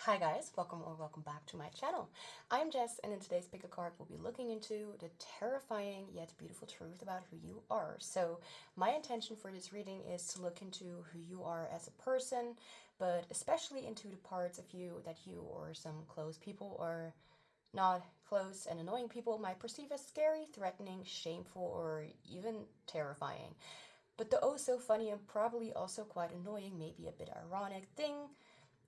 Hi guys, welcome or welcome back to my channel. I'm Jess, and in today's pick a card we'll be looking into the terrifying yet beautiful truth about who you are. So my intention for this reading is to look into who you are as a person, but especially into the parts of you that you or some close people or not close and annoying people might perceive as scary, threatening, shameful, or even terrifying. But the oh so funny and probably also quite annoying, maybe a bit ironic thing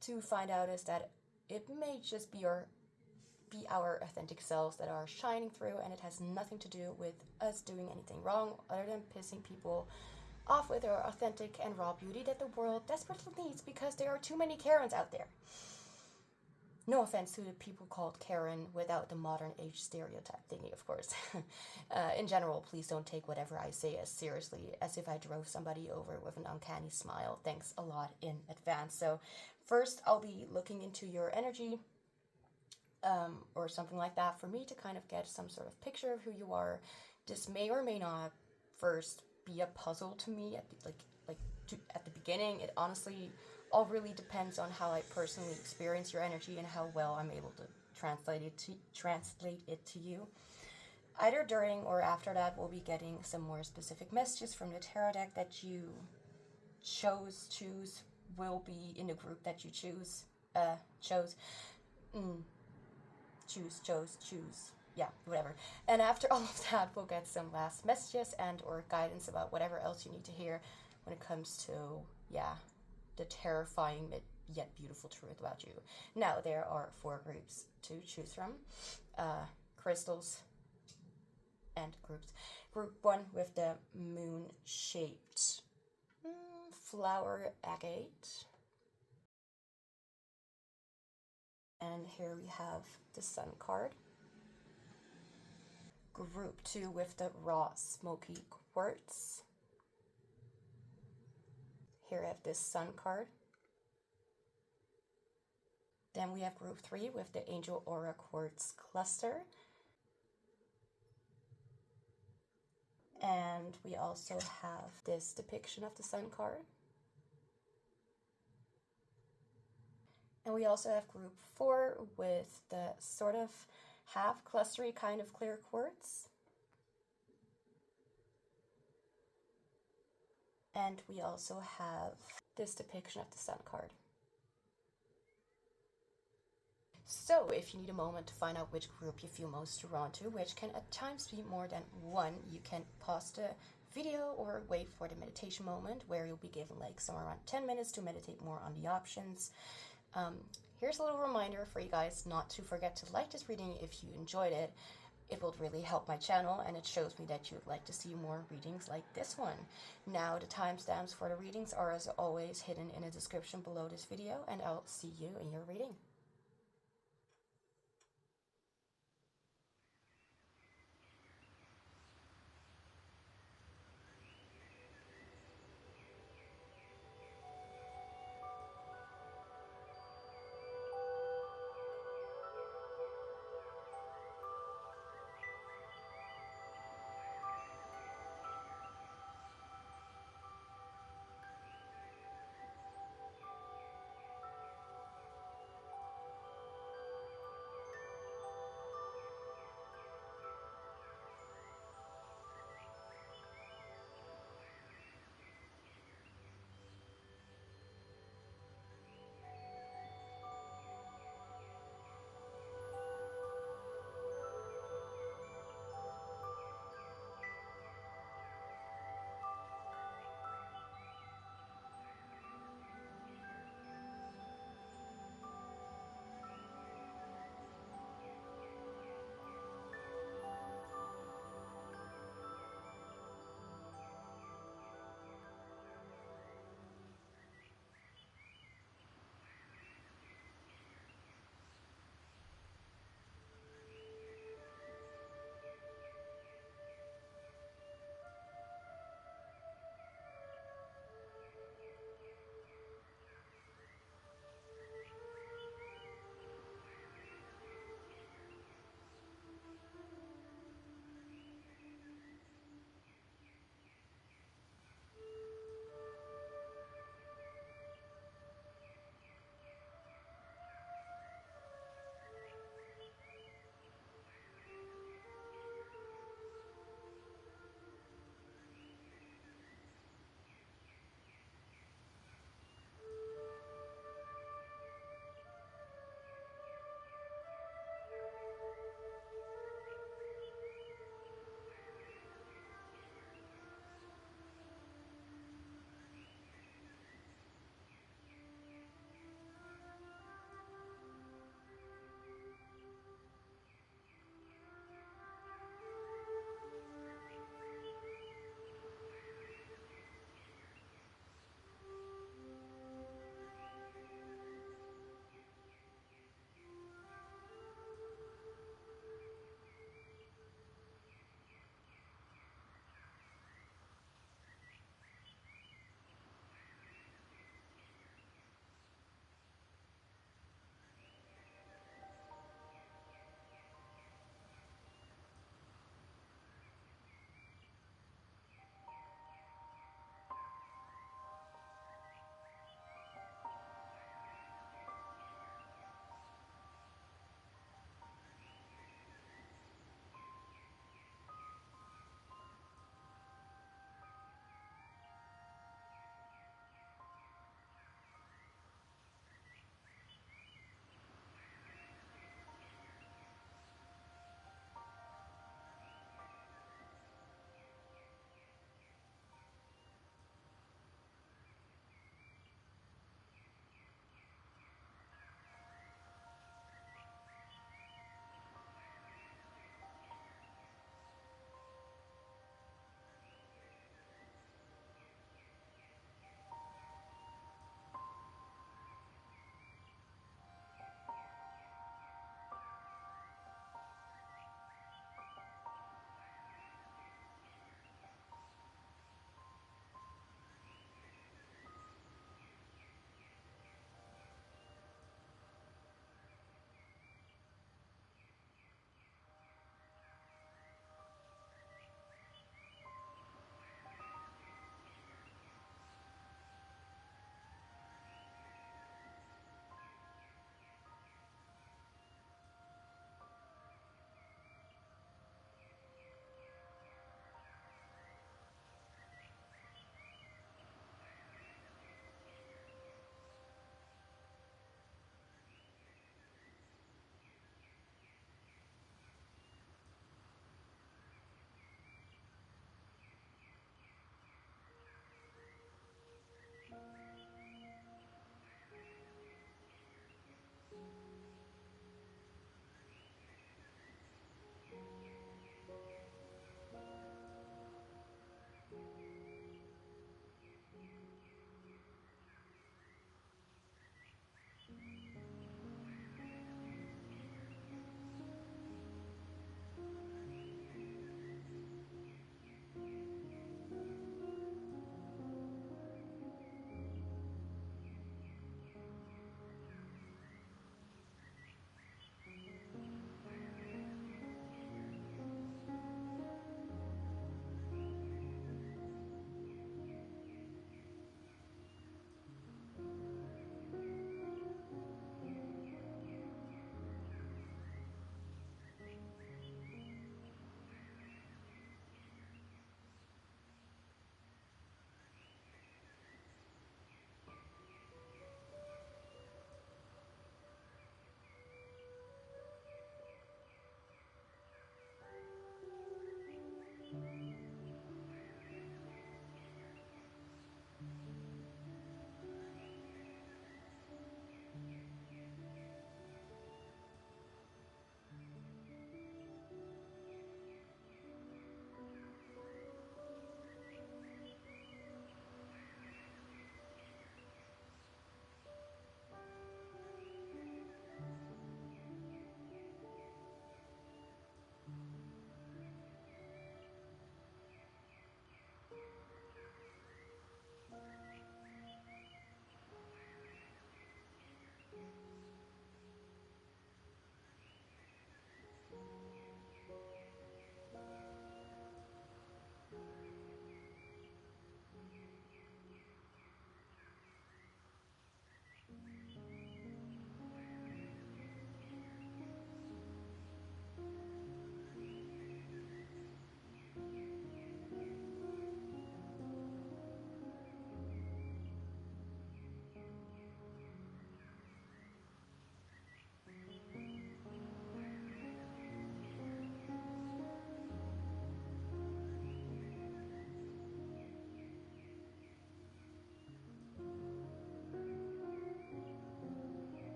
to find out is that it may just be our authentic selves that are shining through, and it has nothing to do with us doing anything wrong other than pissing people off with our authentic and raw beauty that the world desperately needs because there are too many Karens out there. No offense to the people called Karen without the modern age stereotype thingy, of course. In general, please don't take whatever I say as seriously as if I drove somebody over with an uncanny smile. Thanks a lot in advance. So first, I'll be looking into your energy or something like that for me to kind of get some sort of picture of who you are. This may or may not first be a puzzle to me at the beginning. It honestly all really depends on how I personally experience your energy and how well I'm able to translate it to you. Either during or after that, we'll be getting some more specific messages from the tarot deck that you choose will be in the group that you chose. Yeah, whatever. And after all of that, we'll get some last messages and or guidance about whatever else you need to hear when it comes to, the terrifying yet beautiful truth about you. Now, there are 4 groups to choose from. Crystals and groups. Group 1 with the moon-shaped flower agate. And here we have the Sun card. Group 2 with the raw smoky quartz. Here I have this Sun card. Then we have group 3 with the Angel Aura Quartz cluster. And we also have this depiction of the Sun card. And we also have group 4 with the sort of half clustery kind of clear quartz. And we also have this depiction of the Sun card. So if you need a moment to find out which group you feel most drawn to, which can at times be more than one, you can pause the video or wait for the meditation moment where you'll be given like somewhere around 10 minutes to meditate more on the options. Here's a little reminder for you guys not to forget to like this reading if you enjoyed it. It will really help my channel, and it shows me that you'd like to see more readings like this one. Now, the timestamps for the readings are as always hidden in the description below this video, and I'll see you in your reading.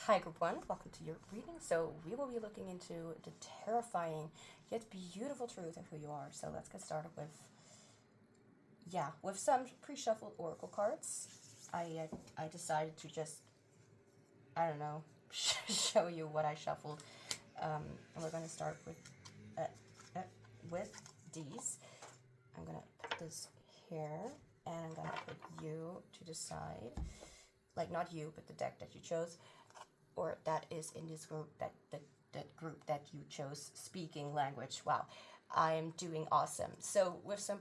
Hi, Group 1. Welcome to your reading. So, we will be looking into the terrifying yet beautiful truth of who you are. So, let's get started with some pre-shuffled oracle cards. I decided to just, I don't know, show you what I shuffled. And we're going to start with these. I'm going to put this here, and I'm going to put you to the side. Like, not you, but the deck that you chose, or that is in this group, that group that you chose, speaking language. Wow, I am doing awesome. So with some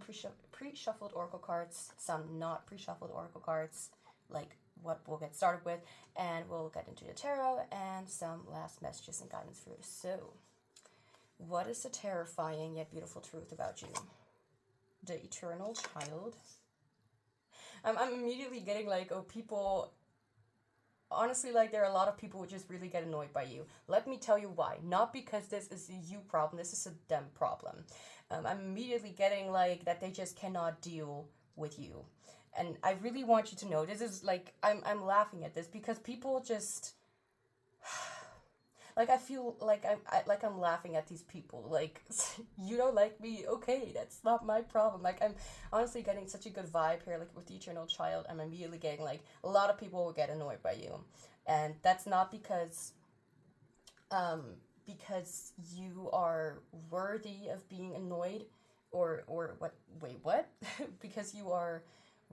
pre-shuffled oracle cards, some not pre-shuffled oracle cards, like what we'll get started with, and we'll get into the tarot and some last messages and guidance for you. So, what is the terrifying yet beautiful truth about you? The eternal child. I'm immediately getting like, oh, people. Honestly, like, there are a lot of people who just really get annoyed by you. Let me tell you why. Not because this is a you problem, this is a them problem. I'm immediately getting, like, that they just cannot deal with you. And I really want you to know, this is, like, I'm laughing at this because people just... Like, I feel like I'm laughing at these people. Like, you don't like me, okay, that's not my problem. Like, I'm honestly getting such a good vibe here, like, with the eternal child. I'm immediately getting, like, a lot of people will get annoyed by you. And that's not because you are worthy of being annoyed, or what, wait, what? Because you are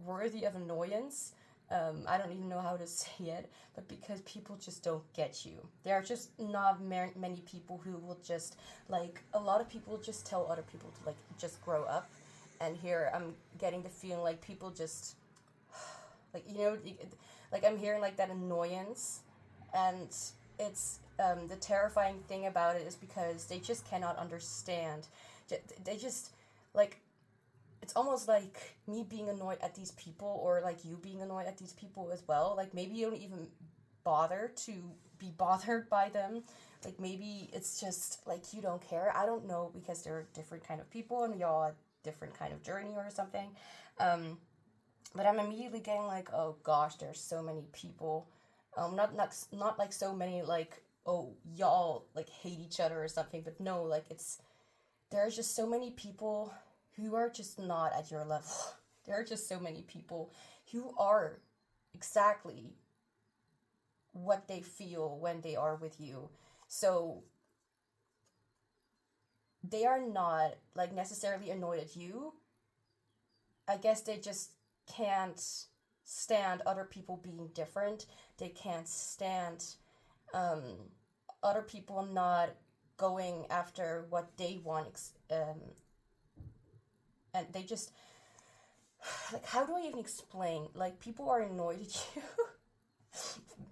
worthy of annoyance. I don't even know how to say it, but because people just don't get you. There are just not many people who will just, like, a lot of people just tell other people to, like, just grow up. And here I'm getting the feeling like people just, like, you know, like, I'm hearing, like, that annoyance. And it's, the terrifying thing about it is because they just cannot understand. They just, like, it's almost like me being annoyed at these people, or like you being annoyed at these people as well. Like, maybe you don't even bother to be bothered by them. Like, maybe it's just like you don't care. I don't know, because they're different kind of people and we all have different kind of journey or something. But I'm immediately getting like, oh gosh, there's so many people. Not like so many, like, oh, y'all like hate each other or something, but no, like, there's just so many people who are just not at your level. There are just so many people who are exactly what they feel when they are with you. So they are not, like, necessarily annoyed at you. I guess they just can't stand other people being different. They can't stand other people not going after what they want, and they just, like, how do I even explain? Like, people are annoyed at you.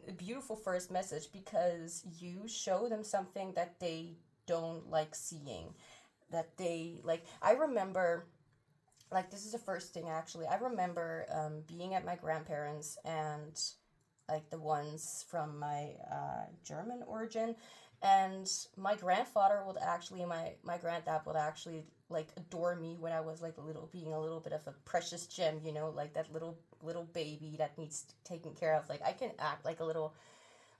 A beautiful first message, because you show them something that they don't like seeing. That they, like, I remember, like, this is the first thing actually. I remember being at my grandparents, and, like, the ones from my German origin. And my grandfather would actually, my granddad would actually, like, adore me when I was, like, being a little bit of a precious gem, you know, like that little baby that needs taken care of. Like, I can act like a little,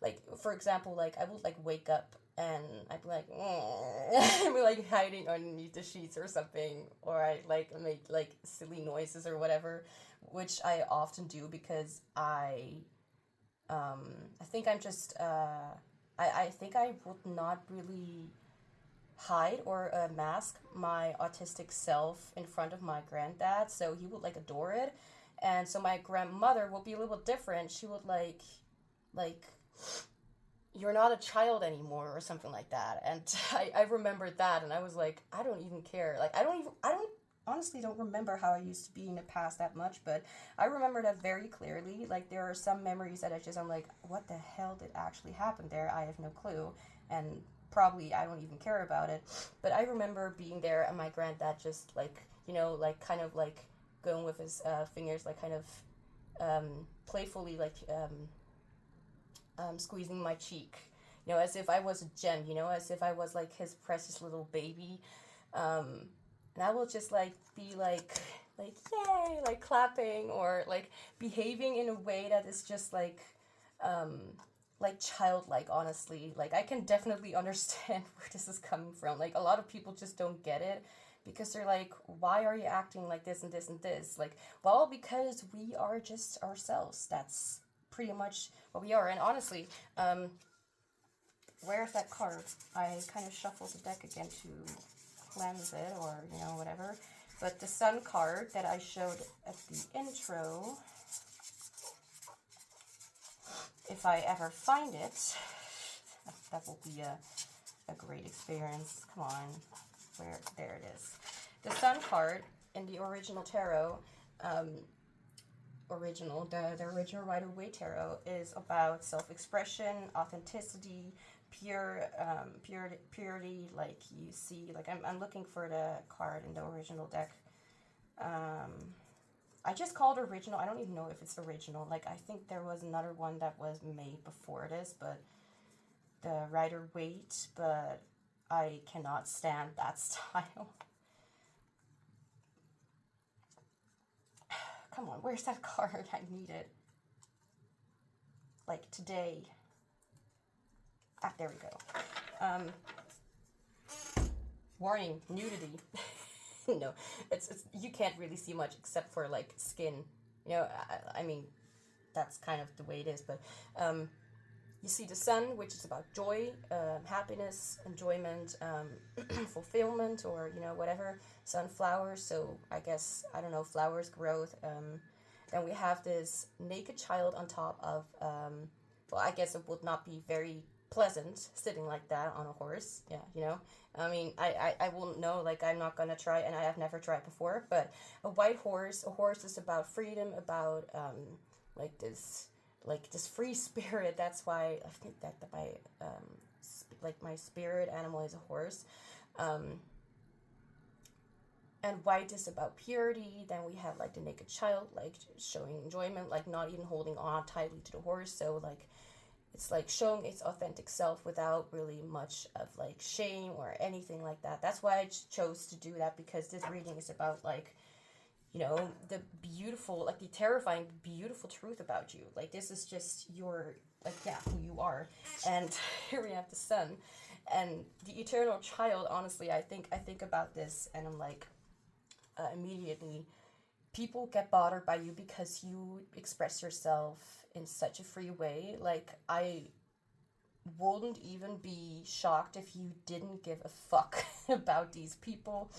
like, for example, like, I would, like, wake up and I'd be like, I'd be, like, hiding underneath the sheets or something, or I, like, make, like, silly noises or whatever, which I often do because I think I'm just, I think I would not really hide or mask my autistic self in front of my granddad, so he would, like, adore it. And so my grandmother would be a little different. She would, like, you're not a child anymore or something like that. And I remembered that, and I was like, I don't even care. Like, I don't honestly don't remember how I used to be in the past that much, but I remember that very clearly. Like, there are some memories that I'm like, what the hell did actually happen there? I have no clue, and probably I don't even care about it. But I remember being there, and my granddad just, like, you know, like, kind of, like, going with his fingers, like, kind of playfully, like, squeezing my cheek, you know, as if I was a gem, you know, as if I was, like, his precious little baby. And I will just, like, be like yay, like, clapping, or, like, behaving in a way that is just, like like childlike, honestly. Like I can definitely understand where this is coming from. Like a lot of people just don't get it because they're like, why are you acting like this and this and this? Like, well, because we are just ourselves. That's pretty much what we are. And honestly, where's that card? I kind of shuffled the deck again to cleanse it, or whatever. But the Sun card that I showed at the intro, if I ever find it, that will be a great experience. Come on, there it is. The Sun card in the original tarot, the original Rider-Waite tarot is about self-expression, authenticity, purity. Like you see, like I'm looking for the card in the original deck. I just called original. I don't even know if it's original. Like I think there was another one that was made before this, but the Rider-Waite, but I cannot stand that style. Come on, where's that card? I need it. Like today. Ah, there we go. Warning, nudity. No, it's you can't really see much except for like skin. I mean, that's kind of the way it is. But you see the sun, which is about joy, happiness, enjoyment, fulfillment, or whatever. Sunflowers. So I guess I don't know, flowers, growth. Then we have this naked child on top of. Well, I guess it would not be very pleasant sitting like that on a horse. Yeah. I mean, I won't know, like I'm not gonna try, and I have never tried before, but a white horse, a horse is about freedom, about like this free spirit. That's why I think that my spirit animal is a horse. And white is about purity. Then we have like the naked child, like showing enjoyment, like not even holding on tightly to the horse. So like it's like showing its authentic self without really much of like shame or anything like that. That's why I chose to do that, because this reading is about like, the beautiful, like the terrifying, beautiful truth about you. Like this is just your, like, yeah, who you are. And here we have the sun and the eternal child. Honestly, I think about this and I'm like, immediately, people get bothered by you because you express yourself in such a free way. Like I wouldn't even be shocked if you didn't give a fuck about these people.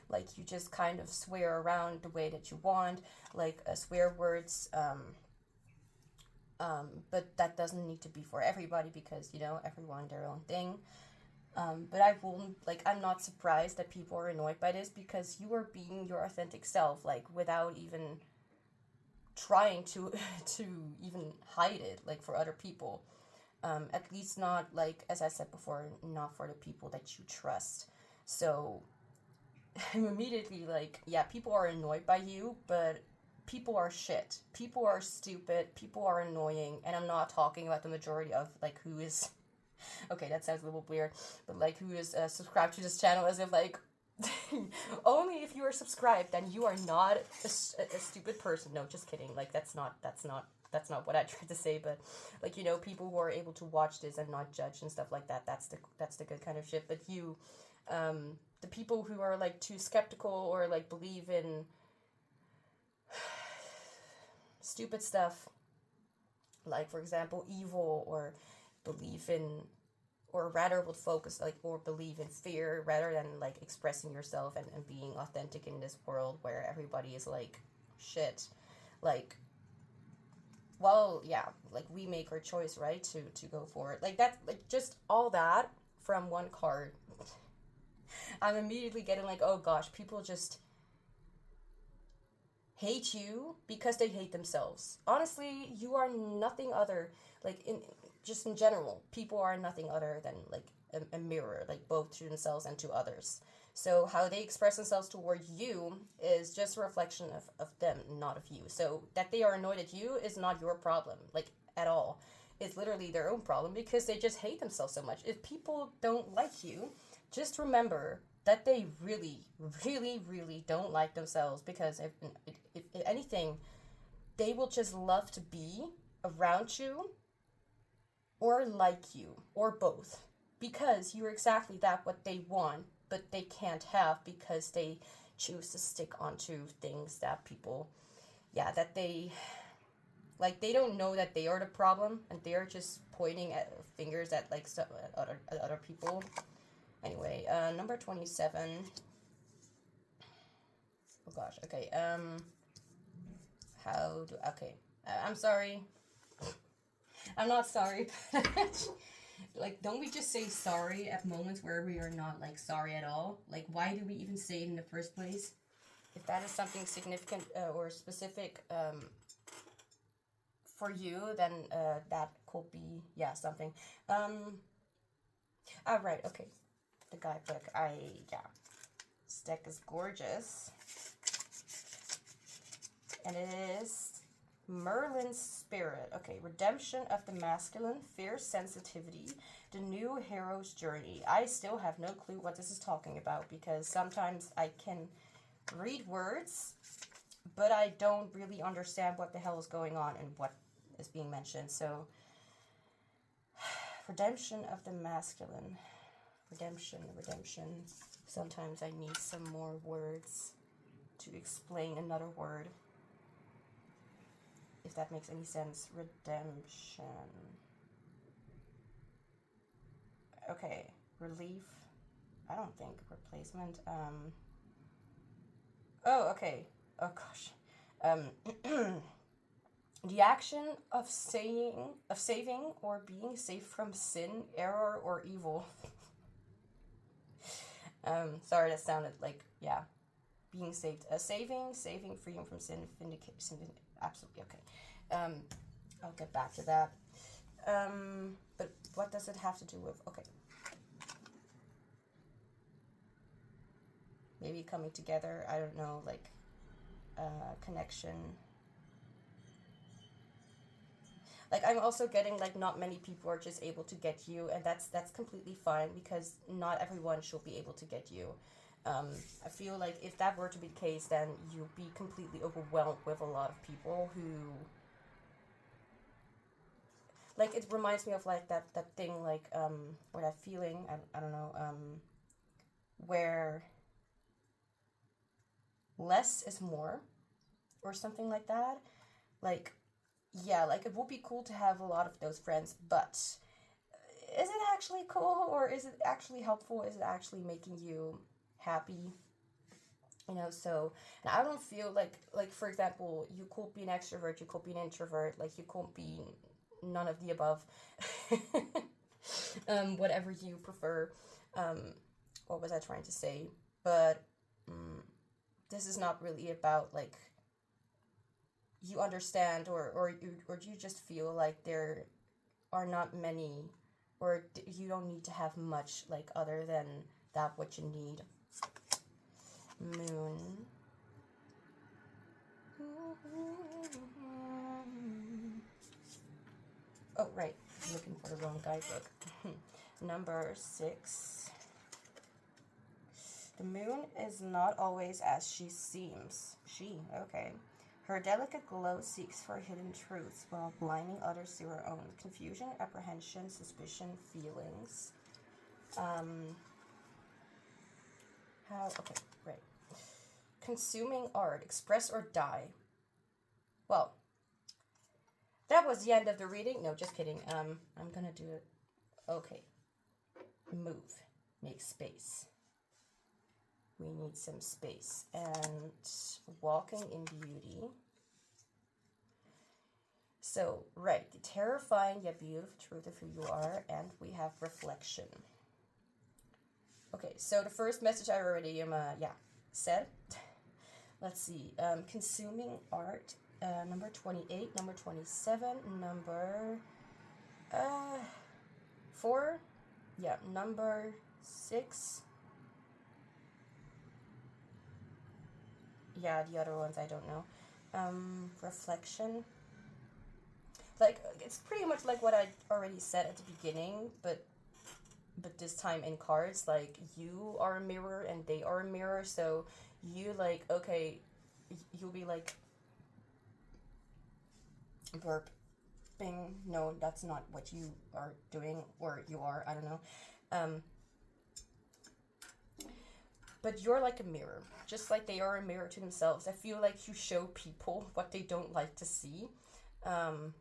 Like you just kind of swear around the way that you want, like swear words. But that doesn't need to be for everybody, because everyone their own thing. But I won't, like, I'm not surprised that people are annoyed by this, because you are being your authentic self, like, without even trying to to even hide it, like, for other people. At least not, like, as I said before, not for the people that you trust. So I'm immediately like, yeah, people are annoyed by you, but people are shit. People are stupid. People are annoying. And I'm not talking about the majority of, like, who is... Okay, that sounds a little weird, but like, who is subscribed to this channel, as if like only if you are subscribed then you are not a stupid person. No, just kidding. Like that's not what I tried to say. But like, people who are able to watch this and not judge and stuff like that, that's the good kind of shit. But you, the people who are like too skeptical or like believe in stupid stuff, like for example evil, or believe in, or rather would focus like, or believe in fear rather than like expressing yourself and being authentic in this world where everybody is like shit. Like, well, yeah, like we make our choice, right, to go for it. Like that, like just all that from one card. I'm immediately getting like, oh gosh, people just hate you because they hate themselves. Honestly, you are nothing other, like in general, people are nothing other than like a mirror, like both to themselves and to others. So how they express themselves toward you is just a reflection of them, not of you. So that they are annoyed at you is not your problem, like at all. It's literally their own problem, because they just hate themselves so much. If people don't like you, just remember that they really, really, really don't like themselves, because if anything, they will just love to be around you, or like you, or both, because you're exactly that what they want, but they can't have because they choose to stick onto things that people, yeah, that they, like, they don't know that they are the problem, and they're just pointing at fingers at, like, at other people. Anyway, number 27. Oh gosh, okay, okay, I'm sorry. I'm not sorry. Like, don't we just say sorry at moments where we are not, like, sorry at all? Like, why do we even say it in the first place? If that is something significant or specific for you, then that could be, yeah, something. Right, okay. The guidebook, yeah. This deck is gorgeous. And it is Merlin's Spirit. Okay, redemption of the masculine, fierce sensitivity, the new hero's journey. I still have no clue what this is talking about, because sometimes I can read words, but I don't really understand what the hell is going on and what is being mentioned. So, redemption of the masculine. Redemption. Sometimes I need some more words to explain another word, if that makes any sense. Redemption. Okay, relief. I don't think replacement. Oh, okay. Oh gosh. The action of saving or being safe from sin, error, or evil. Sorry, that sounded like, yeah, being saved. Saving, freedom from sin, vindication. Absolutely, okay. I'll get back to that. But what does it have to do with? Okay. Maybe coming together. I don't know, like, connection. Like, I'm also getting, like, not many people are just able to get you, and that's completely fine, because not everyone should be able to get you. I feel like if that were to be the case, then you'd be completely overwhelmed with a lot of people who, like, it reminds me of, like, that thing, like, or that feeling, I don't know, where less is more, or something like that. Like, yeah, like, it would be cool to have a lot of those friends, but is it actually cool, or is it actually helpful? Is it actually making you happy? You know, so, and I don't feel like, for example, you could be an extrovert, you could be an introvert, like, you could be none of the above. Whatever you prefer. What was I trying to say? But this is not really about, like, you understand, or you just feel like there are not many, or you don't need to have much, like, other than that what you need. Moon. Oh, right. I'm looking for the wrong guidebook. Number 6. The moon is not always as she seems. Okay. Her delicate glow seeks for hidden truths while blinding others to her own. Confusion, apprehension, suspicion, feelings. Okay, right. Consuming art, express or die. Well, that was the end of the reading. No, just kidding. I'm gonna do it. Okay. Move. Make space. We need some space. And walking in beauty. So, right. The terrifying yet beautiful truth of who you are. And we have reflection. Okay, so the first message I already said. Let's see. Consuming art. Number 28, number 27, number 4, yeah, number 6. Yeah, the other ones I don't know. Reflection. Like, it's pretty much like what I already said at the beginning, but this time in cards. Like, you are a mirror and they are a mirror, so you, like, okay, you'll be like, burp, hoping, no, that's not what you are doing, or you are, I don't know. But you're like a mirror, just like they are a mirror to themselves. I feel like you show people what they don't like to see. And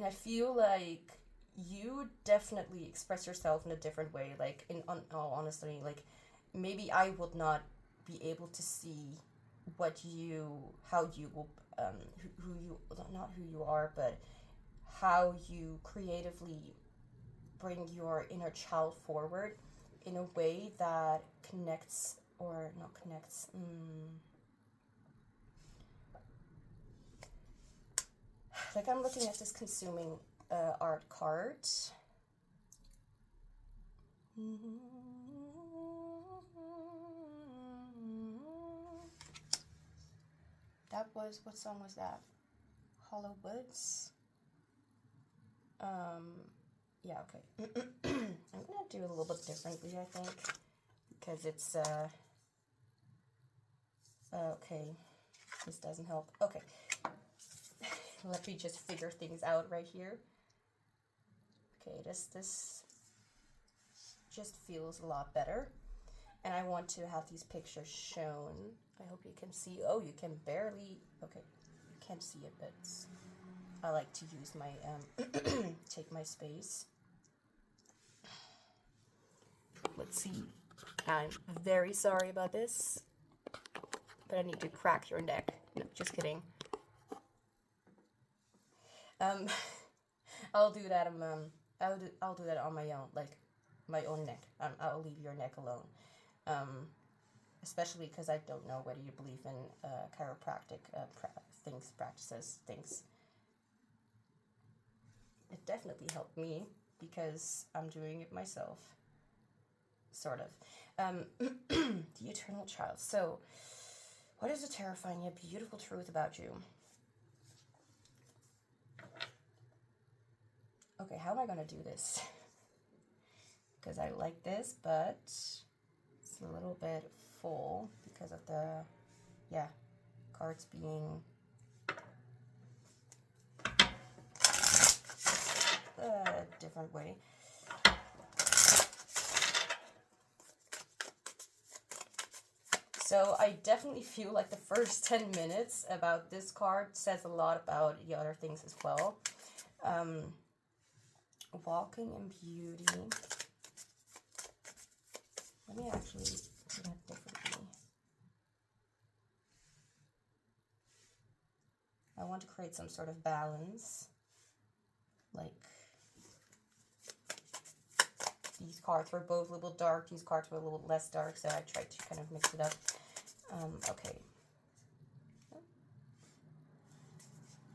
I feel like you definitely express yourself in a different way. Like, in all honesty, like, maybe I would not be able to see how you will, who you, not who you are, but how you creatively bring your inner child forward in a way that connects, or not connects, like I'm looking at this consuming art card. That was, what song was that? Hollow Woods. Yeah, okay. I'm gonna do it a little bit differently, I think, because it's okay, this doesn't help. Okay, let me just figure things out right here. Okay, this just feels a lot better, and I want to have these pictures shown. I hope you can see. Oh, you can barely. Okay, you can't see it, but I like to use my take my space. Let's see. I'm very sorry about this, but I need to crack your neck. No, just kidding. I'll do that. I'll do that on my own, like my own neck. I'll leave your neck alone. Especially because I don't know whether you believe in chiropractic practices, things. It definitely helped me because I'm doing it myself. Sort of. The eternal child. So, what is a terrifying yet beautiful truth about you? Okay, how am I going to do this? Because I like this, but it's a little bit full because of the, yeah, cards being a different way. So I definitely feel like the first 10 minutes about this card says a lot about the other things as well. Walking in beauty. Let me actually do that differently. I want to create some sort of balance. Like, these cards were both a little dark, these cards were a little less dark, so I tried to kind of mix it up. Okay.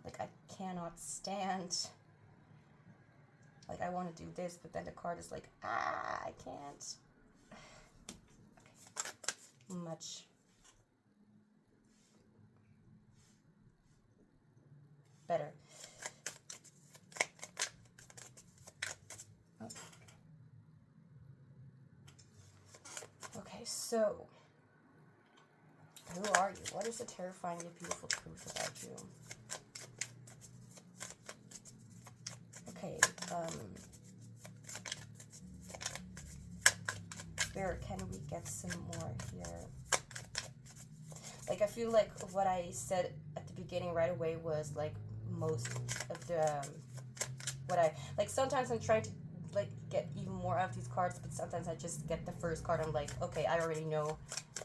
Like, I cannot stand, like, I want to do this, but then the card is like, I can't. Okay. Much better. Oh. Okay, so, who are you? What is the terrifying yet beautiful truth about you? Okay, Spirit, can we get some more here? Like, I feel like what I said at the beginning right away was, like, most of the, like, sometimes I'm trying to, like, get even more out of these cards, but sometimes I just get the first card, I'm like, okay, I already know,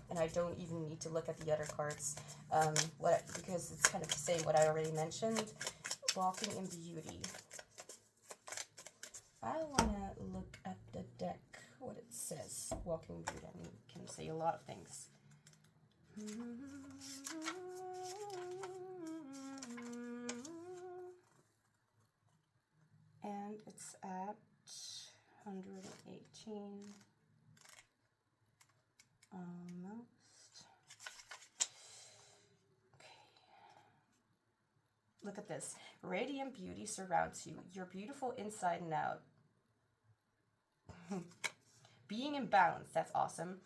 and I don't even need to look at the other cards, because it's kind of the same what I already mentioned. Walking in beauty. I want to look at the deck, what it says. Walking in beauty, I mean, it can say a lot of things. And it's at 118, almost. Okay. Look at this. Radiant beauty surrounds you. You're beautiful inside and out. Being in balance, that's awesome.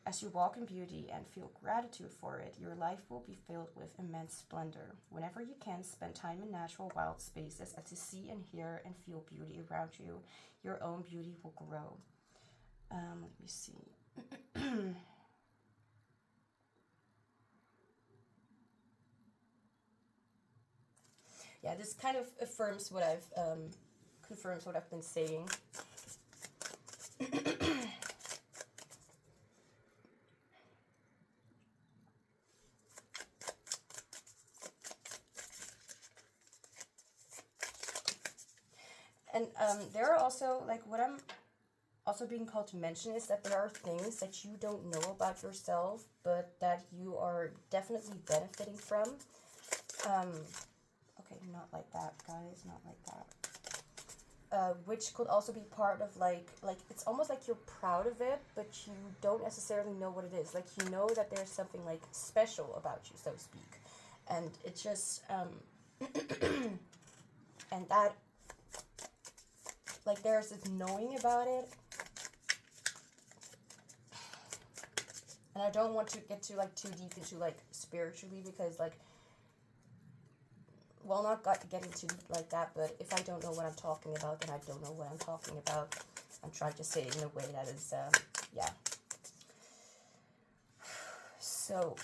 As you walk in beauty and feel gratitude for it, your life will be filled with immense splendor. Whenever you can, spend time in natural wild spaces and to see and hear and feel beauty around you. Your own beauty will grow. Let me see. Yeah, this kind of affirms what I've confirms what I've been saying. And there are also, like, what I'm also being called to mention is that there are things that you don't know about yourself, but that you are definitely benefiting from. Okay, not like that, guys, not like that. Which could also be part of, like it's almost like you're proud of it, but you don't necessarily know what it is. Like, you know that there's something, like, special about you, so to speak. And it just, and that, like, there's this knowing about it. And I don't want to get too, like, too deep into, like, spiritually, because, like, well, not getting too deep like that, but if I don't know what I'm talking about, then I don't know what I'm talking about. I'm trying to say it in a way that is, yeah. So,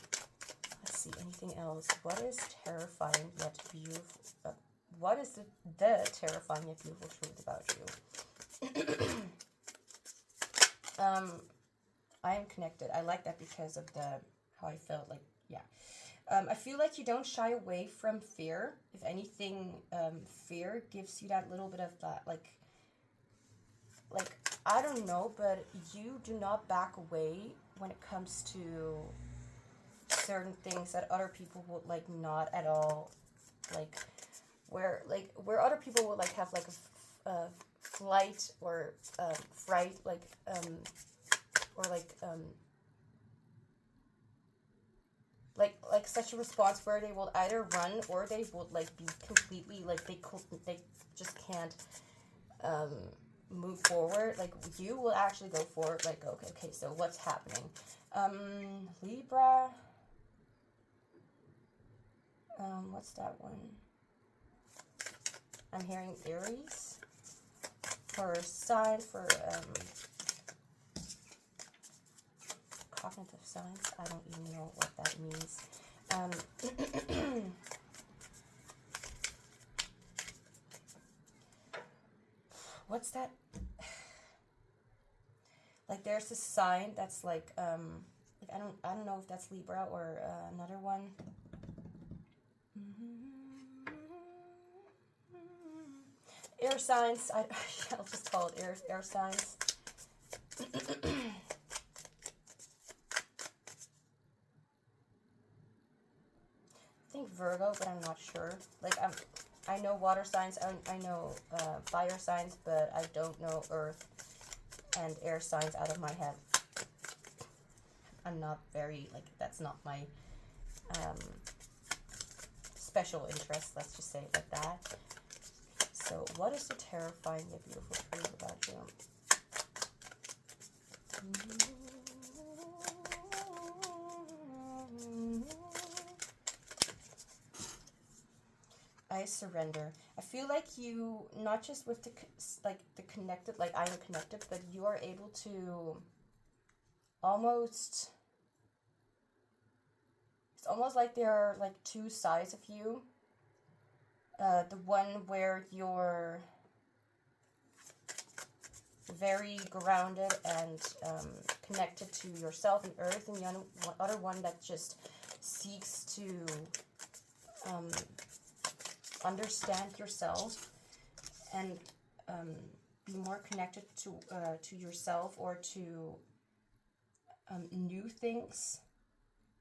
let's see, anything else? What is terrifying yet beautiful? What is the terrifying yet beautiful truth about you? I am connected. I like that because of how I felt, like, yeah. I feel like you don't shy away from fear. If anything, fear gives you that little bit of that, like, I don't know, but you do not back away when it comes to certain things that other people would, like, not at all, like, where other people would, like, have, like, a flight or fright, like, or, like such a response where they will either run or they would, like, be completely, like, they just can't move forward. Like, you will actually go forward, like, okay, so what's happening? Libra, what's that one? I'm hearing Aries for sign for cognitive science. I don't even know what that means. What's that? Like, there's a sign that's like I don't know if that's Libra or another one. Air signs. I'll just call it air signs. I think Virgo, but I'm not sure. Like, I know water signs, I know fire signs, but I don't know earth and air signs out of my head. I'm not very, like, that's not my special interest, let's just say it like that. So, what is the terrifying yet beautiful truth about you? I surrender. I feel like you, not just with the connected, like, I am connected, but you are able to almost, it's almost like there are, like, two sides of you. The one where you're very grounded and connected to yourself and earth, and the other one that just seeks to understand yourself and be more connected to yourself or to new things.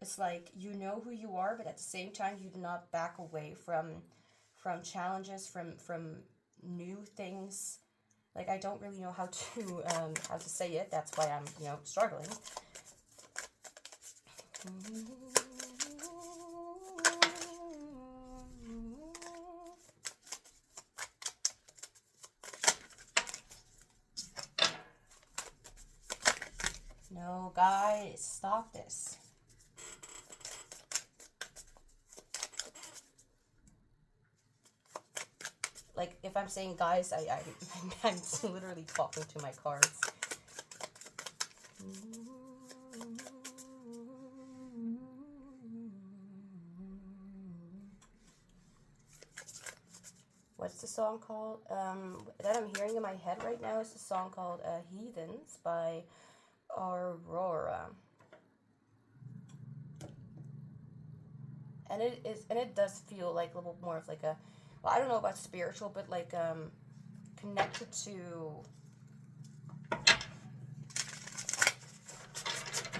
It's like, you know who you are, but at the same time you do not back away from challenges, from new things. Like, I don't really know how to say it. That's why I'm, struggling. No, guys, stop this. Like, if I'm saying guys, I'm literally talking to my cards. What's the song called? That I'm hearing in my head right now is a song called Heathens by Aurora. And it does feel like a little more of like a, well, I don't know about spiritual, but like connected to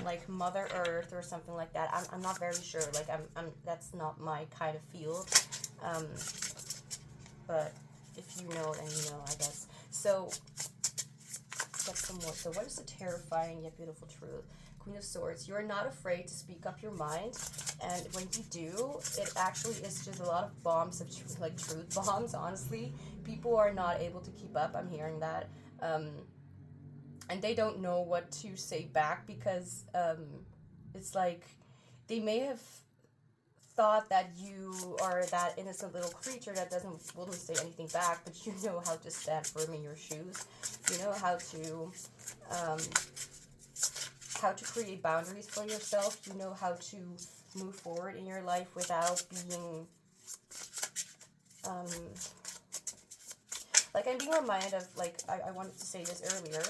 like Mother Earth or something like that. I'm not very sure. Like I'm that's not my kind of field. But if you know, then you know, I guess. So get some more. So what is the terrifying yet beautiful truth? Queen of Swords. You're not afraid to speak up your mind, and when you do, it actually is just a lot of bombs of like truth bombs. Honestly, people are not able to keep up. I'm hearing that, and they don't know what to say back because it's like they may have thought that you are that innocent little creature that wouldn't say anything back, but you know how to stand firm in your shoes. You know how to create boundaries for yourself. You know how to move forward in your life without being like, I'm being reminded of, like, I wanted to say this earlier,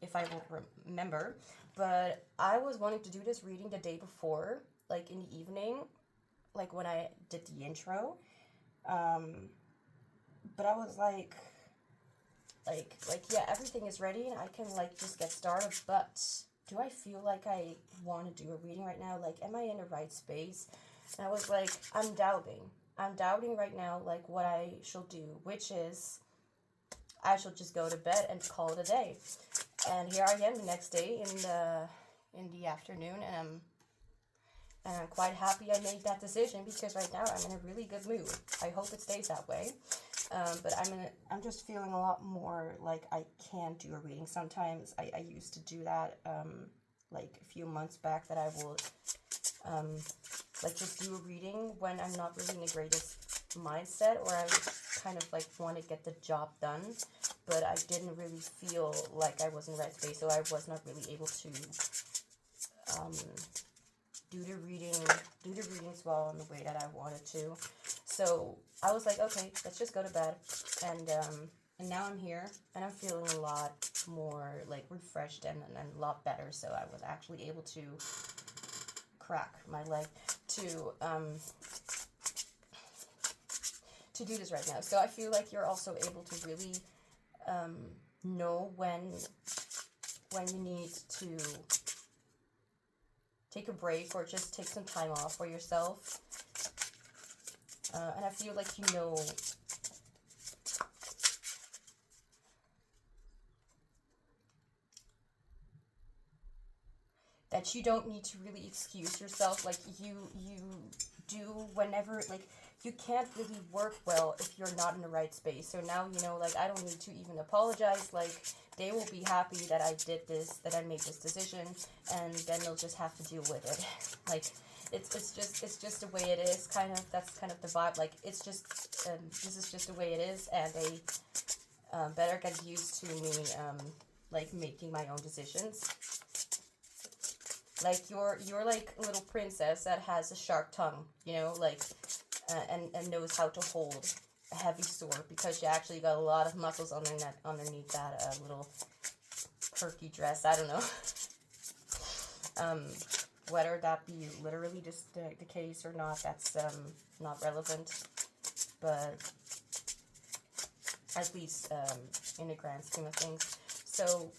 if I will remember, but I was wanting to do this reading the day before, like in the evening, like when I did the intro, but I was like, yeah, everything is ready and I can like just get started, but do I feel like I want to do a reading right now? Like, am I in the right space? And I was like, I'm doubting right now, like what I shall do, which is I shall just go to bed and call it a day. And here I am the next day in the afternoon, and I'm quite happy I made that decision because right now I'm in a really good mood. I hope it stays that way. But I'm just feeling a lot more like I can do a reading. Sometimes I used to do that like a few months back, that I would like just do a reading when I'm not really in the greatest mindset, or I would kind of like want to get the job done, but I didn't really feel like I was in the right space, so I was not really able to do the readings well in the way that I wanted to. So I was like, okay, let's just go to bed, and now I'm here, and I'm feeling a lot more like refreshed and a lot better. So I was actually able to crack my leg to do this right now. So I feel like you're also able to really know when you need to take a break or just take some time off for yourself. And I feel like you know that you don't need to really excuse yourself. Like you do whenever, like, you can't really work well if you're not in the right space. So now, you know, like, I don't need to even apologize. Like, they will be happy that I did this, that I made this decision, and then they'll just have to deal with it. Like, it's just the way it is, kind of. That's kind of the vibe. Like, it's just this is just the way it is, and they better get used to me like making my own decisions. Like, you're like a little princess that has a sharp tongue, you know, like, and knows how to hold a heavy sword, because she actually got a lot of muscles underneath that little perky dress. I don't know. Whether that be literally just the case or not, that's not relevant. But at least in the grand scheme of things. So,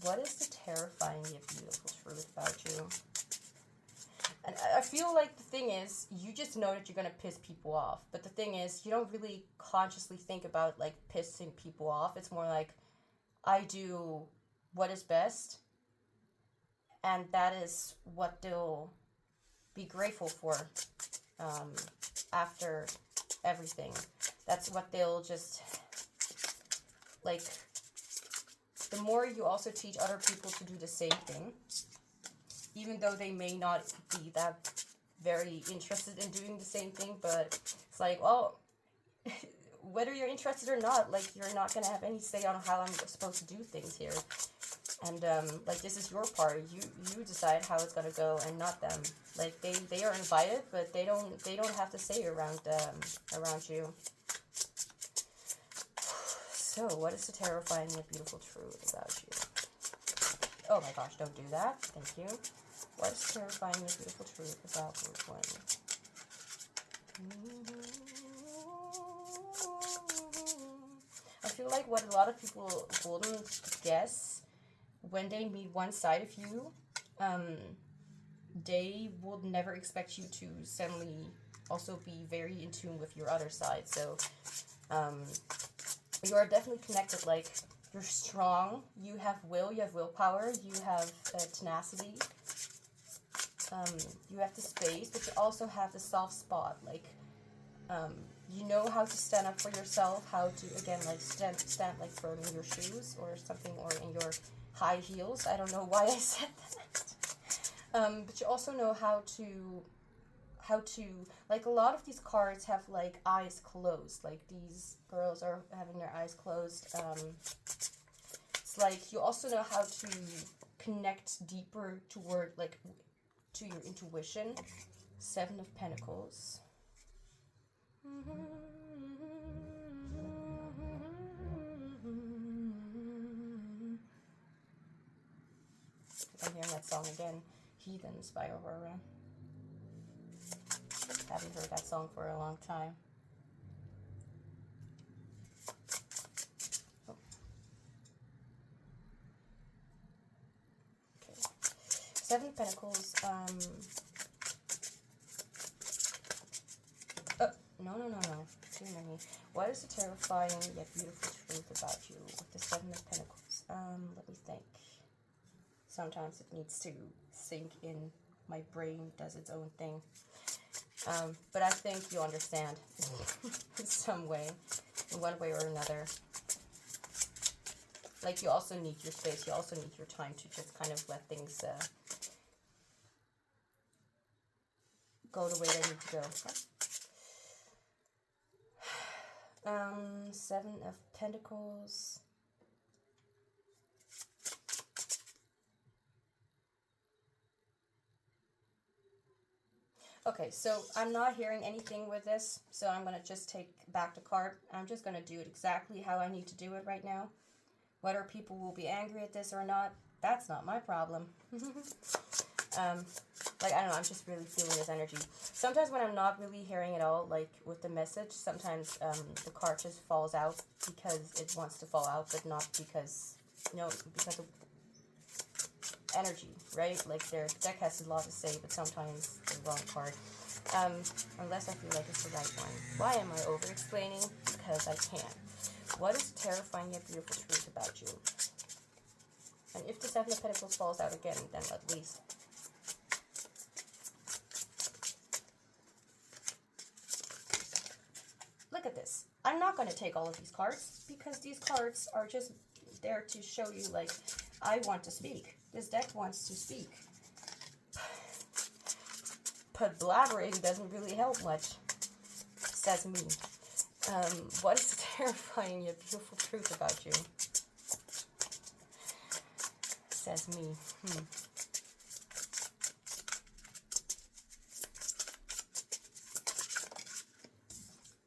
what is the terrifying yet beautiful truth about you? And I feel like the thing is, you just know that you're going to piss people off. But the thing is, you don't really consciously think about, like, pissing people off. It's more like, I do what is best, and that is what they'll be grateful for after everything. That's what they'll just, like, the more you also teach other people to do the same thing, even though they may not be that very interested in doing the same thing, but it's like, well, whether you're interested or not, like, you're not gonna have any say on how I'm supposed to do things here. And, like, this is your part. You decide how it's gonna go, and not them. Like, they are invited, but they don't have to say around you. So, what is the terrifying yet beautiful truth about you? Oh my gosh, don't do that. Thank you. What is the terrifying yet beautiful truth about group one? I feel like what a lot of people wouldn't guess when they meet one side of you, they would never expect you to suddenly also be very in tune with your other side. So, you are definitely connected. Like, you're strong, you have will, you have willpower, you have tenacity, you have the space, but you also have the soft spot. Like, you know how to stand up for yourself, how to, again, like, stand like firm in your shoes or something, or in your high heels. I don't know why I said that. But you also know how to, like, a lot of these cards have, like, eyes closed. Like, these girls are having their eyes closed. It's like you also know how to connect deeper toward, like, to your intuition. Seven of Pentacles. I'm hearing that song again. Heathens by Aurora. Haven't heard that song for a long time. Oh. Okay. Seven of Pentacles. Oh, no. Too many. What is the terrifying yet beautiful truth about you with the Seven of Pentacles? Let me think. Sometimes it needs to sink in. My brain does its own thing. But I think you understand in some way, in one way or another. Like, you also need your space, you also need your time to just kind of let things go the way they need to go. Seven of Pentacles. Okay, so I'm not hearing anything with this, so I'm going to just take back the card. I'm just going to do it exactly how I need to do it right now. Whether people will be angry at this or not, that's not my problem. Like, I don't know, I'm just really feeling this energy. Sometimes when I'm not really hearing it all, like with the message, sometimes the card just falls out because it wants to fall out, but not because, because of energy, right? Like, their deck has a lot to say, but sometimes the wrong card. Unless I feel like it's the right one. Why am I over-explaining? Because I can. What is terrifying yet beautiful truth about you? And if the Seven of Pentacles falls out again, then at least. Look at this. I'm not going to take all of these cards, because these cards are just there to show you, like, I want to speak. This deck wants to speak. But blabbering doesn't really help much, says me. What is the terrifying yet beautiful truth about you? Says me.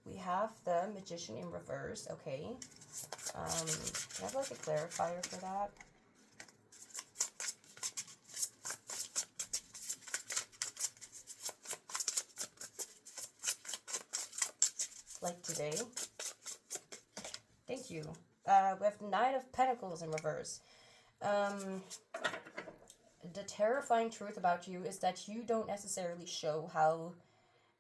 We have the Magician in reverse. Okay. Can I have, like, a clarifier for that? Like today. Thank you. We have the Nine of Pentacles in reverse. The terrifying truth about you is that you don't necessarily show how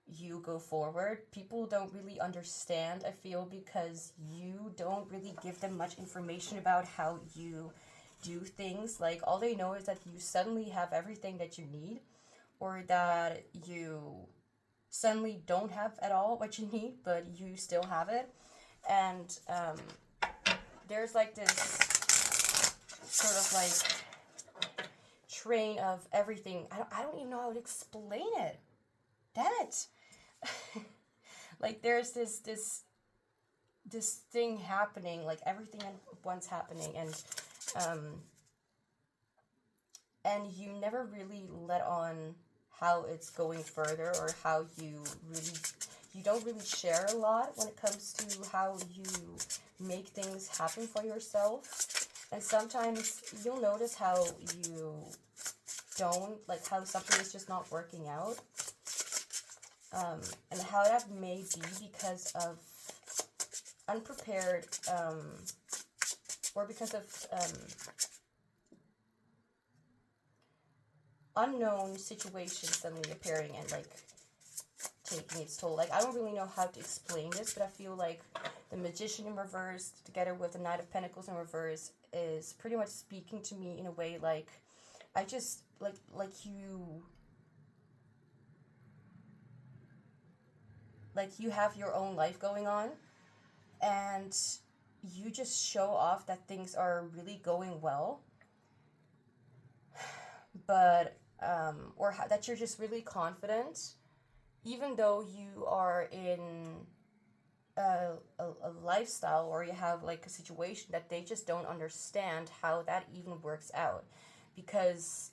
you go forward. People don't really understand, I feel, because you don't really give them much information about how you do things. Like, all they know is that you suddenly have everything that you need, or that you suddenly don't have at all what you need, but you still have it. And there's like this sort of like train of everything. I don't even know how to explain it. Damn it. Like there's this thing happening, like everything at once happening, and you never really let on how it's going further, or how you don't really share a lot when it comes to how you make things happen for yourself. And sometimes you'll notice how you don't, like how something is just not working out, and how that may be because of unprepared, or because of unknown situations suddenly appearing and like taking its toll. Like I don't really know how to explain this, but I feel like the Magician in reverse together with the Knight of Pentacles in reverse is pretty much speaking to me in a way like I just like you have your own life going on, and you just show off that things are really going well, but or that you're just really confident, even though you are in a lifestyle, or you have like a situation that they just don't understand how that even works out. Because,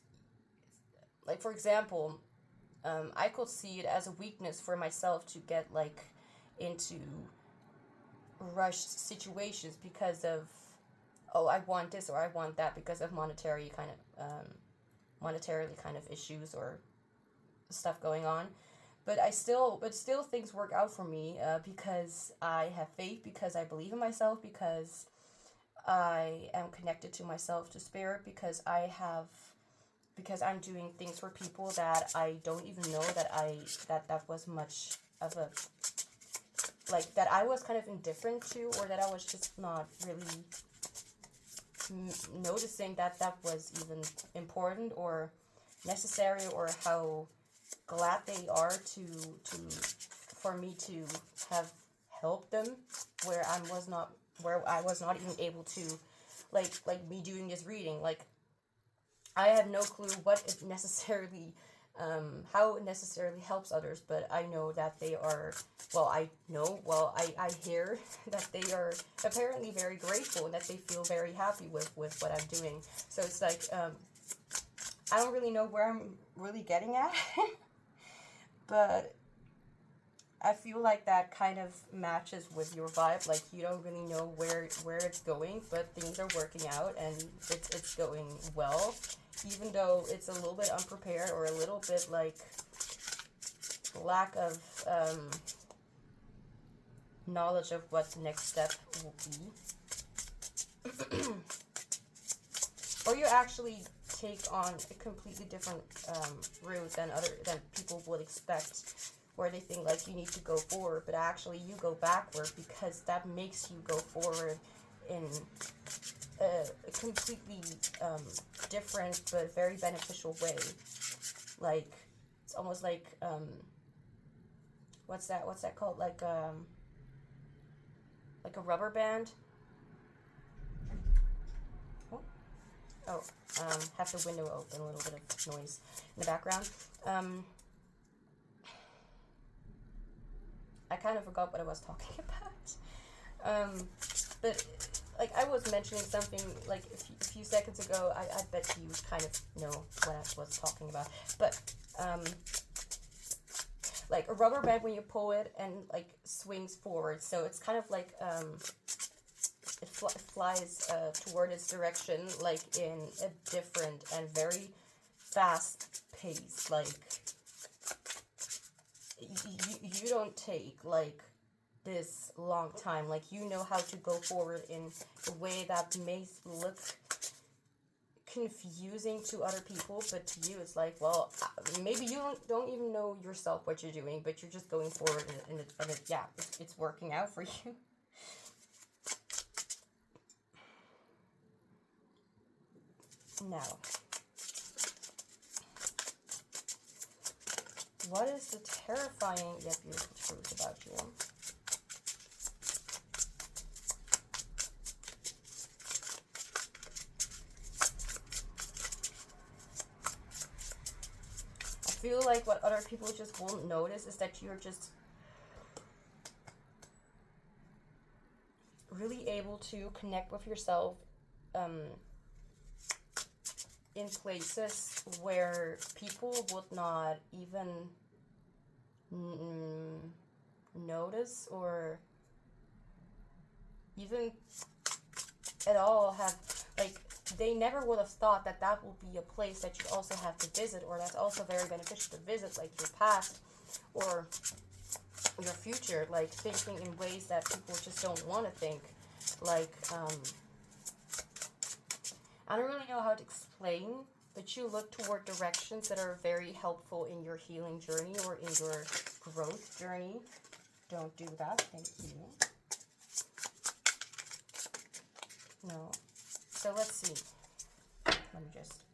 like for example, I could see it as a weakness for myself to get like into rushed situations because of, oh, I want this or I want that, because of monetarily kind of issues or stuff going on. But still things work out for me, because I have faith, because I believe in myself, because I am connected to myself, to spirit, because I'm doing things for people that I don't even know that was much of a, like, that I was kind of indifferent to, or that I was just not really noticing that was even important or necessary, or how glad they are for me to have helped them where I was not even able to, like me doing this reading. Like I have no clue what it necessarily how it necessarily helps others, but I know that they are, I hear that they are apparently very grateful, and that they feel very happy with what I'm doing. So it's like, I don't really know where I'm really getting at, but I feel like that kind of matches with your vibe. Like you don't really know where it's going, but things are working out, and it's going well, even though it's a little bit unprepared, or a little bit like lack of knowledge of what the next step will be. Or you actually take on a completely different route than people would expect, where they think like you need to go forward, but actually you go backward, because that makes you go forward in a completely different but very beneficial way. Like it's almost like what's that called, like a rubber band. Have the window open, a little bit of noise in the background. I kind of forgot what I was talking about. But like I was mentioning something like a few seconds ago. I bet you kind of know what I was talking about. But like a rubber band, when you pull it and like swings forward, so it's kind of like it flies toward its direction, like in a different and very fast pace. Like you don't take like this long time. Like you know how to go forward in a way that may look confusing to other people, but to you it's like, well, maybe you don't even know yourself what you're doing, but you're just going forward, and it's working out for you. Now, what is the terrifying yet beautiful truth about you? feel like what other people just won't notice is that you're just really able to connect with yourself in places where people would not even notice or even at all have, like, they never would have thought that that will be a place that you also have to visit, or that's also very beneficial to visit, like your past or your future, like thinking in ways that people just don't want to think. Like, I don't really know how to explain, but you look toward directions that are very helpful in your healing journey or in your growth journey. Don't do that, thank you. No. So let's see. Let me just...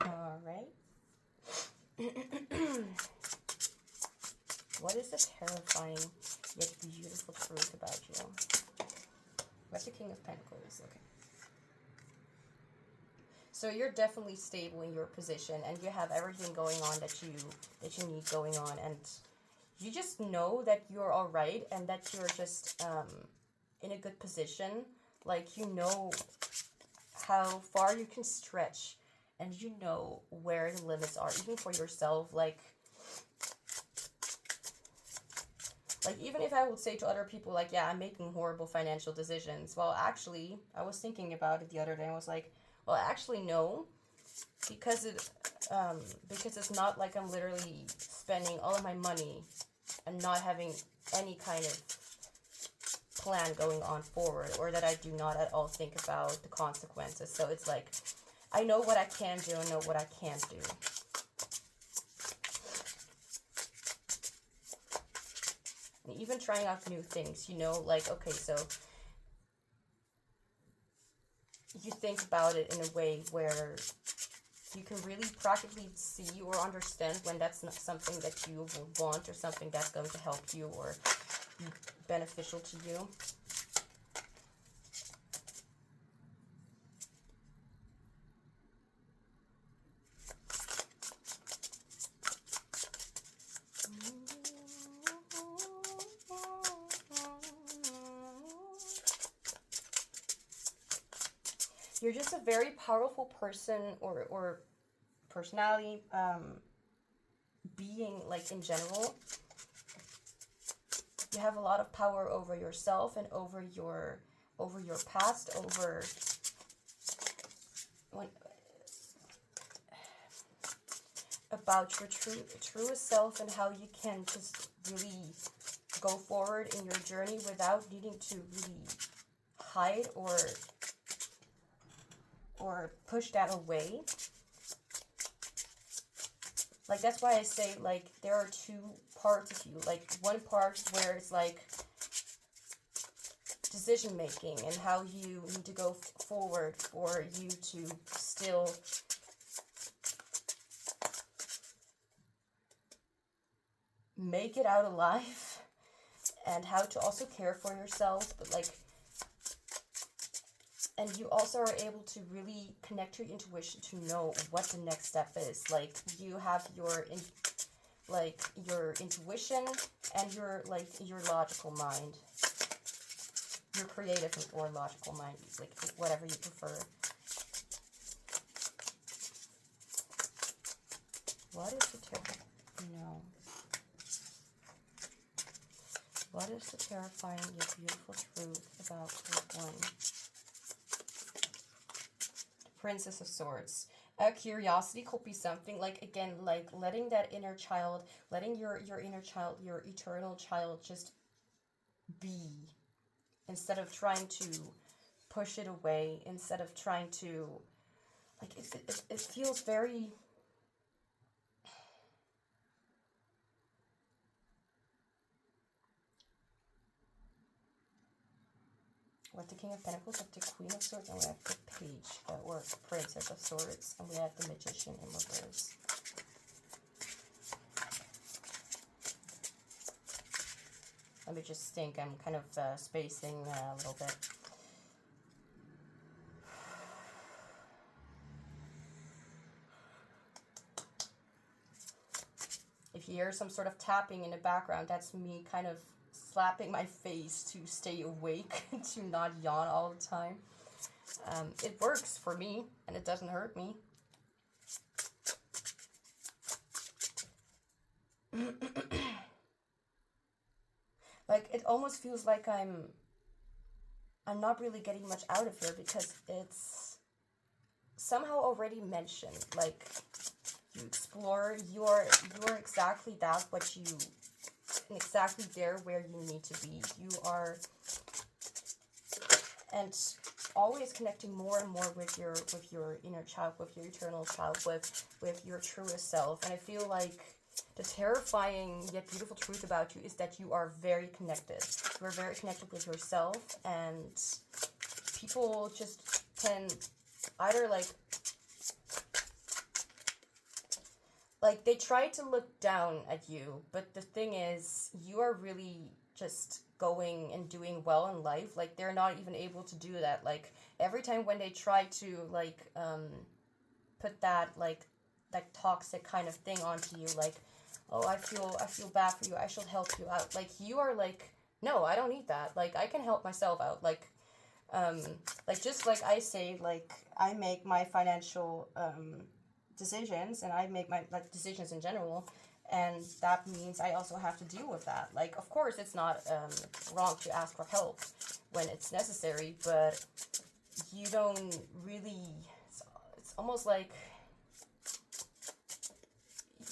Alright. What is the terrifying yet beautiful truth about you? What's the King of Pentacles? Okay. So you're definitely stable in your position, and you have everything going on that you need going on, and you just know that you're all right, and that you're just in a good position. Like, you know how far you can stretch, and you know where the limits are, even for yourself. Like even if I would say to other people, like, yeah, I'm making horrible financial decisions. Well, actually, I was thinking about it the other day. I was like, well, actually, no, because it's not like I'm literally spending all of my money and not having any kind of plan going on forward, or that I do not at all think about the consequences. So it's like, I know what I can do and know what I can't do. And even trying out new things, you know, like, okay, so you think about it in a way where you can really practically see or understand when that's not something that you will want, or something that's going to help you or be beneficial to you. You're just a very powerful person, or personality, being, like, in general. You have a lot of power over yourself and over your past, over about your truest self, and how you can just really go forward in your journey without needing to really hide or push that away. Like, that's why I say, like, there are two parts of you. Like, one part where it's like decision making and how you need to go forward for you to still make it out alive, and how to also care for yourself, but like, and you also are able to really connect to your intuition to know what the next step is. Like, you have your intuition and your logical mind, your creative or logical mind, like whatever you prefer. What is the What is the terrifying yet beautiful truth about group 1? Princess of Swords. Curiosity could be something, like, again, like letting that inner child, letting your inner child, your eternal child, just be, instead of trying to push it away, instead of trying to, like, it feels very... With the King of Pentacles, have the Queen of Swords, and we have the Page, or Princess of Swords, and we have the Magician in reverse. Let me just think, I'm kind of spacing a little bit. If you hear some sort of tapping in the background, that's me kind of slapping my face to stay awake, to not yawn all the time. It works for me, and it doesn't hurt me. Like, it almost feels like I'm not really getting much out of here, because it's somehow already mentioned. Like, you explore, you're exactly that, what you, exactly there where you need to be. You are, and always connecting more and more with your inner child, with your eternal child, with your truest self. And I feel like the terrifying yet beautiful truth about you is that you are very connected. You are very connected with yourself, and people just can either like they try to look down at you, but the thing is, you are really just going and doing well in life. Like, they're not even able to do that. Like, every time when they try to put that that toxic kind of thing onto you, like, oh, I feel bad for you, I should help you out, like, you are like, no, I don't need that, like, I can help myself out. Like, just like I say, like, I make my financial decisions, and I make my decisions in general, and that means I also have to deal with that. Like, of course, it's not wrong to ask for help when it's necessary, but you don't really, it's almost like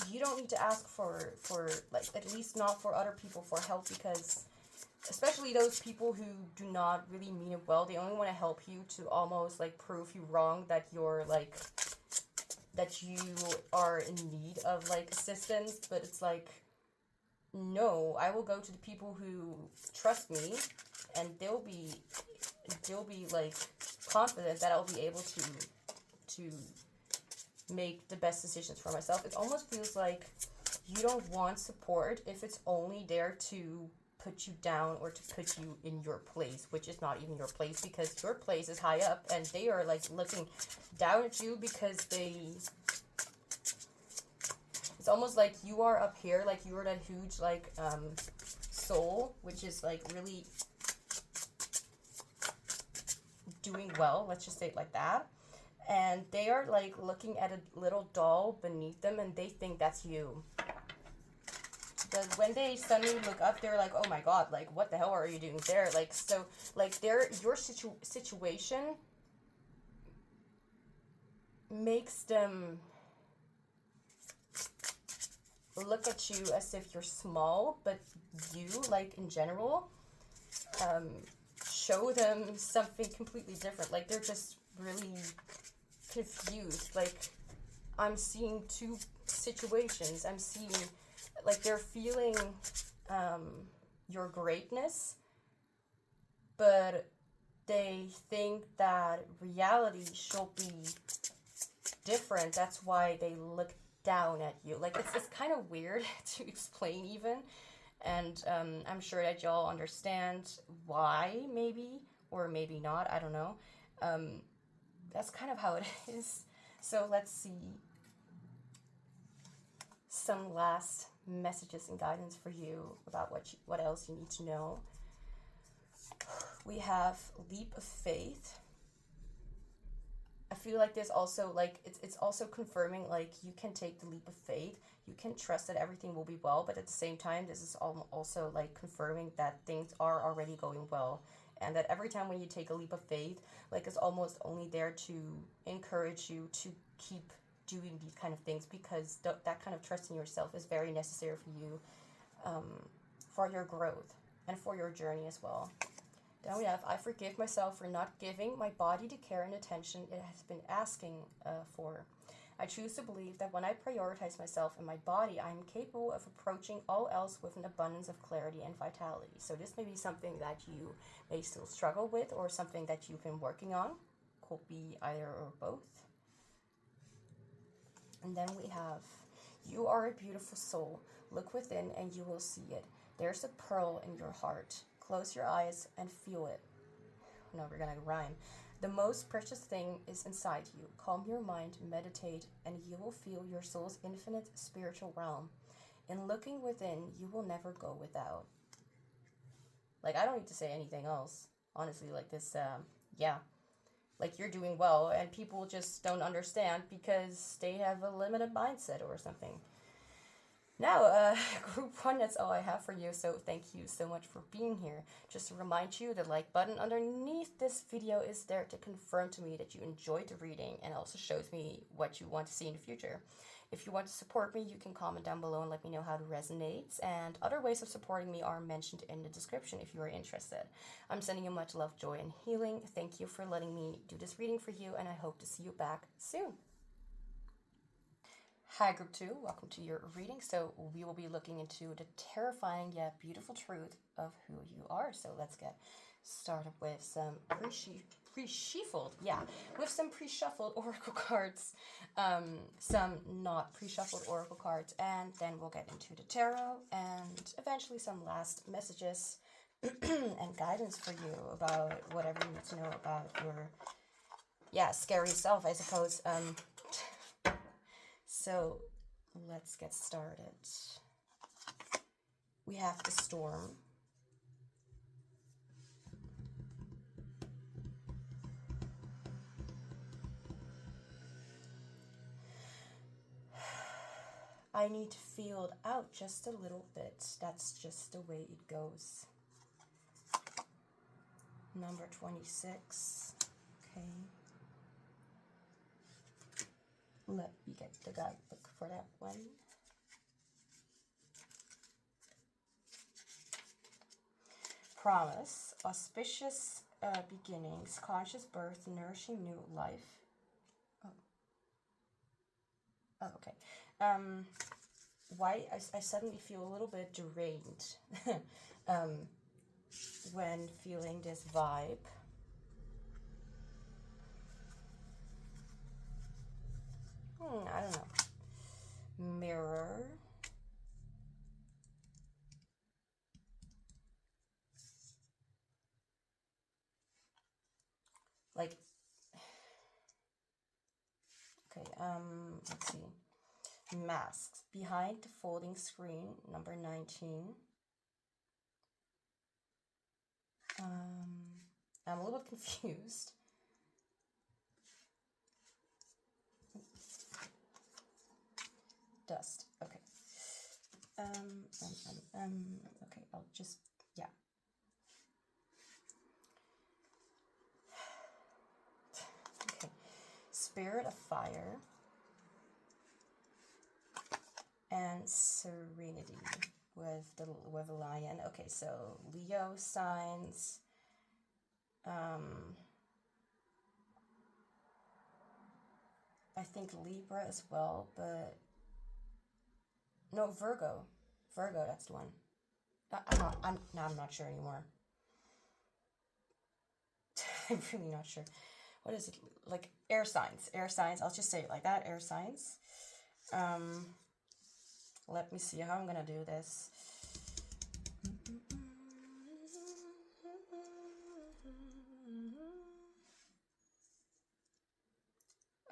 you don't need to ask for like, at least not for other people, for help, because especially those people who do not really mean it well, they only want to help you to almost like prove you wrong, that you're like, that you are in need of like assistance. But it's like, no, I will go to the people who trust me, and they'll be like confident that I'll be able to make the best decisions for myself. It almost feels like you don't want support if it's only there to put you down or to put you in your place, which is not even your place, because your place is high up, and they are like looking down at you because it's almost like you are up here, like you are that huge like soul, which is like really doing well, let's just say it like that, and they are like looking at a little doll beneath them, and they think that's you. But when they suddenly look up, they're like, oh my god, like, what the hell are you doing there? Like, so, like, your situation makes them look at you as if you're small, but you, like, in general, show them something completely different. Like, they're just really confused. Like, I'm seeing two situations. I'm seeing, like, they're feeling your greatness, but they think that reality should be different. That's why they look down at you. Like, it's kind of weird to explain even, and I'm sure that y'all understand why, maybe, or maybe not, I don't know. That's kind of how it is. So let's see some last messages and guidance for you about what else you need to know. We have leap of faith. I feel like there's also like it's also confirming like you can take the leap of faith. You can trust that everything will be well, but at the same time, this is also like confirming that things are already going well, and that every time when you take a leap of faith, like, it's almost only there to encourage you to keep doing these kind of things, because that kind of trust in yourself is very necessary for you, for your growth and for your journey as well. Then we have, I forgive myself for not giving my body the care and attention it has been asking for. I choose to believe that when I prioritize myself and my body, I am capable of approaching all else with an abundance of clarity and vitality. So this may be something that you may still struggle with, or something that you've been working on. Could be either or both. And then we have, you are a beautiful soul. Look within and you will see it. There's a pearl in your heart. Close your eyes and feel it. No, we're gonna rhyme. The most precious thing is inside you. Calm your mind, meditate, and you will feel your soul's infinite spiritual realm. In looking within, you will never go without. Like, I don't need to say anything else. Honestly, like this, yeah. Like, you're doing well, and people just don't understand because they have a limited mindset or something. Now, group one, that's all I have for you, so thank you so much for being here. Just to remind you, the like button underneath this video is there to confirm to me that you enjoyed the reading and also shows me what you want to see in the future. If you want to support me, you can comment down below and let me know how it resonates, and other ways of supporting me are mentioned in the description if you are interested. I'm sending you much love, joy, and healing. Thank you for letting me do this reading for you, and I hope to see you back soon. Hi, Group 2. Welcome to your reading. So we will be looking into the terrifying yet beautiful truth of who you are. So let's get started with some pre-shuffled, with some pre-shuffled oracle cards, some not pre-shuffled oracle cards, and then we'll get into the tarot and eventually some last messages and guidance for you about whatever you need to know about your, scary self, I suppose. So let's get started. We have the storm. I need to feel it out just a little bit. That's just the way it goes. Number 26. Okay. Let me get the guidebook for that one. Promise, auspicious beginnings, conscious birth, nourishing new life. Oh, okay. Why I suddenly feel a little bit drained when feeling this vibe. I don't know. Mirror. Like, okay, let's see. Masks. Behind the folding screen, number 19. I'm a little bit confused. Dust. Okay. Okay, I'll just, Okay. Spirit of fire. And serenity with a lion. Okay, so Leo signs. I think Libra as well, but no, Virgo. Virgo, that's the one. I'm not sure anymore. I'm really not sure. What is it? Like air signs. Air signs. I'll just say it like that. Air signs. Let me see how I'm gonna do this.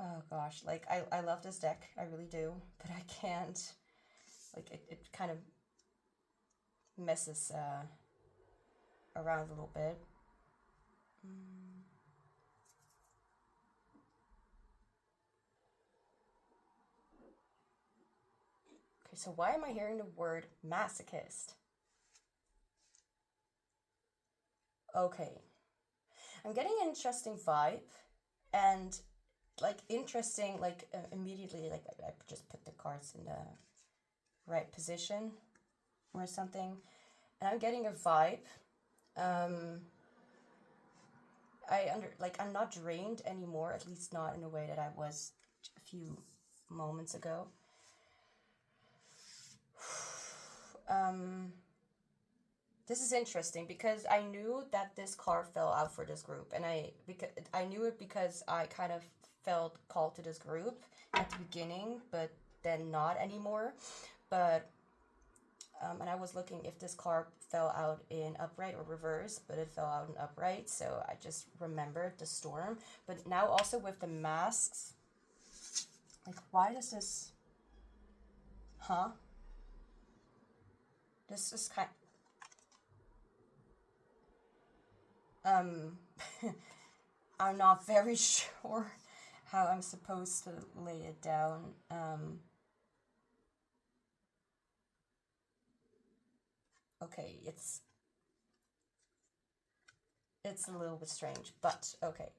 Oh gosh, like I love this deck, I really do, but I can't, like it kind of messes around a little bit. Okay, so why am I hearing the word masochist? Okay, I'm getting an interesting vibe, and like interesting, like immediately, like I just put the cards in the right position or something, and I'm getting a vibe. I'm not drained anymore, at least not in a way that I was a few moments ago. This is interesting because I knew that this card fell out for this group, and I knew it because I kind of felt called to this group at the beginning, but then not anymore. But and I was looking if this card fell out in upright or reverse, but it fell out in upright, so I just remembered the storm. But now also with the masks, like why does this, huh? This is kind. I'm not very sure how I'm supposed to lay it down. Okay, it's a little bit strange, but okay.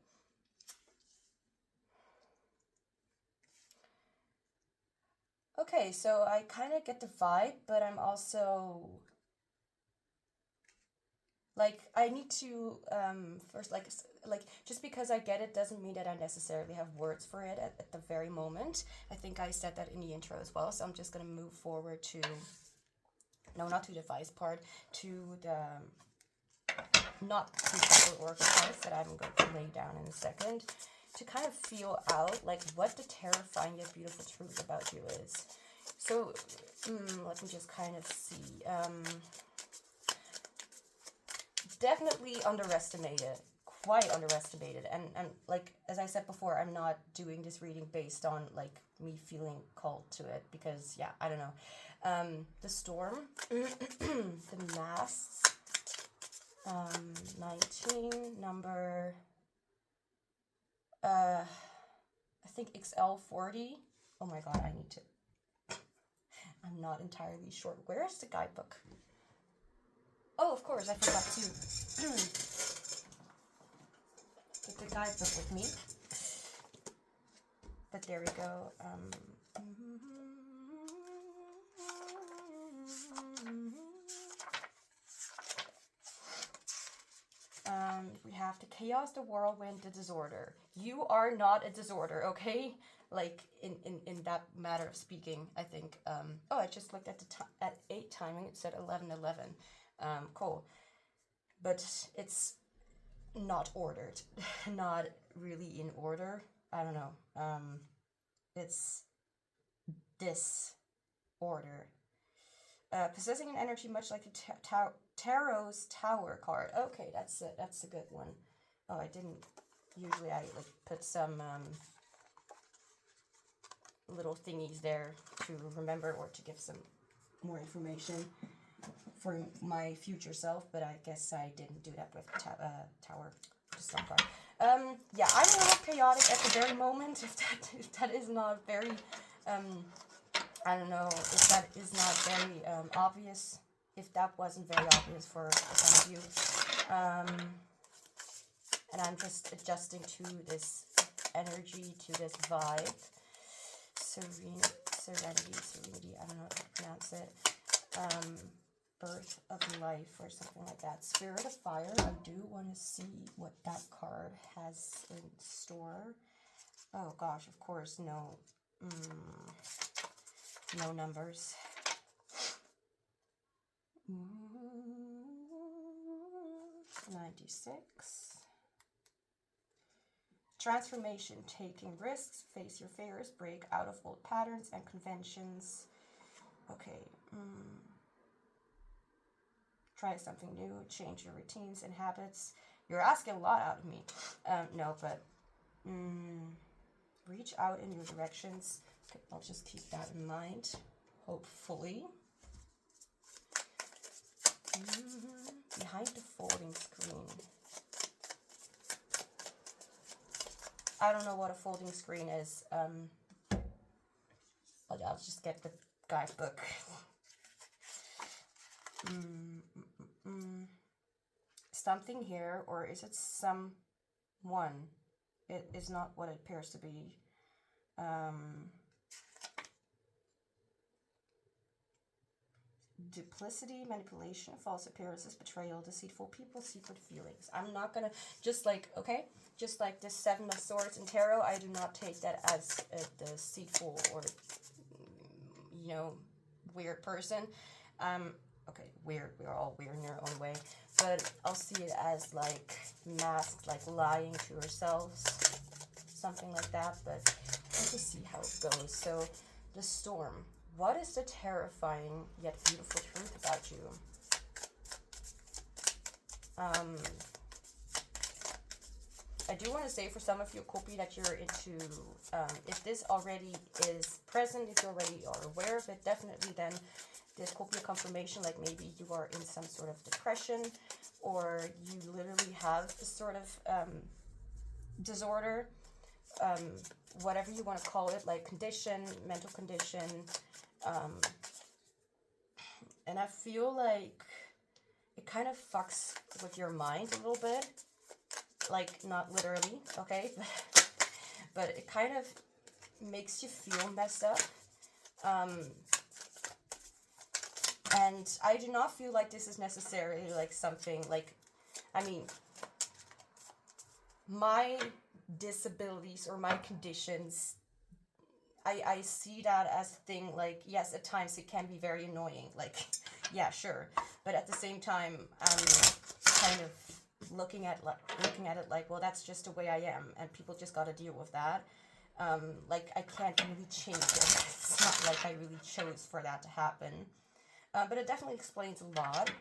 Okay, so I kind of get the vibe, but I'm also like, I need to first, like just because I get it doesn't mean that I necessarily have words for it at the very moment. I think I said that in the intro as well, so I'm just gonna move forward to, no, not to the advice part, to the not completely organized that I'm going to lay down in a second, to kind of feel out like what the terrifying yet beautiful truth about you is. So let me just kind of see. Definitely underestimated, quite underestimated, and like, as I said before, I'm not doing this reading based on like me feeling called to it, because yeah, I don't know. The storm, the masks, 19, number I think XL40. Oh my god, I need to, I'm not entirely sure. Where's the guidebook? Oh, of course, I forgot to get the guidebook with me. But there we go. We have the chaos, the whirlwind, the disorder. You are not a disorder, okay? Like, in that matter of speaking, I think. Oh, I just looked at the at 8 timing. It said 11:11. Cool. But it's not ordered. Not really in order. I don't know. It's disorder. Possessing an energy much like the Tarot's Tower card. Okay, that's a good one. Oh, I didn't. Usually I like put some little thingies there to remember or to give some more information for my future self, but I guess I didn't do that with Tower. Just not card. Yeah, I'm a little chaotic at the very moment. If that is not very I don't know if that is not very obvious. If that wasn't very obvious for some of you, and I'm just adjusting to this energy, to this vibe. Serenity. I don't know how to pronounce it. Birth of life or something like that. Spirit of fire. I do want to see what that card has in store. Oh gosh, of course, no. No numbers. 96. Transformation, taking risks, face your fears, break out of old patterns and conventions. Okay. Try something new, change your routines and habits. You're asking a lot out of me. No, but reach out in new directions. Okay, I'll just keep that in mind, hopefully. Behind the folding screen. I don't know what a folding screen is. I'll just get the guidebook. Something here, or is it someone? It is not what it appears to be. Duplicity, manipulation, false appearances, betrayal, deceitful people, secret feelings. I'm not gonna, just like, okay, just like this 7 of Swords in Tarot, I do not take that as a deceitful or, you know, weird person. Okay, weird, we're all weird in our own way, but I'll see it as like masked, like lying to ourselves, something like that, but let's just see how it goes. So, the storm. What is the terrifying yet beautiful truth about you? I do want to say, for some of you, could be that you're into, if this already is present, if you already are aware of it, definitely then this could be a confirmation, like maybe you are in some sort of depression, or you literally have a sort of disorder, whatever you want to call it, like condition, mental condition. And I feel like it kind of fucks with your mind a little bit. Like, not literally, okay? But it kind of makes you feel messed up. And I do not feel like this is necessarily like something like, I mean, my disabilities or my conditions, I see that as a thing, like, yes, at times it can be very annoying, like, yeah, sure, but at the same time, I'm kind of looking at it like, well, that's just the way I am, and people just gotta deal with that. Like, I can't really change it. It's not like I really chose for that to happen, but it definitely explains a lot.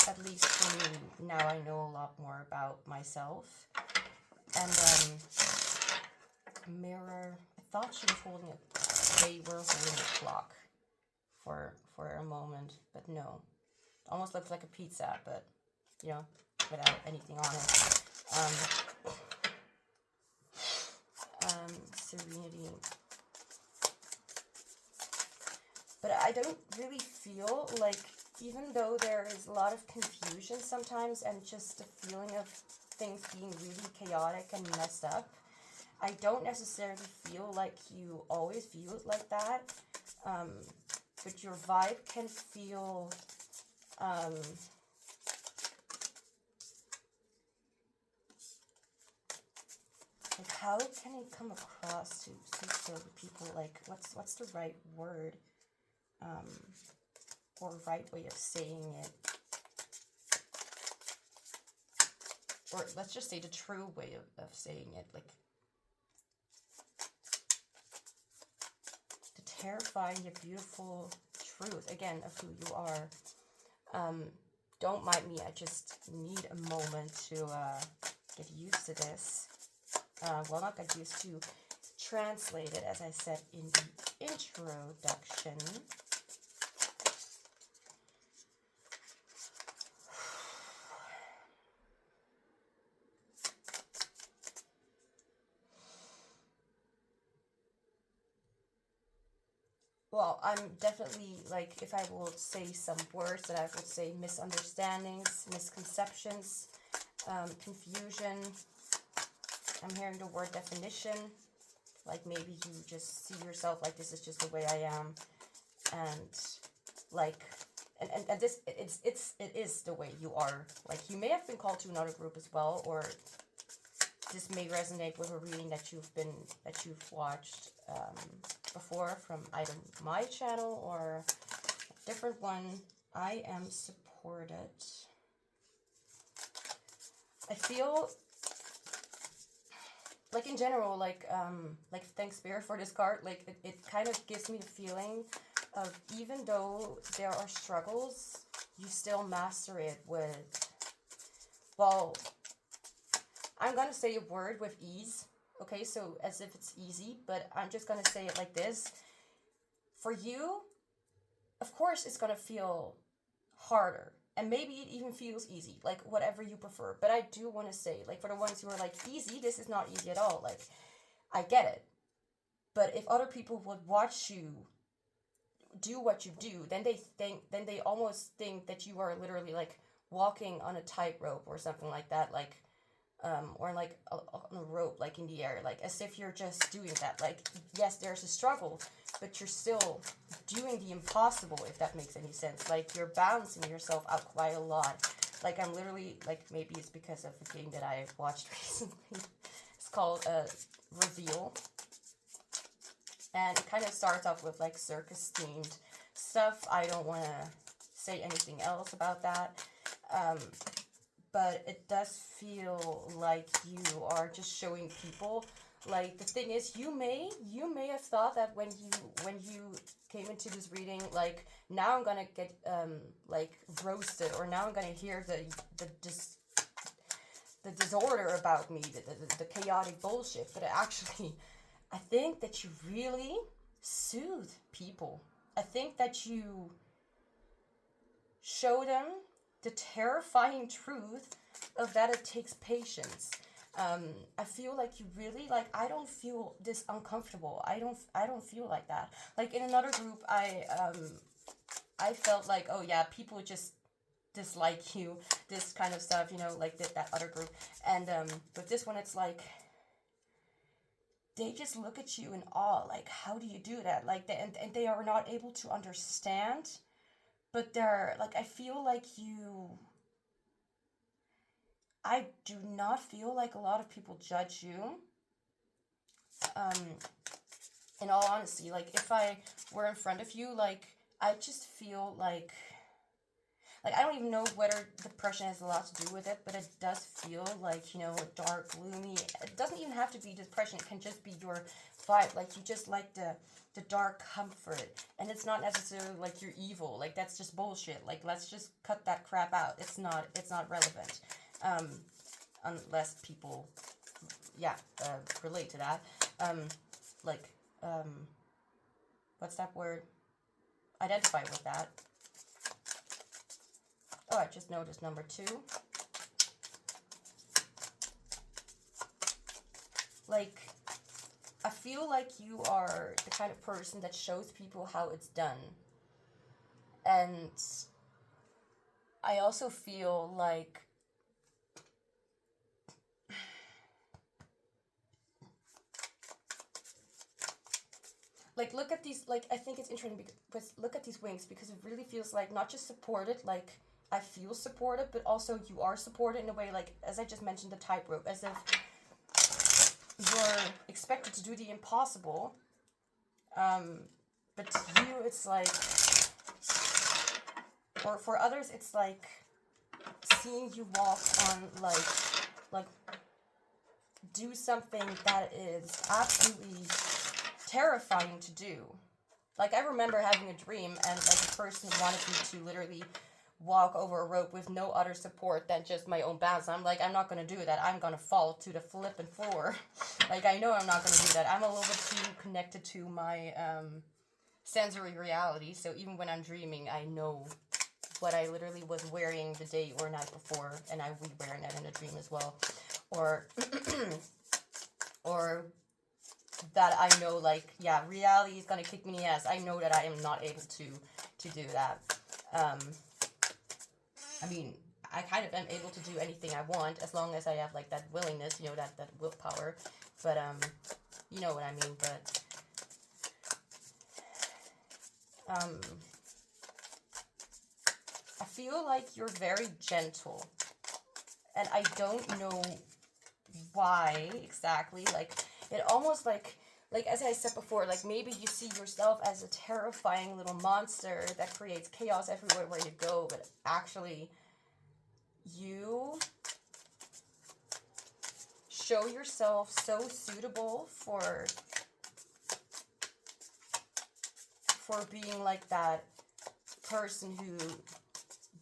At least for me, now I know a lot more about myself. And mirror, I thought she was holding they were holding a clock for a moment, but no. Almost looks like a pizza, but, you know, without anything on it. Serenity. But I don't really feel like, even though there is a lot of confusion sometimes and just a feeling of things being really chaotic and messed up, I don't necessarily feel like you always view it like that. But your vibe can feel like, how can it come across to certain people? Like, what's the right word, or right way of saying it, or let's just say the true way of saying it, like the terrifying yet beautiful truth, again, of who you are. Don't mind me, I just need a moment to get used to this. Well, not get used to, translate it, as I said in the introduction. Well, I'm definitely, like, if I will say some words, that I would say misunderstandings, misconceptions, confusion. I'm hearing the word definition, like maybe you just see yourself like, this is just the way I am, and like, and this, it is the way you are. Like, you may have been called to another group as well, or this may resonate with a reading that you've watched before from either my channel or a different one. I am supported. I feel like, in general, like thanks Spirit for this card, like it kind of gives me the feeling of, even though there are struggles, you still master it with, well, I'm gonna say a word with ease, okay, so as if it's easy, but I'm just gonna say it like this. For you, of course it's gonna feel harder, and maybe it even feels easy, like whatever you prefer, but I do want to say, like, for the ones who are like, easy, this is not easy at all, like, I get it. But if other people would watch you do what you do, then they almost think that you are literally like walking on a tightrope or something like that, like, or like on a rope, like in the air, like as if you're just doing that. Like, yes, there's a struggle, but you're still doing the impossible, if that makes any sense. Like, you're balancing yourself out quite a lot. Like, I'm literally, like, maybe it's because of the game that I watched recently. It's called Reveal. And it kind of starts off with like circus themed stuff. I don't want to say anything else about that. But it does feel like you are just showing people, like, the thing is, you may have thought that when you came into this reading, like, now I'm gonna get like roasted, or now I'm gonna hear the disorder about me, the chaotic bullshit. But actually, I think that you really soothe people. I think that you show them the terrifying truth of that it takes patience. I feel like you really, like, I don't feel this uncomfortable. I don't feel like that. Like in another group, I felt like, oh yeah, people just dislike you, this kind of stuff, you know, like that other group. And with this one, it's like they just look at you in awe. Like, how do you do that? Like, and they are not able to understand, but they're like, I feel like I do not feel like a lot of people judge you. In all honesty, like if I were in front of you, like I just feel like I don't even know whether depression has a lot to do with it, but it does feel like, you know, dark, gloomy. It doesn't even have to be depression. It can just be your vibe. Like you just like the dark comfort, and it's not necessarily like you're evil. Like that's just bullshit. Like let's just cut that crap out. It's not relevant, unless people, relate to that. What's that word? Identify with that. Oh, I just noticed number 2. Like, I feel like you are the kind of person that shows people how it's done. And I also feel like look at these, like, I think it's interesting because look at these wings, because it really feels like not just supported, like, I feel supported, but also you are supported in a way, like, as I just mentioned, the tightrope, as if you're expected to do the impossible, but to you, it's like, or for others, it's like seeing you walk on, like, do something that is absolutely terrifying to do. Like, I remember having a dream, and like a person wanted me to literally walk over a rope with no other support than just my own balance. I'm like, I'm not gonna do that. I'm gonna fall to the flipping floor. Like, I know I'm not gonna do that. I'm a little bit too connected to my sensory reality, so even when I'm dreaming, I know what I literally was wearing the day or night before, and I would be wearing that in a dream as well. Or or that I know, like, yeah, reality is gonna kick me in the ass. I know that I am not able to do that. I mean, I kind of am able to do anything I want as long as I have, like, that willingness, you know, that willpower. But, you know what I mean. But, I feel like you're very gentle. And I don't know why exactly. Like, it almost like as I said before, like maybe you see yourself as a terrifying little monster that creates chaos everywhere where you go, but actually you show yourself so suitable for being like that person who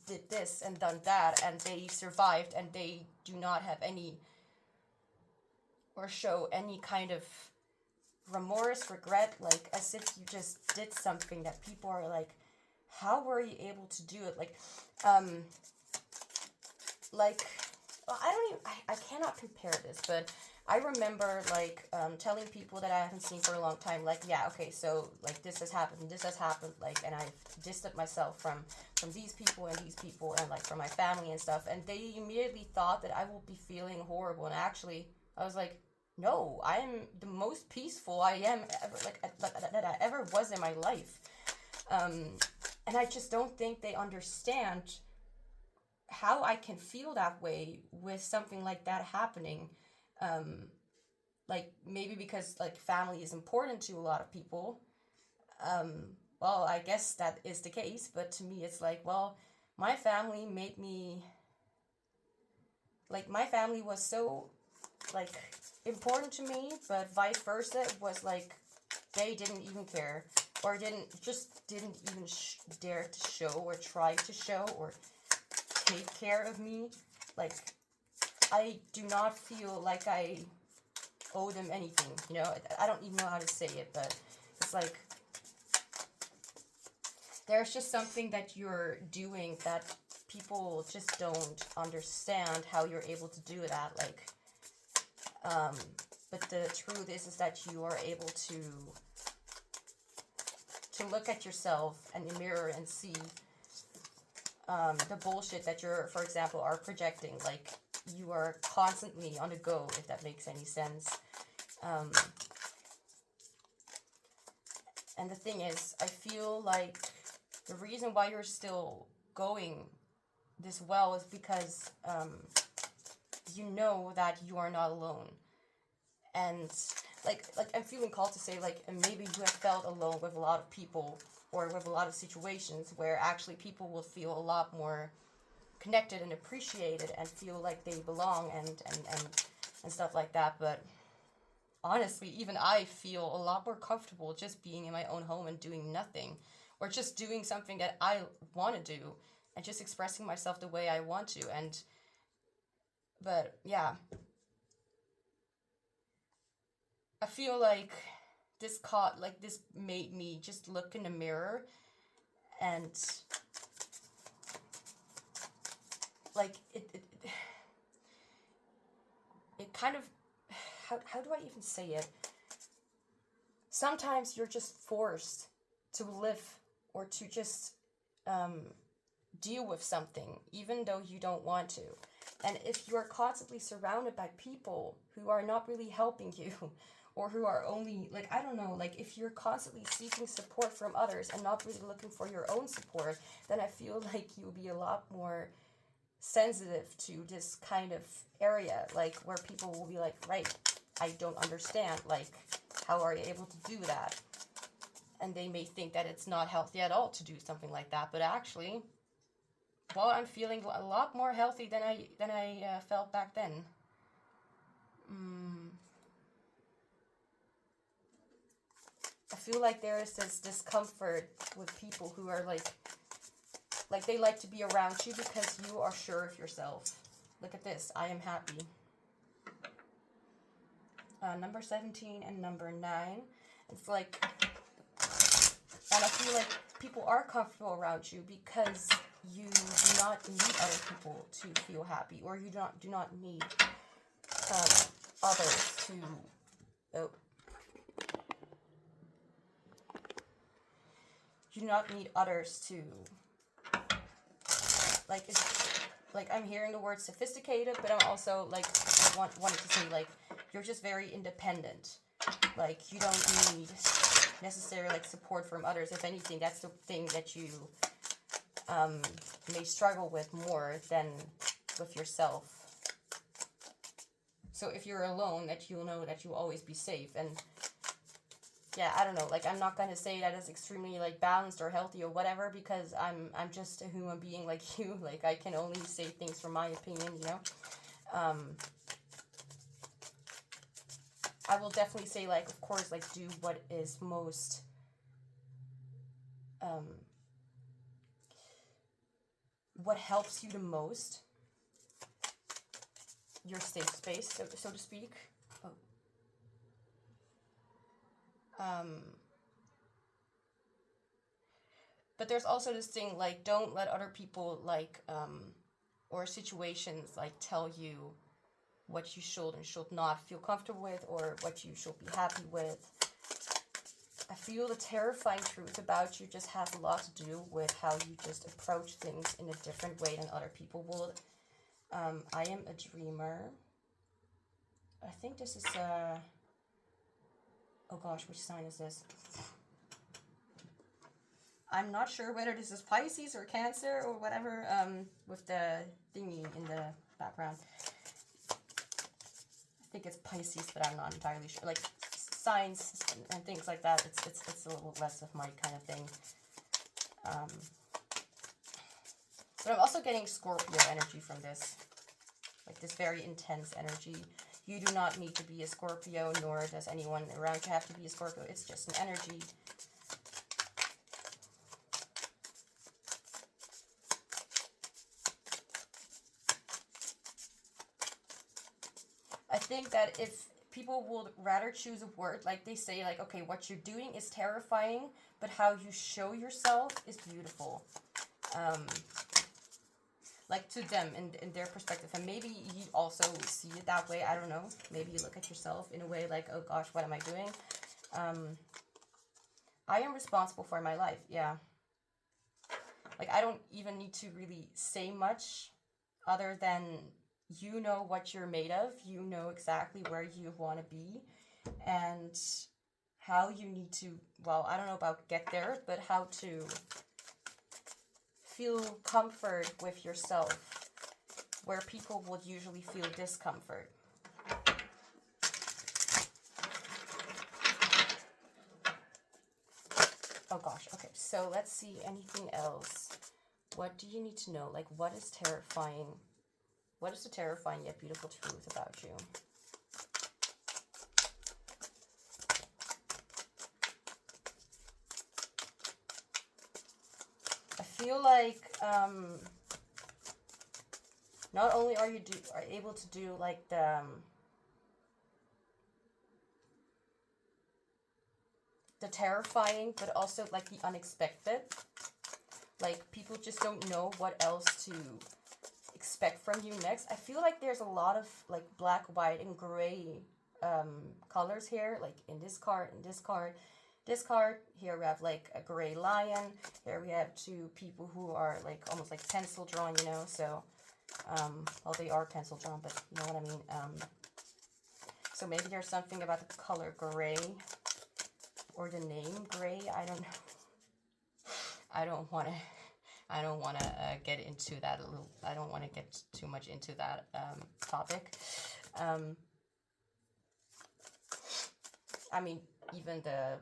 did this and done that, and they survived, and they do not have any or show any kind of remorse, regret, like as if you just did something that people are like, how were you able to do it? I cannot compare this, but I remember telling people that I haven't seen for a long time, like, yeah, okay, so like this has happened, like, and I've distanced myself from these people and like from my family and stuff, and they immediately thought that I will be feeling horrible, and actually I was like, no, I am the most peaceful I am ever, that I ever was in my life. And I just don't think they understand how I can feel that way with something like that happening. Like, maybe because, like, family is important to a lot of people. Well, I guess that is the case, but to me it's like, well, my family made me, like, my family was so, like, important to me, but vice versa, it was like they didn't even care, or didn't even dare to show or try to show or take care of me. Like, I do not feel like I owe them anything, you know. I don't even know how to say it, but it's like there's just something that you're doing that people just don't understand how you're able to do that. Like, but the truth is that you are able to look at yourself in the mirror and see the bullshit that you're, for example, are projecting. Like, you are constantly on the go, if that makes any sense. And the thing is, I feel like the reason why you're still going this well is because you know that you are not alone. And like I'm feeling called to say, like, and maybe you have felt alone with a lot of people or with a lot of situations where actually people will feel a lot more connected and appreciated and feel like they belong and stuff like that. But honestly, even I feel a lot more comfortable just being in my own home and doing nothing, or just doing something that I want to do and just expressing myself the way I want to. But yeah, I feel like this made me just look in the mirror and like it kind of, how do I even say it? Sometimes you're just forced to live or to just deal with something, even though you don't want to. And if you're constantly surrounded by people who are not really helping you, or who are only, like, I don't know, like, if you're constantly seeking support from others and not really looking for your own support, then I feel like you'll be a lot more sensitive to this kind of area, like, where people will be like, right, I don't understand, like, how are you able to do that? And they may think that it's not healthy at all to do something like that, but actually, well, I'm feeling a lot more healthy than I felt back then. I feel like there is this discomfort with people who are like they like to be around you because you are sure of yourself. Look at this. I am happy. Number 17 and number 9. It's like, and I feel like people are comfortable around you because you do not need other people to feel happy, or you do not need others to. Oh. You do not need others to, like, it's, like, I'm hearing the word sophisticated, but I'm also, like, wanting to say, like, you're just very independent. Like, you don't need necessarily, like, support from others. If anything, that's the thing that you may struggle with more than with yourself. So if you're alone, that you'll know that you'll always be safe. And yeah, I don't know, like, I'm not going to say that it's extremely, like, balanced or healthy or whatever, because I'm just a human being like you. Like, I can only say things from my opinion, you know. I will definitely say, like, of course, like, do what is most, what helps you the most, your safe space, so to speak. But there's also this thing, like, don't let other people, like, or situations, like, tell you what you should and should not feel comfortable with, or what you should be happy with. I feel the terrifying truth about you just has a lot to do with how you just approach things in a different way than other people would. I am a dreamer. I think this is, oh gosh, which sign is this? I'm not sure whether this is Pisces or Cancer or whatever, with the thingy in the background. I think it's Pisces, but I'm not entirely sure. Like, signs and things like that, it's a little less of my kind of thing. But I'm also getting Scorpio energy from this. Like, this very intense energy. You do not need to be a Scorpio, nor does anyone around you have to be a Scorpio. It's just an energy. I think that if people would rather choose a word, like they say, like, okay, what you're doing is terrifying, but how you show yourself is beautiful. Like to them in their perspective. And maybe you also see it that way. I don't know. Maybe you look at yourself in a way like, oh gosh, what am I doing? I am responsible for my life. Yeah. Like, I don't even need to really say much other than you know what you're made of. You know exactly where you want to be and how you need to, well, I don't know about get there, but how to feel comfort with yourself, where people would usually feel discomfort. Oh gosh, okay, so let's see, anything else? What do you need to know? Like, what is terrifying? What is the terrifying yet beautiful truth about you? I feel like not only are you able to do like the terrifying, but also like the unexpected. Like, people just don't know what else to expect from you next. I feel like there's a lot of like black, white, and gray colors here. Like in this card, this card. Here we have like a gray lion. Here we have two people who are like almost like pencil drawn, you know. So, well, they are pencil drawn, but you know what I mean. So maybe there's something about the color gray or the name gray. I don't know. I don't want to get into that a little. I don't want to get too much into that topic. I mean, even the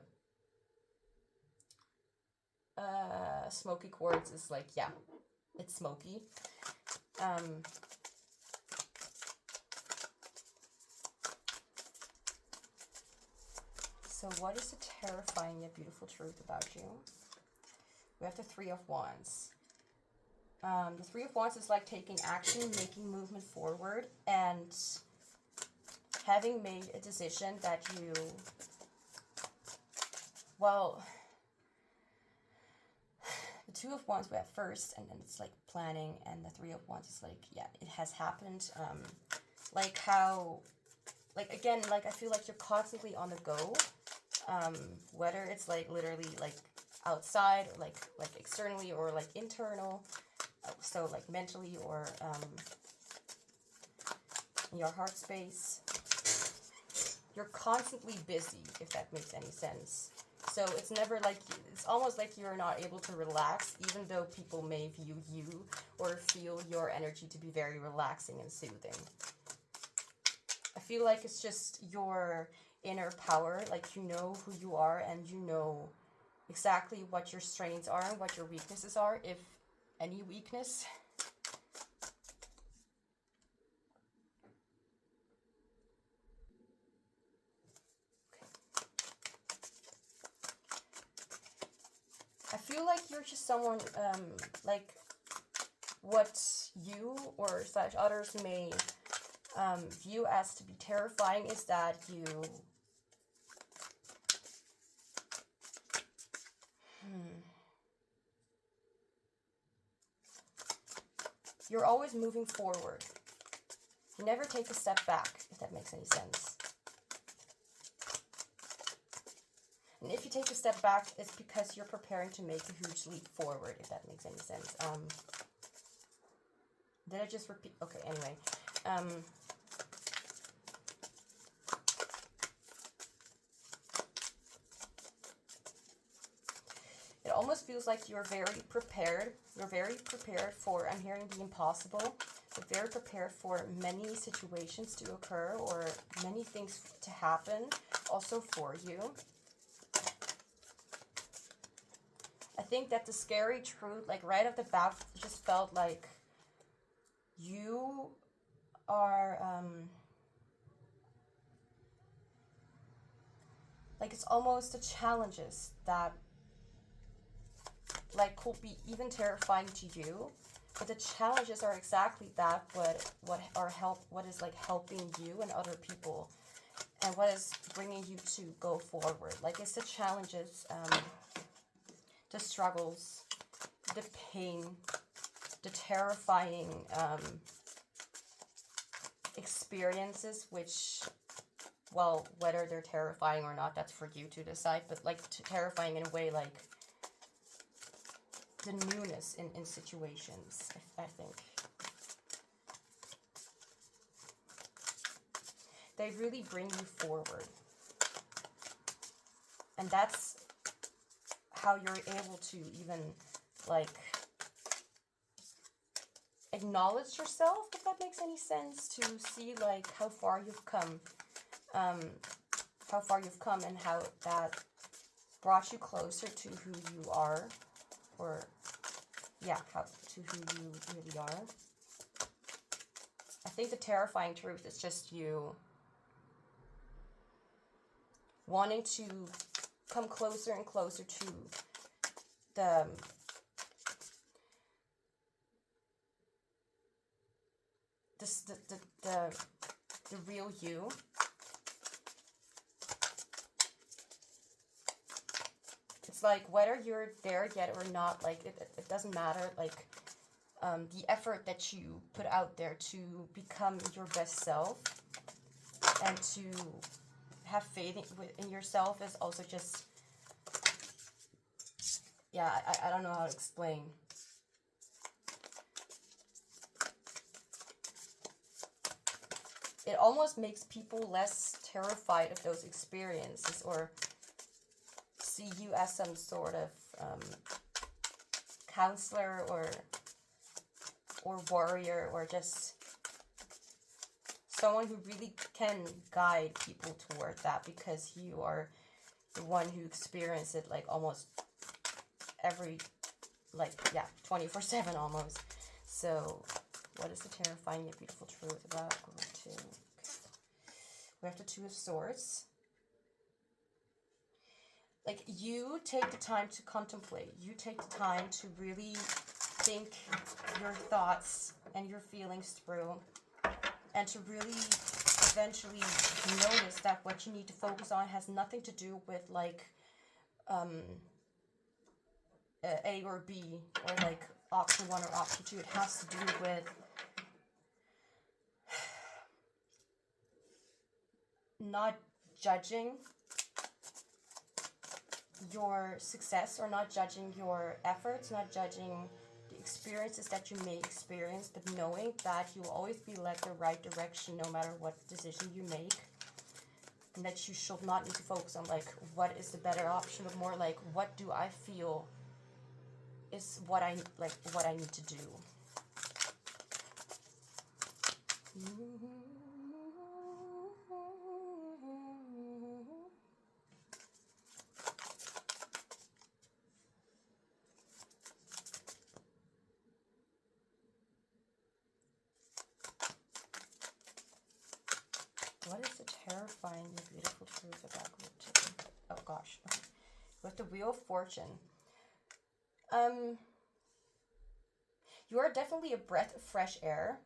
smoky quartz is like, yeah, it's smoky. So what is the terrifying yet beautiful truth about you? We have the Three of Wands. The Three of Wands is like taking action, making movement forward, and having made a decision that you, well, the Two of Wands we have first, and then it's like planning, and the Three of Wands is like, yeah, it has happened. Like how, like again, like I feel like you're constantly on the go, whether it's like literally like outside, or like externally, or like internal, so like mentally, or in your heart space. You're constantly busy, if that makes any sense. So it's never like, it's almost like you're not able to relax, even though people may view you or feel your energy to be very relaxing and soothing. I feel like it's just your inner power, like you know who you are, and you know exactly what your strengths are and what your weaknesses are, if any weakness. I feel like you're just someone, like what you or slash others may view as to be terrifying is that you're always moving forward. You never take a step back, if that makes any sense. And if you take a step back, it's because you're preparing to make a huge leap forward, if that makes any sense. Did I just repeat? Okay, anyway. It almost feels like you're very prepared. You're very prepared for, I'm hearing the impossible, but very prepared for many situations to occur or many things to happen also for you. I think that the scary truth, like right off the bat, just felt like you are, like it's almost the challenges that like could be even terrifying to you, but the challenges are exactly that what is like helping you and other people and what is bringing you to go forward. Like, it's the challenges, the struggles, the pain, the terrifying experiences, which, well, whether they're terrifying or not, that's for you to decide, but like terrifying in a way, like the newness in situations, I think. They really bring you forward. And that's how you're able to even, like, acknowledge yourself, if that makes any sense, to see, like, how far you've come. And how that brought you closer to who you are. Or, yeah, to who you really are. I think the terrifying truth is just you wanting to come closer and closer to the real you. It's like, whether you're there yet or not, like, it doesn't matter, like, the effort that you put out there to become your best self and to have faith in yourself is also just, yeah, I don't know how to explain. It almost makes people less terrified of those experiences, or see you as some sort of counselor or warrior, or just someone who really can guide people toward that, because you are the one who experiences it, like, almost every, like, yeah, 24/7 almost. So, what is the terrifying yet beautiful truth about group 2? Okay. We have the Two of Swords. Like, you take the time to contemplate. You take the time to really think your thoughts and your feelings through, and to really eventually notice that what you need to focus on has nothing to do with, like, A or B, or like option 1 or option 2. It has to do with not judging your success, or not judging your efforts, not judging the experiences that you may experience, but knowing that you will always be led the right direction no matter what decision you make, and that you should not need to focus on, like, what is the better option, but more like, what do I feel is what I need to do. What is the terrifying and beautiful truth about group 2? Oh gosh. With the Wheel of Fortune. You are definitely a breath of fresh air.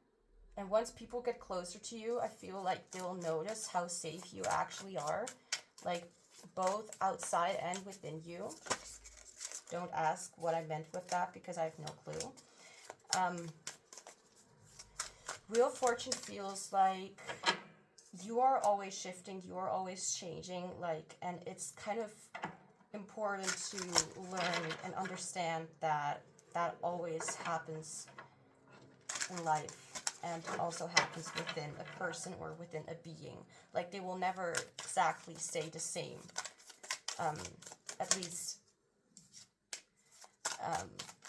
And once people get closer to you, I feel like they'll notice how safe you actually are. Like, both outside and within you. Don't ask what I meant with that, because I have no clue. Wheel of Fortune feels like you are always shifting, you are always changing, like, and it's kind of important to learn and understand that that always happens in life, and also happens within a person or within a being. Like, they will never exactly stay the same. At least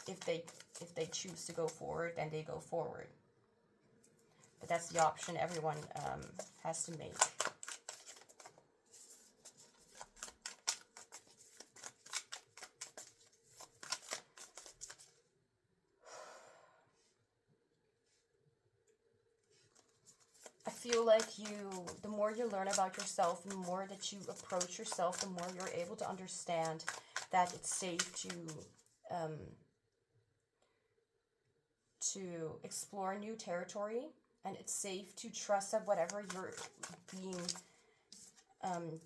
if they choose to go forward, then they go forward. But that's the option everyone has to make. I feel like the more you learn about yourself, the more that you approach yourself, the more you're able to understand that it's safe to explore new territory, and it's safe to trust that whatever you're being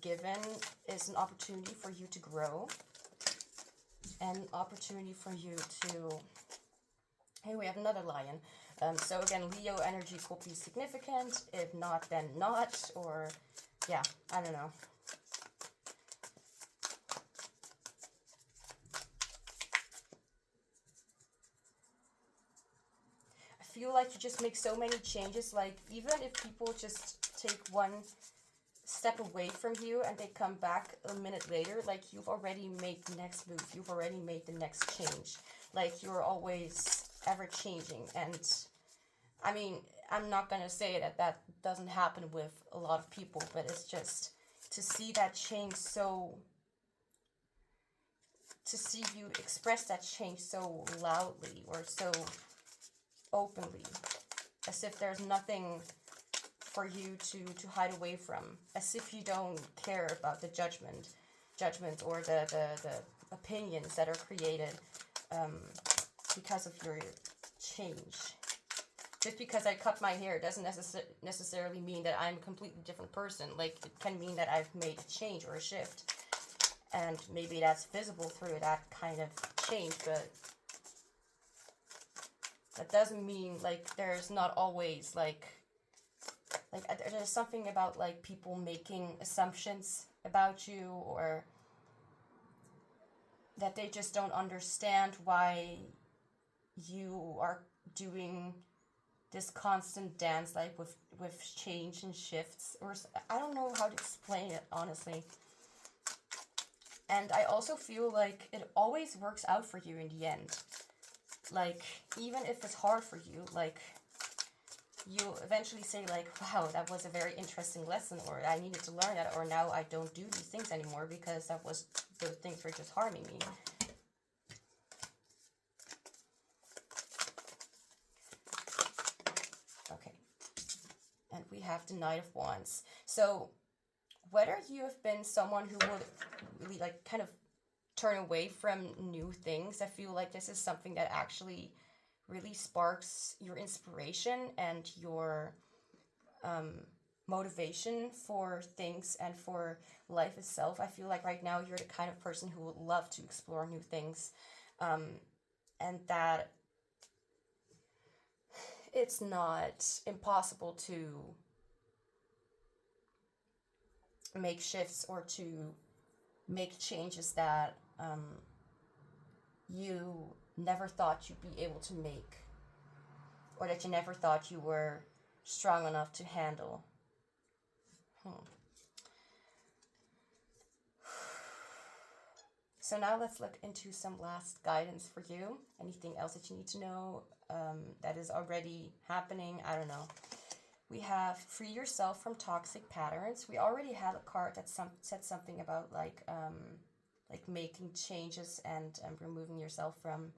given is an opportunity for you to grow, and an opportunity for you to... Hey, we have another lion. So again, Leo energy could be significant. If not, then not. Or, yeah, I don't know. I feel like you just make so many changes. Like, even if people just take one step away from you and they come back a minute later, like, you've already made the next move. You've already made the next change. Like, you're always ever changing. And I mean, I'm not gonna say that that doesn't happen with a lot of people, but it's just to see that change so... to see you express that change so loudly or so openly, as if there's nothing for you to hide away from, as if you don't care about the judgment or the opinions that are created because of your change. Just because I cut my hair doesn't necessarily mean that I'm a completely different person. Like, it can mean that I've made a change or a shift, and maybe that's visible through that kind of change, but that doesn't mean, like, there's not always, like there's something about, like, people making assumptions about you, or that they just don't understand why you are doing this constant dance, like, with change and shifts, or I don't know how to explain it, honestly. And I also feel like it always works out for you in the end. Like, even if it's hard for you, like, you eventually say, like, wow, that was a very interesting lesson, or I needed to learn that, or now I don't do these things anymore because those things were just harming me. Okay. And we have the Knight of Wands. So, whether you have been someone who would really, like, kind of turn away from new things, I feel like this is something that actually really sparks your inspiration and your motivation for things and for life itself. I feel like right now you're the kind of person who would love to explore new things, and that it's not impossible to make shifts or to make changes that you never thought you'd be able to make, or that you never thought you were strong enough to handle. So now let's look into some last guidance for you. Anything else that you need to know that is already happening? I don't know. We have free yourself from toxic patterns. We already had a card that said something about like making changes and removing yourself from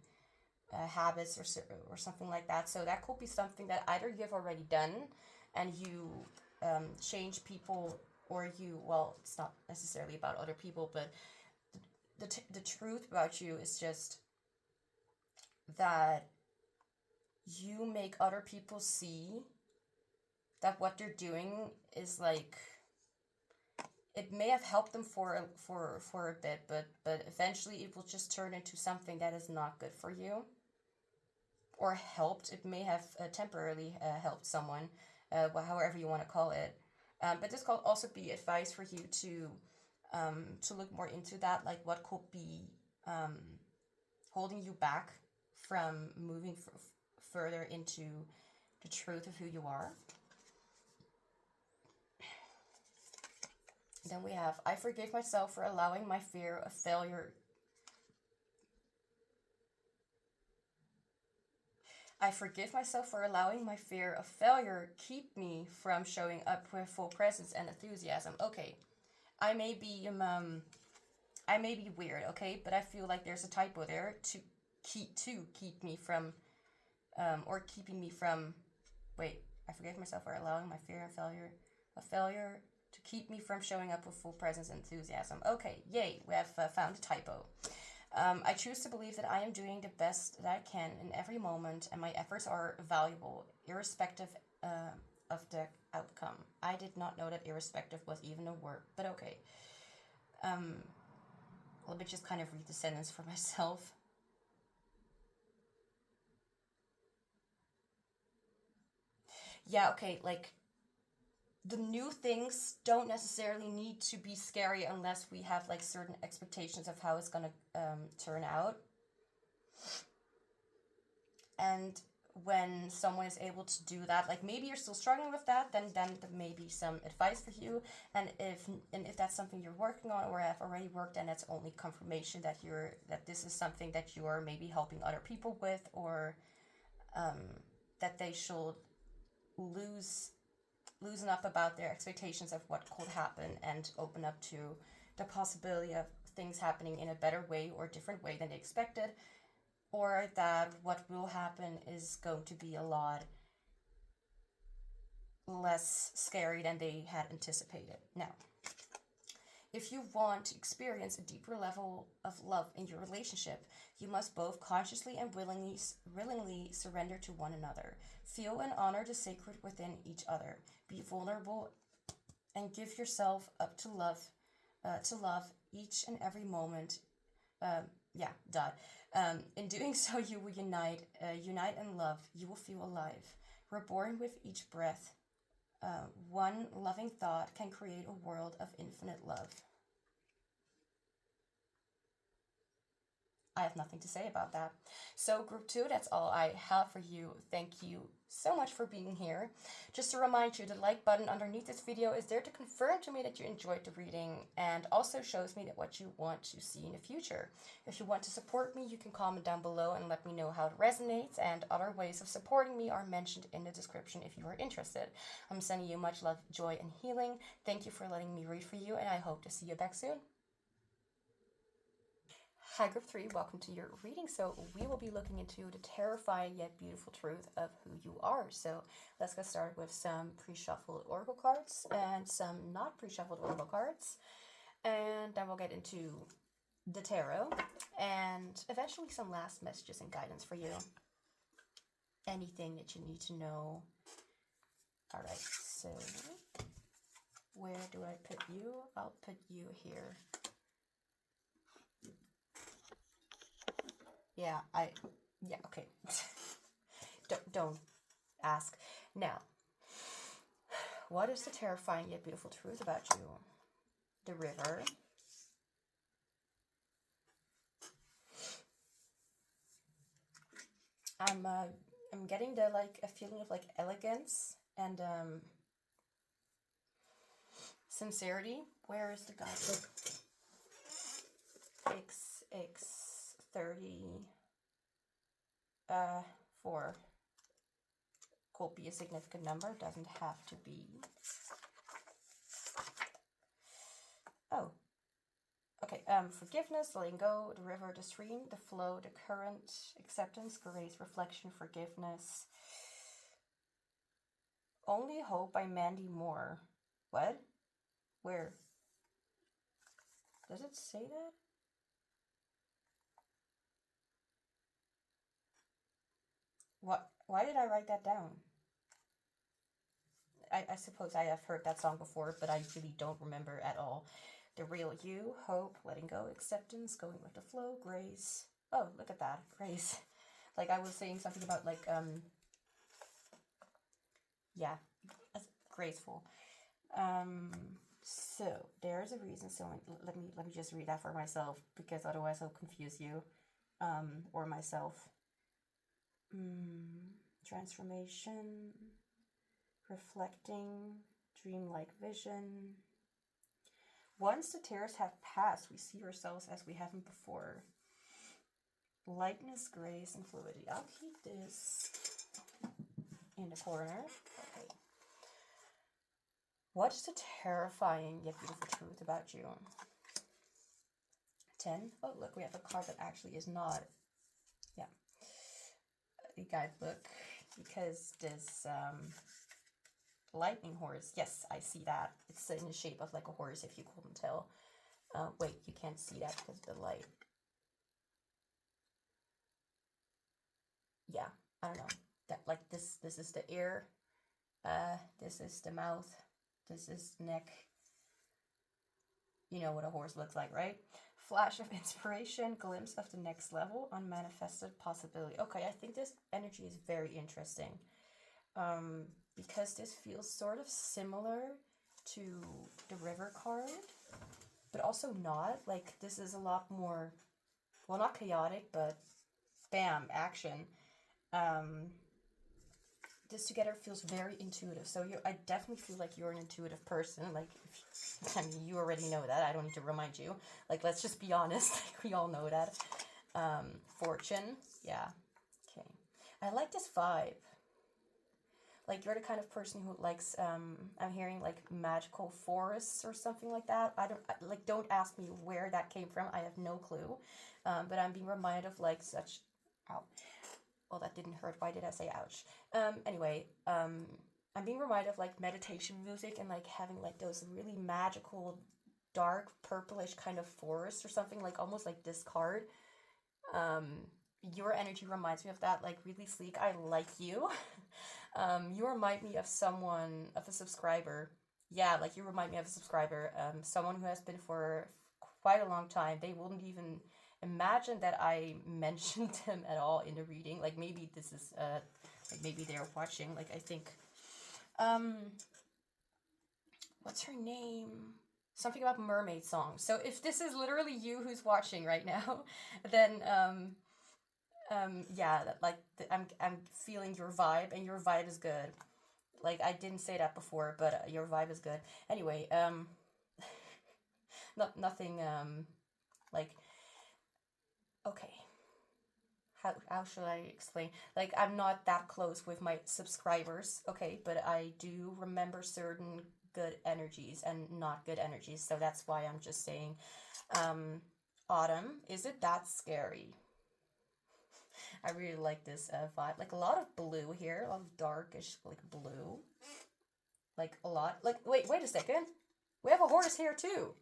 habits or something like that. So that could be something that either you've already done and you change people, or you, well, it's not necessarily about other people, but the truth about you is just that you make other people see that what they're doing is, like, it may have helped them for a bit, but eventually it will just turn into something that is not good for you. Or helped. It may have temporarily helped someone, however you want to call it. But this could also be advice for you to look more into that, like what could be holding you back from moving further into the truth of who you are. Then we have, I forgive myself for allowing my fear of failure. I forgive myself for allowing my fear of failure keep me from showing up with full presence and enthusiasm. Okay, I may be weird, okay, but I feel like there's a typo there to keep me from, or keeping me from. Wait, I forgive myself for allowing my fear of failure to keep me from showing up with full presence and enthusiasm. Okay, yay, we have found a typo. I choose to believe that I am doing the best that I can in every moment, and my efforts are valuable, irrespective of the outcome. I did not know that irrespective was even a word, but okay. Let me just kind of read the sentence for myself. Yeah, okay, like the new things don't necessarily need to be scary unless we have like certain expectations of how it's gonna turn out. And when someone is able to do that, like maybe you're still struggling with that, then maybe some advice for you. And if that's something you're working on or have already worked, and that's only confirmation that this is something that you are maybe helping other people with, or that they should loosen up about their expectations of what could happen and open up to the possibility of things happening in a better way or different way than they expected, or that what will happen is going to be a lot less scary than they had anticipated. Now, if you want to experience a deeper level of love in your relationship, you must both consciously and willingly surrender to one another. Feel and honor the sacred within each other. Be vulnerable and give yourself up to love each and every moment. In doing so, you will unite in love. You will feel alive. Reborn with each breath. One loving thought can create a world of infinite love. I have nothing to say about that. So group 2, that's all I have for you. Thank you so much for being here. Just to remind you, the like button underneath this video is there to confirm to me that you enjoyed the reading, and also shows me that what you want to see in the future. If you want to support me, you can comment down below and let me know how it resonates, and other ways of supporting me are mentioned in the description if you are interested. I'm sending you much love, joy, and healing. Thank you for letting me read for you, and I hope to see you back soon. Hi Group 3, welcome to your reading. So we will be looking into the terrifying yet beautiful truth of who you are. So let's get started with some pre-shuffled oracle cards and some not pre-shuffled oracle cards. And then we'll get into the tarot and eventually some last messages and guidance for you. Anything that you need to know. All right, so where do I put you? I'll put you here. Yeah, okay. don't ask. Now, what is the terrifying yet beautiful truth about you? The River. I'm getting the a feeling of elegance and sincerity. Where is the guidebook? X30 4 could be a significant number, doesn't have to be. Oh, okay. Forgiveness, letting go, the river, the stream, the flow, the current, acceptance, grace, reflection, forgiveness. Only Hope by Mandy Moore. What? Where? Does it say that? What? Why did I write that down? I suppose I have heard that song before, but I really don't remember at all. The real you, hope, letting go, acceptance, going with the flow, grace. Oh, look at that, grace. I was saying something about yeah, graceful. So there's a reason. So let me just read that for myself, because otherwise I'll confuse you, or myself. Transformation, reflecting, dreamlike vision. Once the tears have passed, we see ourselves as we haven't before. Lightness, grace, and fluidity. I'll keep this in the corner. Okay. What's the terrifying yet beautiful truth about you? 10. Oh, look, we have a card that actually is not. Yeah. A guidebook, because this lightning horse. Yes, I see that. It's in the shape of a horse, if you couldn't tell. Wait, you can't see that because of the light. Yeah, I don't know. That this is the air This is the mouth. This is neck. You know what a horse looks like, right? Flash of inspiration, glimpse of the next level, unmanifested possibility. Okay, I think this energy is very interesting. Because this feels sort of similar to the river card, but also not. Like, this is a lot more, well, not chaotic, but bam, action. This together feels very intuitive. So I definitely feel like you're an intuitive person. Like, I mean, you already know that. I don't need to remind you. Like, let's just be honest. Like, we all know that. Fortune. Yeah. Okay. I like this vibe. Like, you're the kind of person who likes, I'm hearing, like, magical forests or something like that. Don't ask me where that came from. I have no clue. But I'm being reminded of, like, such, ow. Well, that didn't hurt. Why did I say ouch? Anyway, I'm being reminded of, like, meditation music and, like, having, like, those really magical, dark, purplish kind of forests or something, like, almost like this card. Your energy reminds me of that, like, really sleek. I like you. You remind me of a subscriber. Yeah, like, you remind me of a subscriber. Someone who has been for quite a long time. They wouldn't even imagine that I mentioned them at all in the reading. Like, maybe this is, like, maybe they're watching. Like, I think, what's her name? Something about mermaid songs. So if this is literally you who's watching right now, then, yeah, I'm feeling your vibe, and your vibe is good. Like, I didn't say that before, but your vibe is good. Anyway, nothing, like, okay. How should I explain? Like, I'm not that close with my subscribers, okay, but I do remember certain good energies and not good energies, so that's why I'm just saying, autumn, is it that scary? I really like this vibe. Like, a lot of blue here, a lot of darkish, like, blue. Like, a lot. Like, wait a second. We have a horse here, too.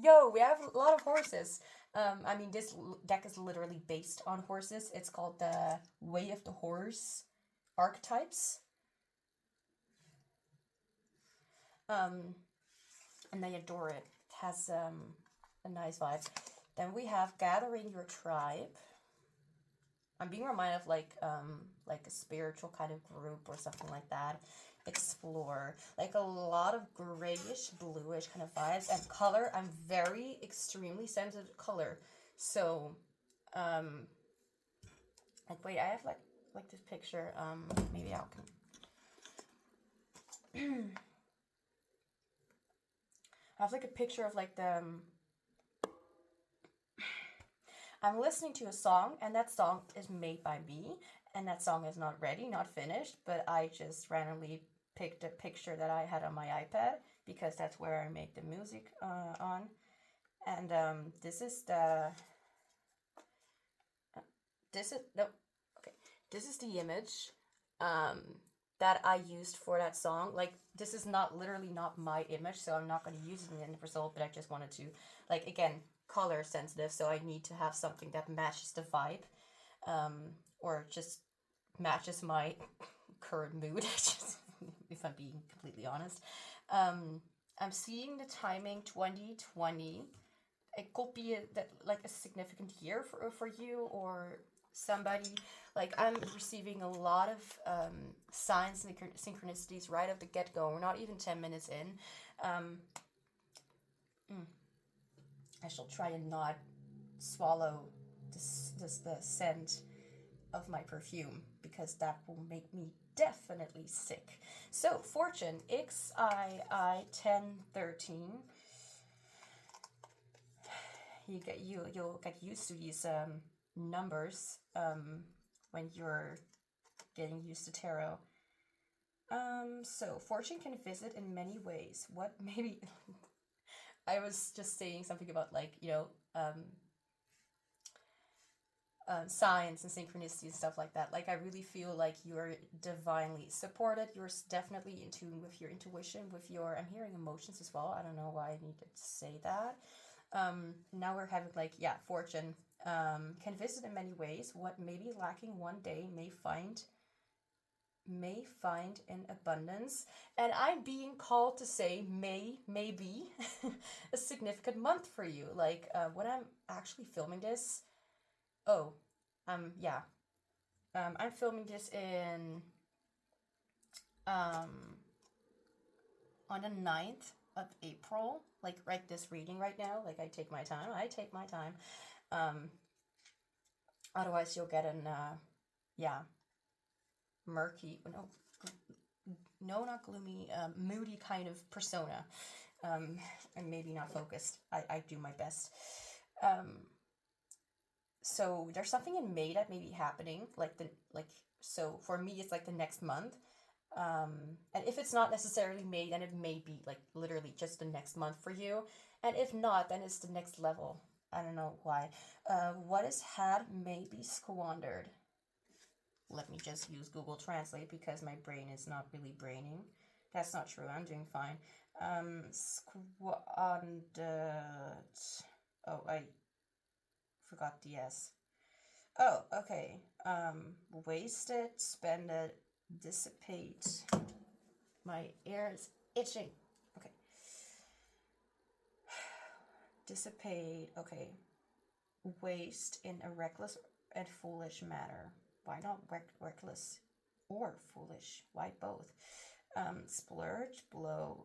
Yo, we have a lot of horses. I mean, this deck is literally based on horses. It's called the Way of the Horse Archetypes. And I adore it. It has a nice vibe. Then we have Gathering Your Tribe. I'm being reminded of, like a spiritual kind of group or something like that. Explore, like, a lot of grayish, bluish kind of vibes. And color, I'm very extremely sensitive to color. So, like, wait, I have like this picture. Maybe I can. I have, like, a picture of, like, the. I'm listening to a song, and that song is made by me, and that song is not ready, not finished, but I just randomly picked a picture that I had on my iPad, because that's where I make the music on. And this is the image that I used for that song. Like, this is literally not my image, so I'm not going to use it in the end result, but I just wanted to, like, again, color sensitive, so I need to have something that matches the vibe, or just matches my current mood, if I'm being completely honest. I'm seeing the timing 2020. It could be a significant year for you or somebody. Like, I'm receiving a lot of signs and synchronicities right at the get-go. We're not even 10 minutes in. I shall try and not swallow the scent of my perfume, because that will make me definitely sick. So, Fortune, XII 1013. You'll get used to these numbers when you're getting used to tarot. So Fortune can visit in many ways. What maybe I was just saying something about, like, signs and synchronicity and stuff like that. Like, I really feel like you're divinely supported. You're definitely in tune with your intuition, with your, I'm hearing emotions as well. I don't know why I needed to say that. Now we're having, like, Fortune can visit in many ways. What may be lacking one day may find may find in abundance. And I'm being called to say may be a significant month for you. Like when I'm actually filming this, oh, yeah, I'm filming this in on the 9th of April, like right this reading right now. Like I take my time. Otherwise you'll get an yeah, murky, no, not gloomy, moody kind of persona, and maybe not focused. I do my best. So there's something in May that may be happening, so for me it's like the next month. And if it's not necessarily May, then it may be like literally just the next month for you. And if not, then it's the next level. I don't know why. What is had may be squandered. Let me just use Google Translate because my brain is not really braining. That's not true. I'm doing fine. Squandered. Oh, I forgot the S. Oh, okay. Wasted, spended, dissipate. My ear is itching. Okay. Dissipate. Okay. Waste in a reckless and foolish manner. Why not reckless or foolish? Why both? Splurge, blow.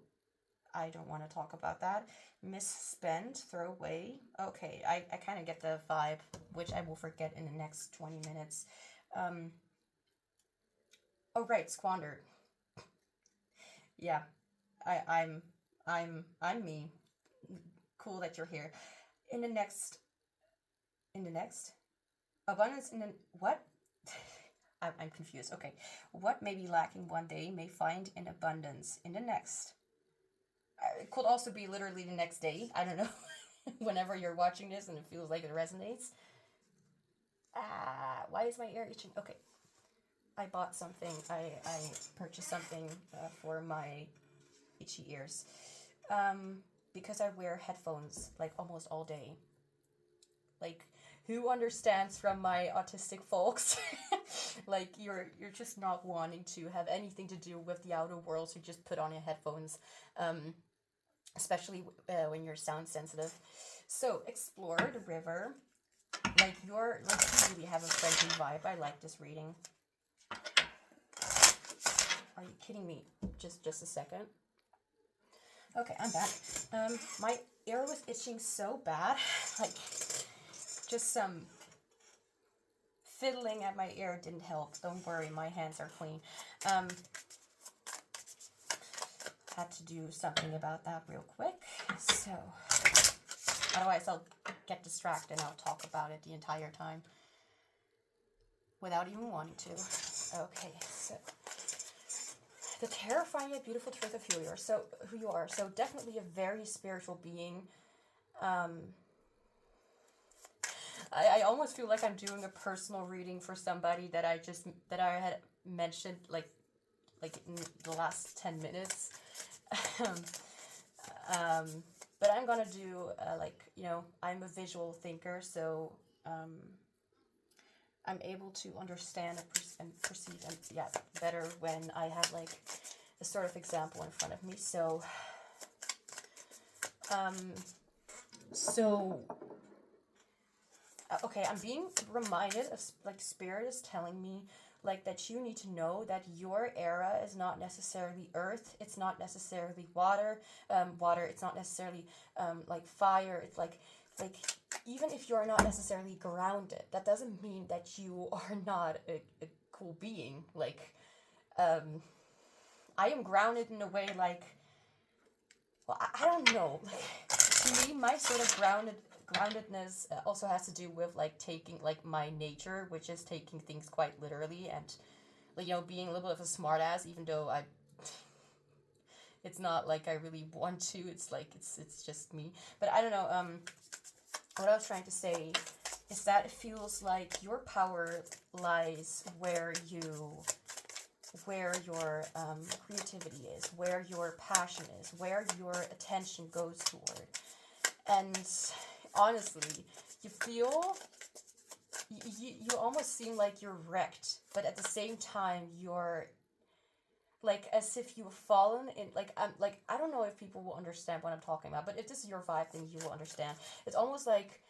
I don't want to talk about that. Misspend, throw away. Okay, I kind of get the vibe, which I will forget in the next 20 minutes. Oh right, squandered. Yeah, I'm me. Cool that you're here. In the next abundance in the what? I'm confused. Okay, what may be lacking one day may find in abundance in the next. It could also be literally the next day. I don't know. Whenever you're watching this and it feels like it resonates. Why is my ear itching? Okay, I bought something. I purchased something for my itchy ears. Because I wear headphones like almost all day. Like, who understands from my autistic folks? Like you're just not wanting to have anything to do with the outer world, so you just put on your headphones. Especially when you're sound sensitive. So explore the river. Like you really have a friendly vibe. I like this reading. Are you kidding me? Just a second. Okay, I'm back. My ear was itching so bad. Like just some fiddling at my ear didn't help. Don't worry, my hands are clean. Had to do something about that real quick. So otherwise I'll get distracted and I'll talk about it the entire time without even wanting to. Okay, so the terrifying yet beautiful truth of who you are. So definitely a very spiritual being. I almost feel like I'm doing a personal reading for somebody that I had mentioned like in the last 10 minutes. But I'm gonna do I'm a visual thinker, so I'm able to understand and perceive better when I have like a sort of example in front of me. So okay, I'm being reminded of like Spirit is telling me like that you need to know that your era is not necessarily earth, it's not necessarily water, it's not necessarily like fire. It's like even if you're not necessarily grounded, that doesn't mean that you are not a cool being. Like I am grounded in a way like, well, I don't know. Like, to me, my sort of groundedness also has to do with like taking like my nature, which is taking things quite literally and like being a little bit of a smartass, even though it's not like I really want to. It's like it's just me. But I don't know. What I was trying to say is that it feels like your power lies where your creativity is, where your passion is, where your attention goes toward. And honestly, you feel, you almost seem like you're wrecked, but at the same time, you're like as if you've fallen in, like I'm like I don't know if people will understand what I'm talking about, but if this is your vibe, then you will understand. It's almost like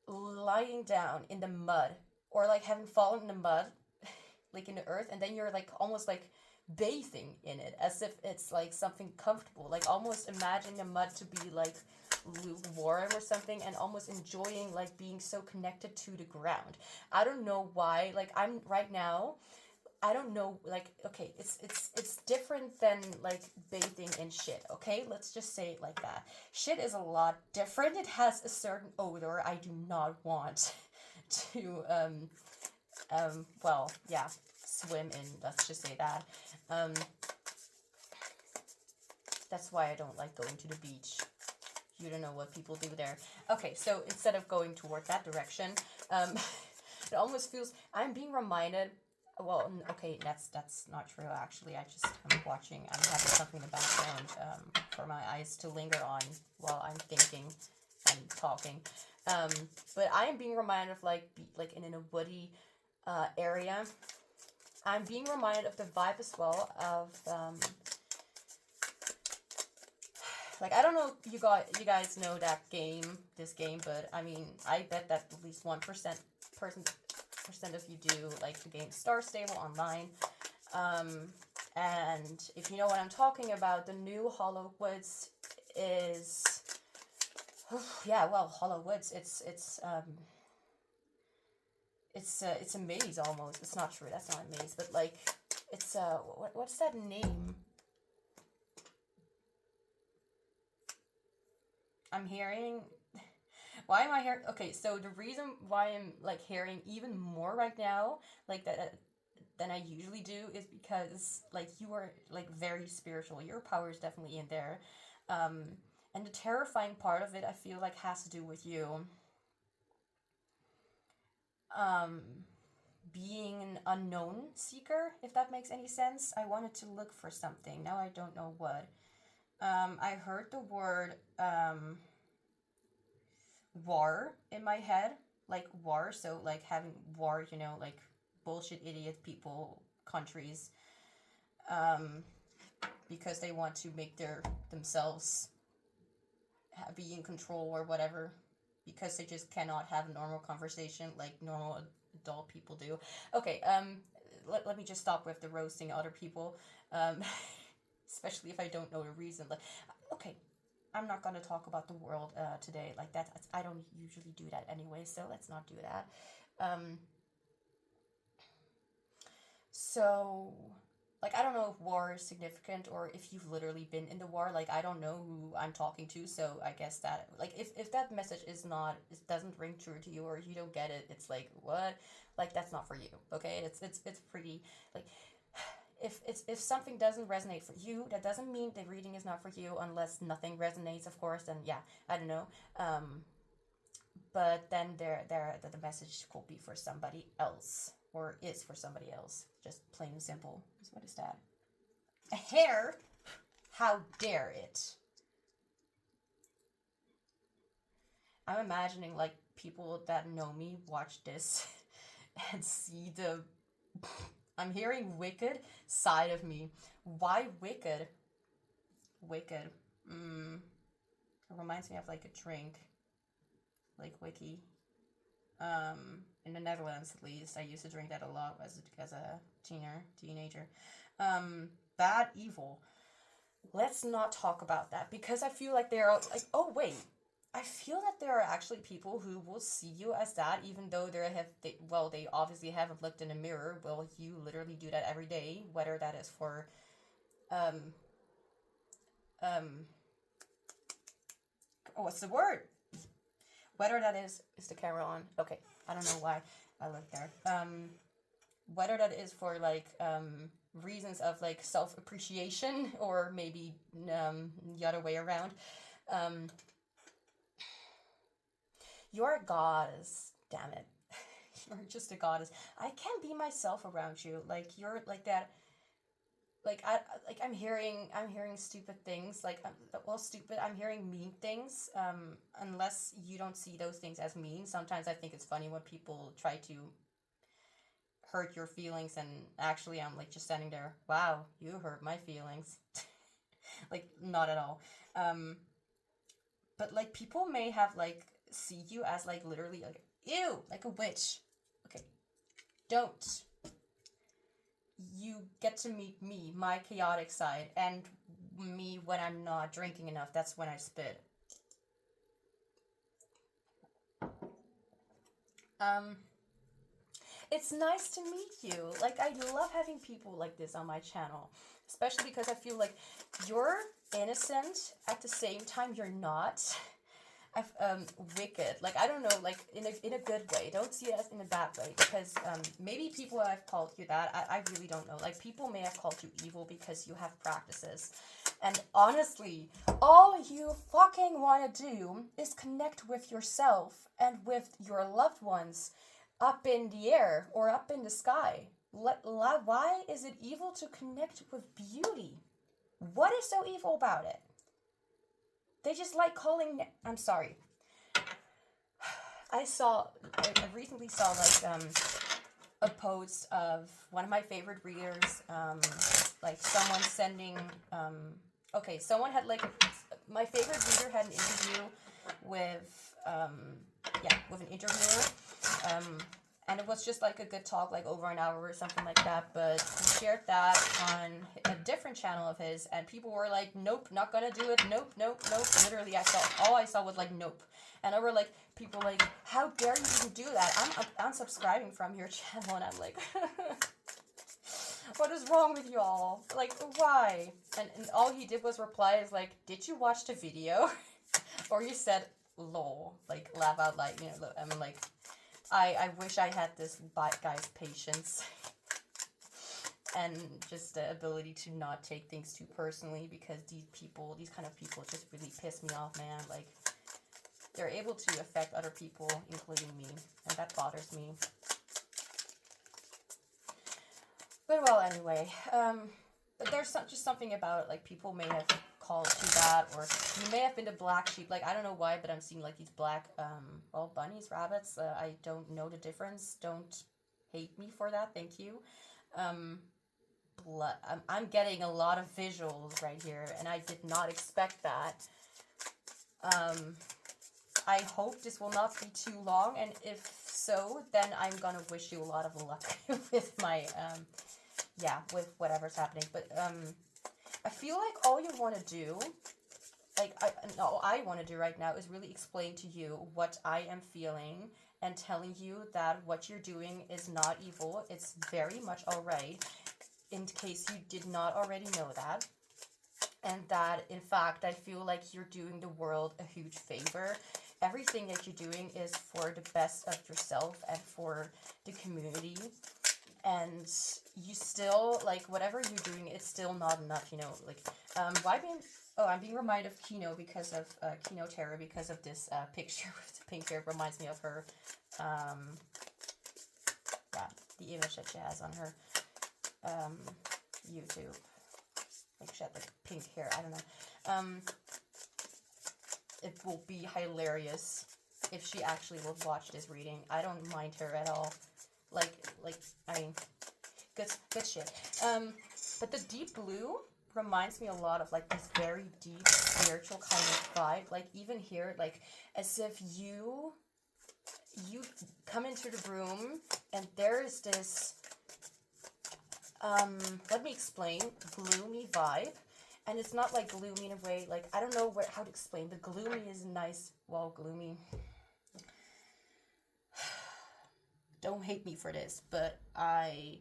lying down in the mud, or like having fallen in the mud, like in the earth, and then you're like almost like bathing in it as if it's like something comfortable, like almost imagining the mud to be like lukewarm or something, and almost enjoying like being so connected to the ground. I don't know why, like I'm right now, I don't know, like, okay, it's different than like bathing in shit. Okay, let's just say it like that. Shit is a lot different. It has a certain odor I do not want to well, yeah, swim in. Let's just say that. Um, that's why I don't like going to the beach. You don't know what people do there. Okay, so instead of going toward that direction, um, it almost feels I'm being reminded. Well, okay, that's not true actually. I'm watching. I'm having something in the background for my eyes to linger on while I'm thinking and talking. Um, but I am being reminded of like in a woody area. I'm being reminded of the vibe as well of like I don't know if you guys know this game, but I mean I bet that at least 1% of you do like the game Star Stable online. And if you know what I'm talking about, the new Hollow Woods is yeah, well, Hollow Woods, it's a maze almost. It's not true. That's not a maze, but like it's what's that name? I'm hearing. Why am I hearing? Okay, so the reason why I'm like hearing even more right now, like that than I usually do, is because like you are like very spiritual. Your power is definitely in there, um, and the terrifying part of it, I feel like, has to do with you. Um, being an unknown seeker, if that makes any sense. I wanted to look for something. Now I don't know what. I heard the word war in my head, like war. So like having war, like bullshit idiot people, countries, um, because they want to make themselves be in control or whatever, because they just cannot have a normal conversation like normal adult people do. Okay, let me just stop with the roasting other people, um, especially if I don't know the reason. Like, okay, I'm not gonna talk about the world today like that. I don't usually do that anyway, so let's not do that. Um, so, like, I don't know if war is significant or if you've literally been in the war. Like, I don't know who I'm talking to, so I guess that, like, if that message it doesn't ring true to you, or you don't get it, it's like, what? Like, that's not for you, okay? It's pretty, like, if something doesn't resonate for you, that doesn't mean the reading is not for you, unless nothing resonates, of course, then yeah, I don't know. But then the message could be for somebody else, or is for somebody else, just plain and simple. So what is that? A hair? How dare it? I'm imagining like people that know me watch this and see the I'm hearing wicked side of me. Why wicked? Wicked. It reminds me of like a drink, like wiki. In the Netherlands, at least, I used to drink that a lot as a teenager. Bad evil. Let's not talk about that, because I feel like there are like, oh wait, I feel that there are actually people who will see you as that, even though they obviously haven't looked in a mirror. Well, you literally do that every day, whether that is for um um oh, what's the word? Whether that is the camera on? Okay, I don't know why I looked there. Whether that is for like reasons of like self appreciation, or maybe the other way around. Um, you're a goddess, damn it. You're just a goddess. I can't be myself around you. Like you're like that. I'm hearing stupid things. Like well, stupid. I'm hearing mean things. Unless you don't see those things as mean. Sometimes I think it's funny when people try to hurt your feelings, and actually I'm like just standing there, wow, you hurt my feelings. Like, not at all. But like people may have like see you as like literally like, ew, like a witch. Okay, don't. You get to meet me, my chaotic side, and me when I'm not drinking enough. That's when I spit. Um, it's nice to meet you. Like, I love having people like this on my channel, especially because I feel like you're innocent at the same time you're not. Wicked. Like, I don't know, like in a good way. Don't see it as in a bad way, because maybe people have called you that. I really don't know. Like, people may have called you evil because you have practices. And honestly, all you fucking want to do is connect with yourself and with your loved ones up in the air or up in the sky. Why is it evil to connect with beauty? What is so evil about it? They just like calling. I'm sorry. I recently saw like a post of one of my favorite readers. Like someone sending. Okay, someone had like my favorite reader had an interview with with an interviewer. And it was just like a good talk, like over an hour or something like that. But he shared that on a different channel of his, and people were like, "Nope, not gonna do it. Nope, nope, nope." Literally, all I saw was like, "Nope." And there were like people like, "How dare you even do that? I'm unsubscribing from your channel," and I'm like, "What is wrong with you all? Like, why?" And all he did was reply is like, "Did you watch the video?" Or you said, "Lol," like laugh out loud. You know, I'm like. I wish I had this guy's patience and just the ability to not take things too personally, because these kind of people just really piss me off, man. Like, they're able to affect other people, including me, and that bothers me. But well, anyway, there's just something about, like, people may have called you that, or you may have been the black sheep. Like, I don't know why, but I'm seeing like these black bunnies, rabbits. I don't know the difference. Don't hate me for that, thank you. Blood. I'm getting a lot of visuals right here, and I did not expect that. I hope this will not be too long, and if so, then I'm gonna wish you a lot of luck with my with whatever's happening. But I feel like all you want to do, all I want to do right now is really explain to you what I am feeling and telling you that what you're doing is not evil. It's very much alright, in case you did not already know that. And that, in fact, I feel like you're doing the world a huge favor. Everything that you're doing is for the best of yourself and for the community. And you still, like, whatever you're doing, it's still not enough, you know, like, I'm being reminded of Kino because of, Kino Terra, because of this, picture with the pink hair. It reminds me of her, the image that she has on her, YouTube. Like, she had, like, pink hair, I don't know. It will be hilarious if she actually will watch this reading. I don't mind her at all. I mean, good shit. But the deep blue reminds me a lot of, like, this very deep spiritual kind of vibe. Like, even here, like, as if you come into the room and there is this, let me explain, gloomy vibe. And it's not, like, gloomy in a way, like, I don't know how to explain, but gloomy is nice. Well, gloomy. Don't hate me for this, but I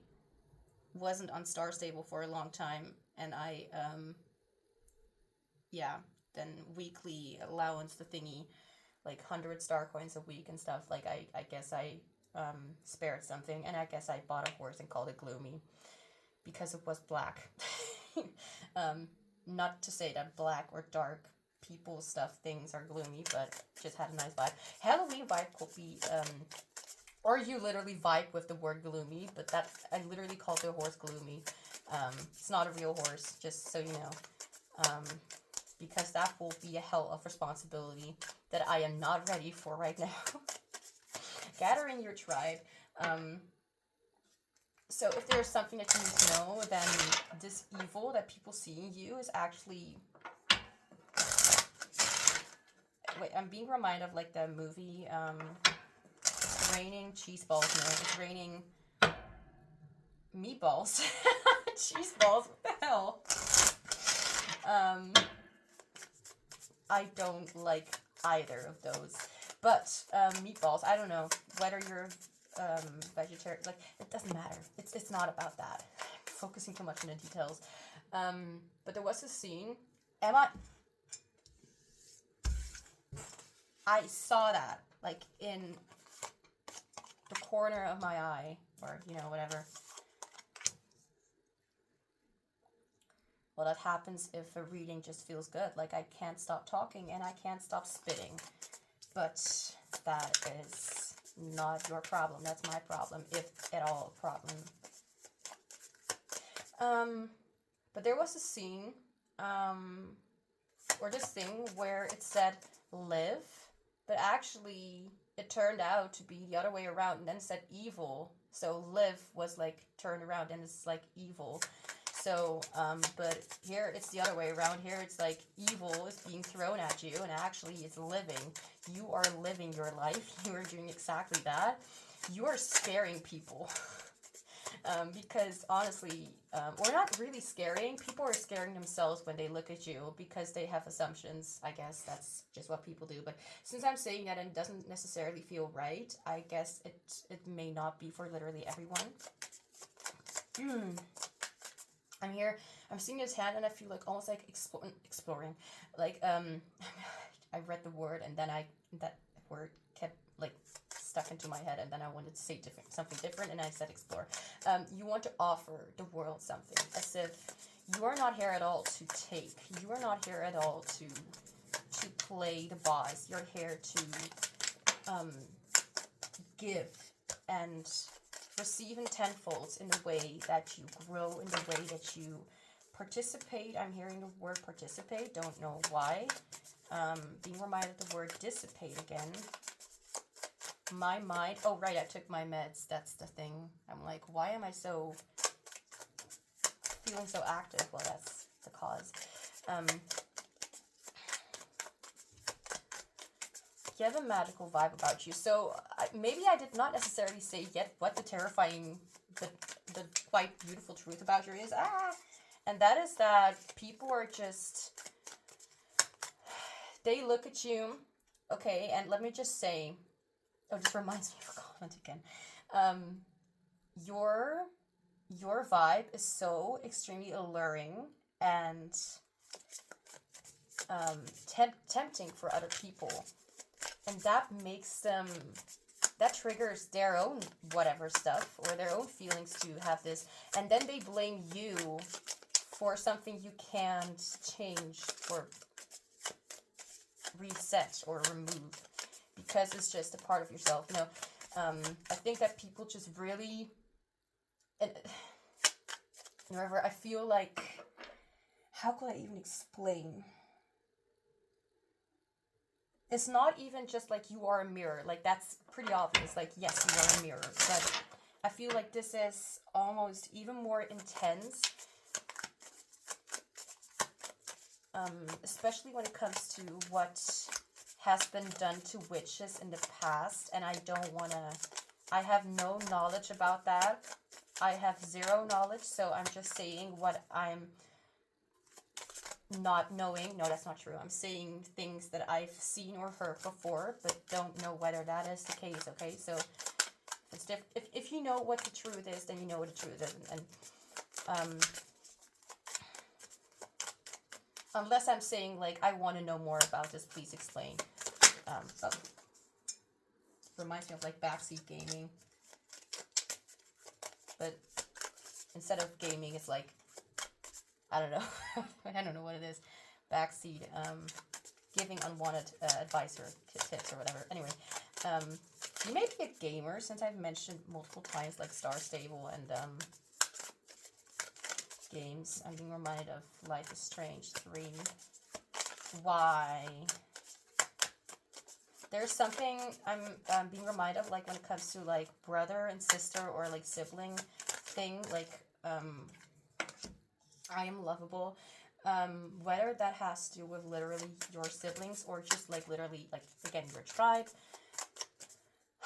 wasn't on Star Stable for a long time, and I, then weekly allowance, the thingy, like 100 star coins a week and stuff. Like, I guess I, spared something, and I guess I bought a horse and called it Gloomy, because it was black. Not to say that black or dark people stuff things are gloomy, but just had a nice vibe. Halloween vibe could be, or you literally vibe with the word gloomy, but that, I literally called the horse Gloomy. It's not a real horse, just so you know. Because that will be a hell of responsibility that I am not ready for right now. Gathering your tribe. So if there's something that you need to know, then this evil that people see in you is actually... Wait, I'm being reminded of like the movie, it's raining cheese balls. No, it's raining meatballs. Cheese balls, what the hell? I don't like either of those. But meatballs, I don't know whether you're vegetarian. Like, it doesn't matter. It's not about that. I'm focusing too much on the details. But there was a scene. I saw that like in the corner of my eye, or you know, whatever. Well, that happens if a reading just feels good. Like, I can't stop talking and I can't stop spitting. But that is not your problem. That's my problem, if at all a problem. But there was a scene, or this thing where it said live, but actually it turned out to be the other way around, and then it said evil. So live was like turned around and it's like evil. So, but here it's the other way around. Here it's like evil is being thrown at you, and actually it's living. You are living your life. You are doing exactly that. You are scaring people. Because honestly, we're not really scaring. People are scaring themselves when they look at you because they have assumptions. I guess that's just what people do. But since I'm saying that and it doesn't necessarily feel right, I guess it may not be for literally everyone. I'm here, I'm seeing his hand, and I feel like almost like exploring. Like, I read the word, and then that word kept, like, stuck into my head, and then I wanted to say something different, and I said explore. You want to offer the world something, as if you are not here at all to take. You are not here at all to play the boss. You're here to give and receive in tenfold in the way that you grow, in the way that you participate. I'm hearing the word participate, don't know why. Being reminded of the word dissipate again. My mind, oh right, I took my meds, that's the thing. I'm like, why am I feeling so active? Well, that's the cause. You have a magical vibe about you. So maybe I did not necessarily say yet what the terrifying, the quite beautiful truth about you is. And that is that people are just, they look at you, okay, and let me just say, oh, this reminds me of a comment again. Your vibe is so extremely alluring and tempting for other people. And that makes them, that triggers their own whatever stuff or their own feelings to have this. And then they blame you for something you can't change or reset or remove because it's just a part of yourself. You know, I think that people just really, and whenever I feel like, how could I even explain? It's not even just like you are a mirror. Like, that's pretty obvious. Like, yes, you are a mirror. But I feel like this is almost even more intense. Especially when it comes to what has been done to witches in the past. And I don't want to... I have no knowledge about that. I have zero knowledge. So I'm just saying what I'm... not knowing. No, that's not true. I'm saying things that I've seen or heard before, but don't know whether that is the case, okay? So it's if you know what the truth is, then you know what the truth is. And unless I'm saying, like, I want to know more about this, please explain. Reminds me of, like, backseat gaming. But instead of gaming, it's like, I don't know. I don't know what it is. Backseat, giving unwanted advice or tips or whatever. Anyway, you may be a gamer, since I've mentioned multiple times, like Star Stable and games. I'm being reminded of Life is Strange 3. Why? There's something I'm being reminded of, like, when it comes to, like, brother and sister or, like, sibling thing, like, I am lovable. Whether that has to do with literally your siblings or just like literally like again your tribe.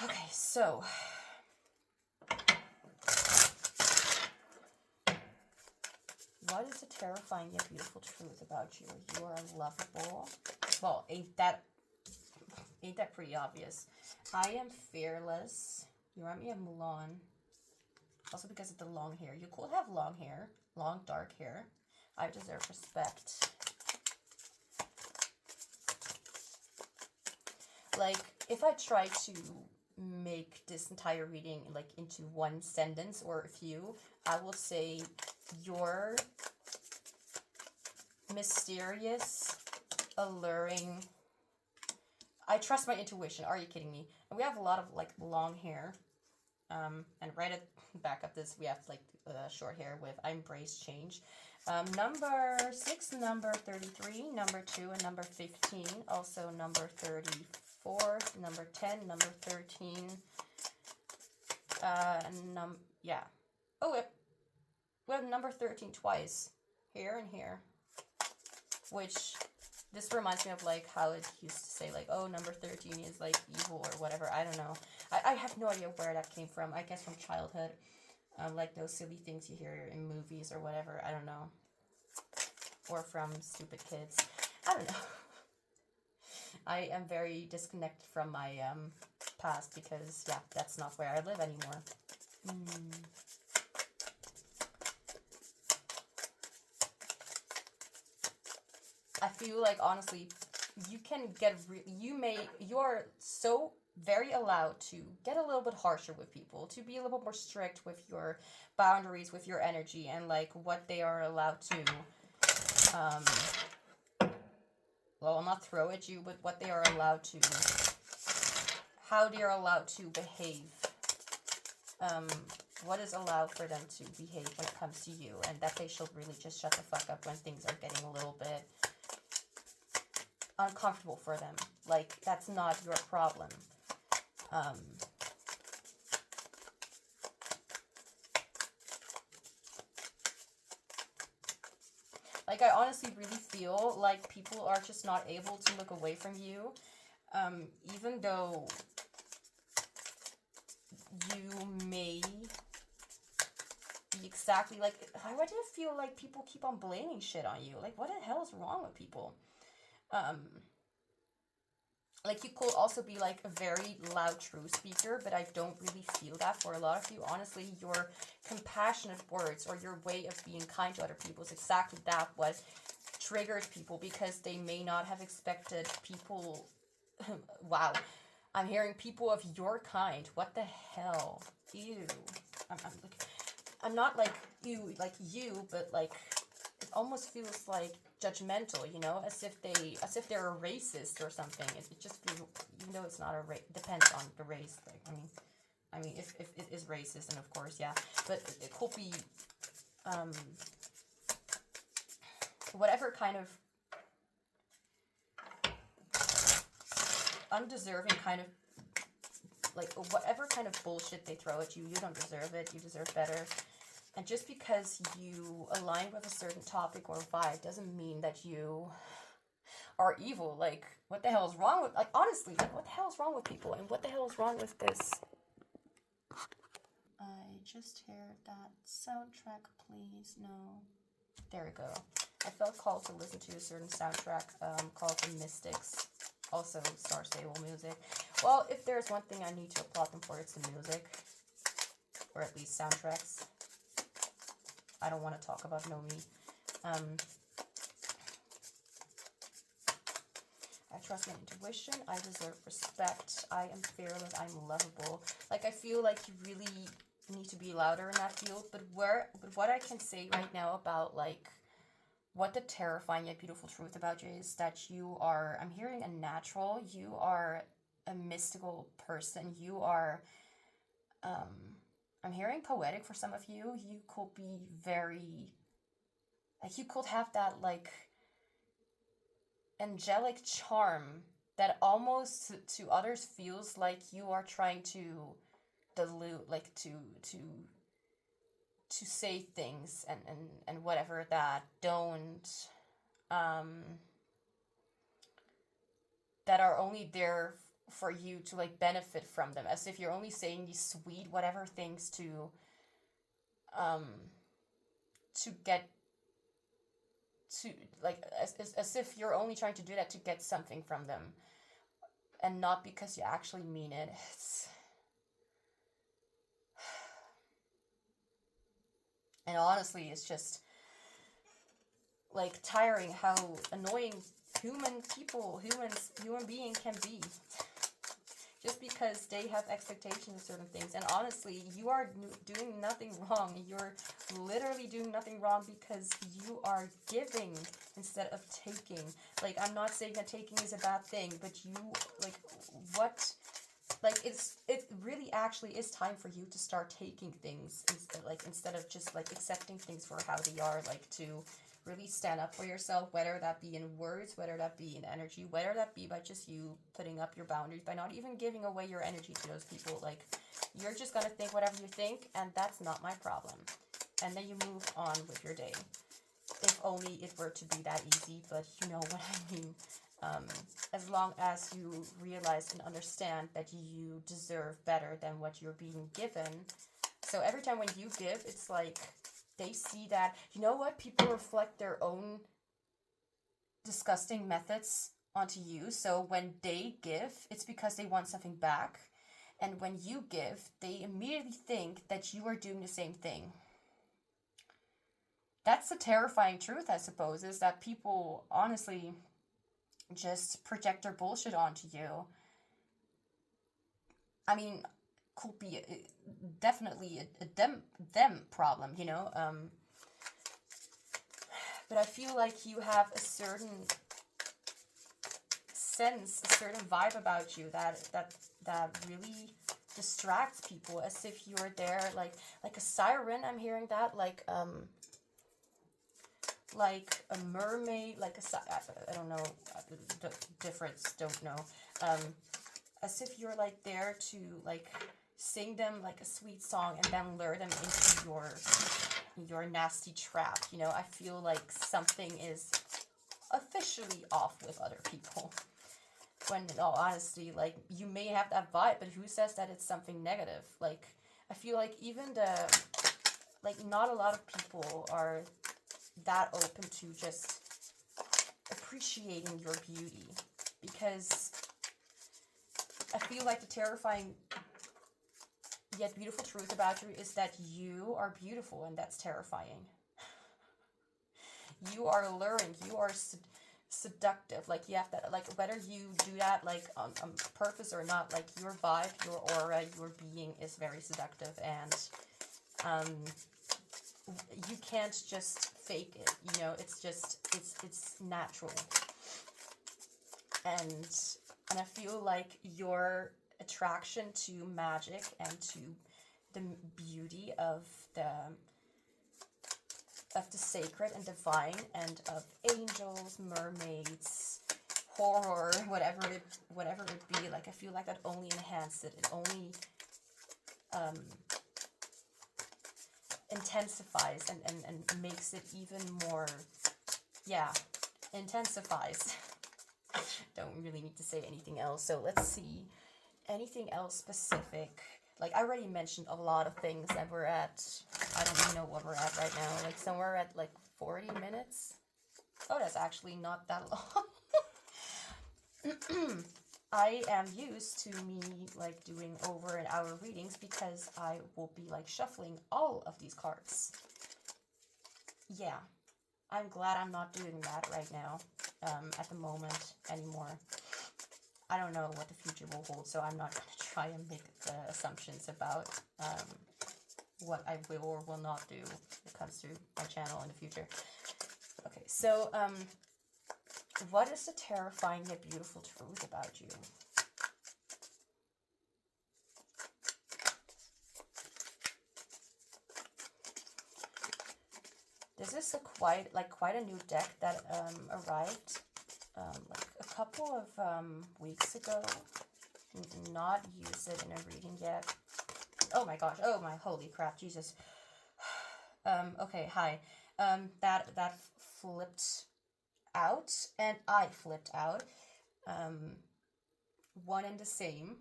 Okay, so what is the terrifying yet beautiful truth about you? You are lovable. Well, ain't that pretty obvious? I am fearless. You remind me of Mulan. Also because of the long hair. You could have long hair, long dark hair. I deserve respect. Like, if I try to make this entire reading like into one sentence or a few, I will say you're mysterious, alluring. I trust my intuition. Are you kidding me? And we have a lot of like long hair. And right at the back of this, we have like short hair with I embrace change. Number 6, number 33, number 2, and number 15. Also number 34, number 10, number 13. Yeah. Oh, we have number 13 twice. Here and here. Which, this reminds me of like how it used to say like, oh, number 13 is like evil or whatever. I don't know. I have no idea where that came from. I guess from childhood. Like those silly things you hear in movies or whatever. I don't know. Or from stupid kids. I don't know. I am very disconnected from my past because, yeah, that's not where I live anymore. I feel like, honestly, you can get, you're so very allowed to get a little bit harsher with people, to be a little bit more strict with your boundaries, with your energy, and like what they are allowed to, well, not throw at you, but what they are allowed to, how they are allowed to behave, what is allowed for them to behave when it comes to you, and that they should really just shut the fuck up when things are getting a little bit uncomfortable for them. Like, that's not your problem. Like, I honestly really feel like people are just not able to look away from you, even though you may be exactly like, why do I feel like people keep on blaming shit on you? Like, what the hell is wrong with people? Like, you could also be like a very loud true speaker, but I don't really feel that for a lot of you. Honestly, your compassionate words or your way of being kind to other people is exactly that what triggers people, because they may not have expected people. Wow, I'm hearing people of your kind. What the hell? Ew. I'm not like you, but like it almost feels like judgmental, you know, as if they're a racist or something. It just feels, even though it's not a race, depends on the race. Like, I mean, if it is racist, and of course, yeah, but it could be, whatever kind of undeserving kind of, like, whatever kind of bullshit they throw at you, you don't deserve it. You deserve better. And just because you align with a certain topic or vibe doesn't mean that you are evil. Like, what the hell is wrong with, like, honestly, like, what the hell is wrong with people? And what the hell is wrong with this? I just heard that soundtrack, please. No. There we go. I felt called to listen to a certain soundtrack called The Mystics. Also, Star Stable music. Well, if there's one thing I need to applaud them for, it's the music. Or at least soundtracks. I don't want to talk about Nomi. I trust my intuition. I deserve respect. I am fearless. I'm lovable. Like, I feel like you really need to be louder in that field. But what I can say right now about, like, what the terrifying yet beautiful truth about you is that you are, I'm hearing a natural. You are a mystical person. You are, I'm hearing poetic for some of you. You could be very, like, you could have that, like, angelic charm that almost to others feels like you are trying to dilute, like, to say things and whatever that don't that are only there for you to like benefit from them, as if you're only saying these sweet whatever things to get to like as if you're only trying to do that to get something from them and not because you actually mean it. And honestly, it's just like tiring how annoying human being can be. Just because they have expectations of certain things. And honestly, you are doing nothing wrong. You're literally doing nothing wrong because you are giving instead of taking. Like, I'm not saying that taking is a bad thing, but you, like, what, like, it really actually is time for you to start taking things, instead of just, like, accepting things for how they are, like, to really stand up for yourself, whether that be in words, whether that be in energy, whether that be by just you putting up your boundaries, by not even giving away your energy to those people. Like, you're just gonna think whatever you think, and that's not my problem. And then you move on with your day. If only it were to be that easy, but you know what I mean. As long as you realize and understand that you deserve better than what you're being given. So every time when you give, it's like, they see that, you know what, people reflect their own disgusting methods onto you. So when they give, it's because they want something back. And when you give, they immediately think that you are doing the same thing. That's the terrifying truth, I suppose, is that people honestly just project their bullshit onto you. I mean, could be definitely a them problem, you know. But I feel like you have a certain sense, a certain vibe about you that really distracts people, as if you're there like a siren. I'm hearing that, like a mermaid, like I don't know the difference, don't know. As if you're like there to like sing them like a sweet song and then lure them into your nasty trap. You know, I feel like something is officially off with other people. When in all honesty, like, you may have that vibe, but who says that it's something negative? Like, I feel like even not a lot of people are that open to just appreciating your beauty, because I feel like the terrifying yet beautiful truth about you is that you are beautiful, and that's terrifying. You are alluring, you are seductive. Like, you have that, like, whether you do that like on purpose or not, like, your vibe, your aura, your being is very seductive, and you can't just fake it, you know. It's just it's natural. And I feel like your attraction to magic and to the beauty of the sacred and divine, and of angels, mermaids, horror, whatever it be, like, I feel like that only enhances it. It only intensifies and makes it even more, intensifies. Don't really need to say anything else. So let's see, anything else specific. Like, I already mentioned a lot of things, and we're at, I don't even know what we're at right now, like somewhere at like 40 minutes. Oh, that's actually not that long. I am used to me like doing over an hour readings, because I will be like shuffling all of these cards. Yeah, I'm glad I'm not doing that right now, at the moment anymore. I don't know what the future will hold, so I'm not going to try and make assumptions about what I will or will not do when it comes to my channel in the future. Okay, so what is the terrifying yet beautiful truth about you? This is quite a new deck that arrived like a couple of weeks ago. Not used it in a reading yet. Oh my gosh, oh my holy crap, Jesus. Okay, hi. That flipped out, and I flipped out. Um, one and the same.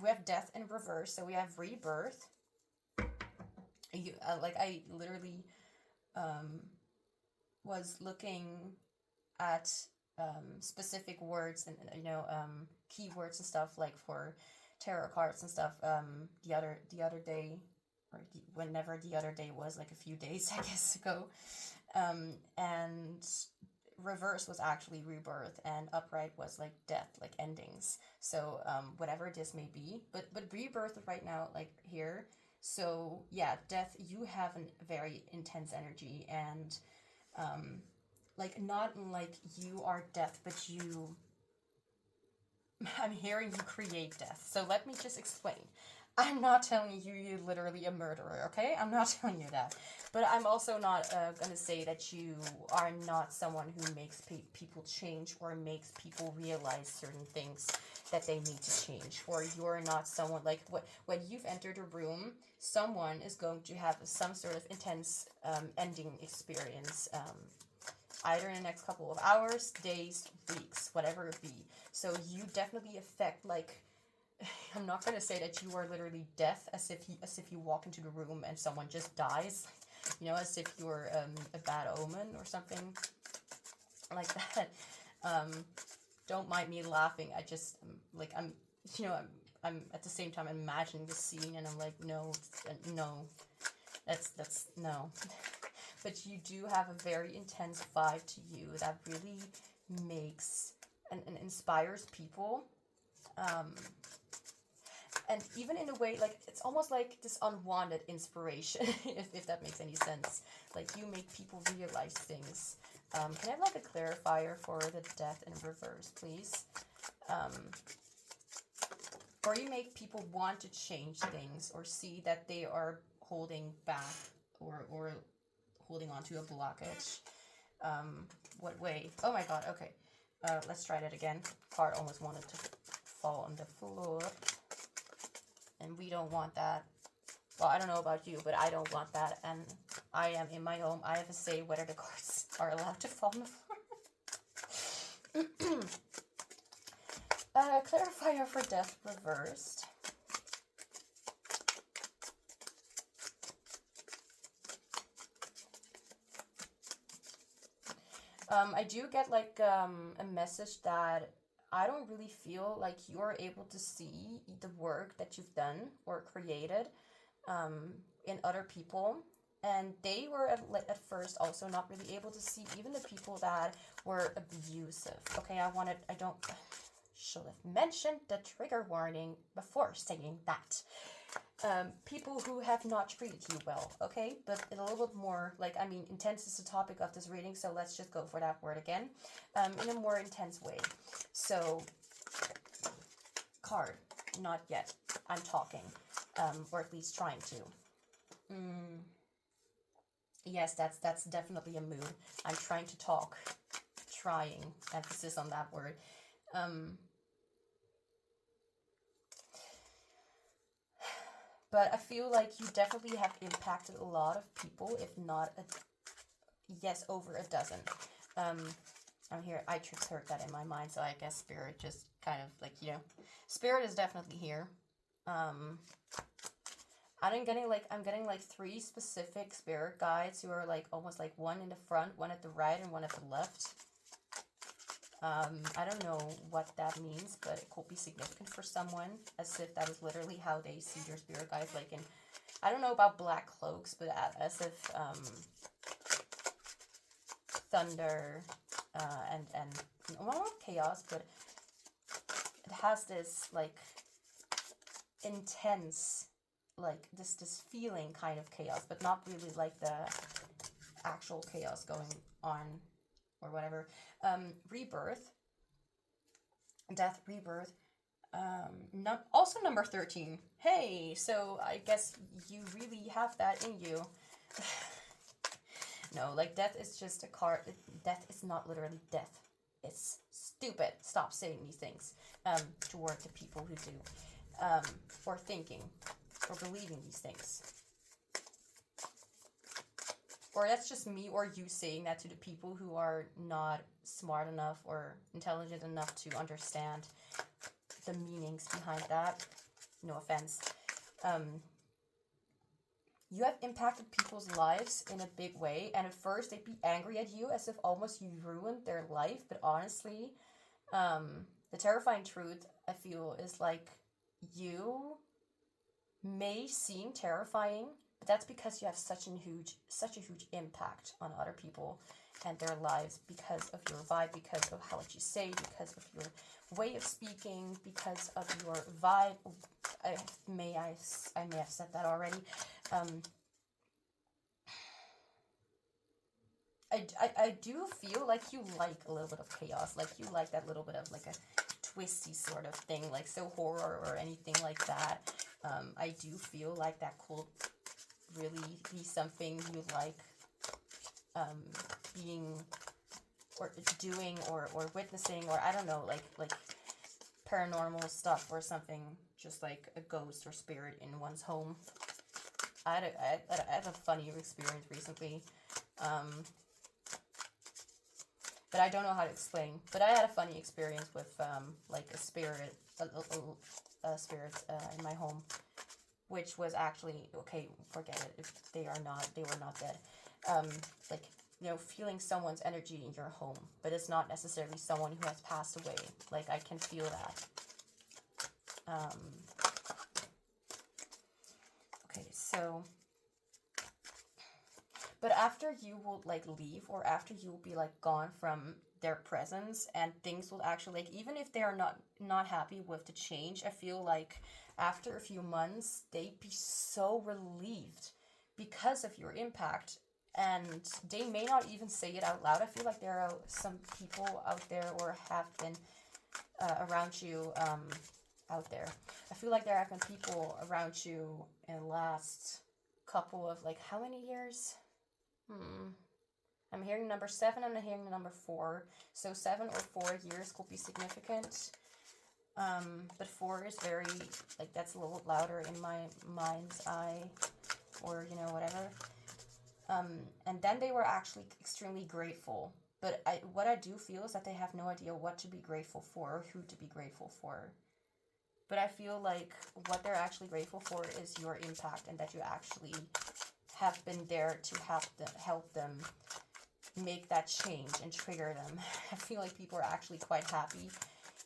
We have death in reverse, so we have rebirth. Like I literally was looking at specific words and keywords and stuff like for tarot cards and stuff the other day, or whenever the other day was, like a few days I guess ago, and reverse was actually rebirth, and upright was like death, like endings. So whatever this may be, but rebirth right now, like here. So yeah, death, you have a very intense energy, and like not like you are death, but you I'm hearing you create death. So let me just explain. I'm not telling you you're literally a murderer, okay? I'm not telling you that. But I'm also not gonna say that you are not someone who makes people change, or makes people realize certain things that they need to change. Or you're not someone like, when you've entered a room, someone is going to have some sort of intense ending experience. Either in the next couple of hours, days, weeks, whatever it be. So you definitely affect, like, I'm not gonna say that you are literally death, as if you walk into the room and someone just dies, as if you're a bad omen or something like that. Don't mind me laughing. I just I'm at the same time imagining the scene, and I'm like, no, no, that's no. But you do have a very intense vibe to you that really makes and inspires people. And even in a way, like, it's almost like this unwanted inspiration, if that makes any sense. Like, you make people realize things. Can I have, like, a clarifier for the death in reverse, please? Or you make people want to change things, or see that they are holding back, or holding on to a blockage. What way? Oh my god, okay. Let's try that again. Card almost wanted to fall on the floor. And we don't want that. Well, I don't know about you, but I don't want that. And I am in my home. I have a say whether the cards are allowed to fall on the floor. Clarifier for death reversed. I do get like a message that I don't really feel like you're able to see the work that you've done or created in other people. And they were at first also not really able to see even the people that were abusive. Okay, I should have mentioned the trigger warning before saying that. People who have not treated you well, okay? But in a little bit more, like, I mean, intense is the topic of this reading, so let's just go for that word again, in a more intense way. So, card, not yet. I'm talking, or at least trying to. Yes, that's definitely a mood. I'm trying to talk. Trying, emphasis on that word. But I feel like you definitely have impacted a lot of people, if not over a dozen. I'm here. I just heard that in my mind, so I guess spirit just kind of like, spirit is definitely here. I'm getting like 3 specific spirit guides who are like almost like one in the front, one at the right, and one at the left. I don't know what that means, but it could be significant for someone, as if that is literally how they see their spirit guides. Like in, I don't know about black cloaks, but as if thunder and well, not chaos, but it has this like intense, like this feeling kind of chaos, but not really like the actual chaos going on or whatever. Rebirth, death, rebirth. Also number 13. Hey, so I guess you really have that in you. No, like death is just a card. Death is not literally death. It's stupid. Stop saying these things toward the people who do, or thinking, or believing these things. or that's just me or you saying that to the people who are not smart enough or intelligent enough to understand the meanings behind that. No offense. You have impacted people's lives in a big way, and at first they'd be angry at you as if almost you ruined their life, but honestly, the terrifying truth, I feel, is like, you may seem terrifying, but that's because you have such a huge impact on other people and their lives, because of your vibe, because of how what you say, because of your way of speaking, because of your vibe. I may have said that already. I do feel like you like a little bit of chaos, like you like that little bit of like a twisty sort of thing, like so horror or anything like that. I do feel like that could really be something you like being or doing or witnessing, or I don't know, like paranormal stuff or something, just like a ghost or spirit in one's home. I had a funny experience recently, but I don't know how to explain. But I had a funny experience with like a spirit, a spirit in my home, which was actually okay. Forget it. If they were not dead. Like, you know, feeling someone's energy in your home, but it's not necessarily someone who has passed away. Like, I can feel that. Okay, so, but after you will like leave, or after you will be like gone from their presence, and things will actually, like, even if they are not happy with the change, I feel like after a few months they'd be so relieved because of your impact, and they may not even say it out loud. I feel like there are some people out there, or have been around you, out there. I feel like there have been people around you in the last couple of, like, how many years? I'm hearing number 7 and I'm hearing number 4. So 7 or 4 years could be significant. But 4 is very, like, that's a little louder in my mind's eye, or, you know, whatever. And then they were actually extremely grateful. But what I do feel is that they have no idea what to be grateful for, or who to be grateful for. But I feel like what they're actually grateful for is your impact, and that you actually have been there to help them make that change and trigger them. I feel like people are actually quite happy,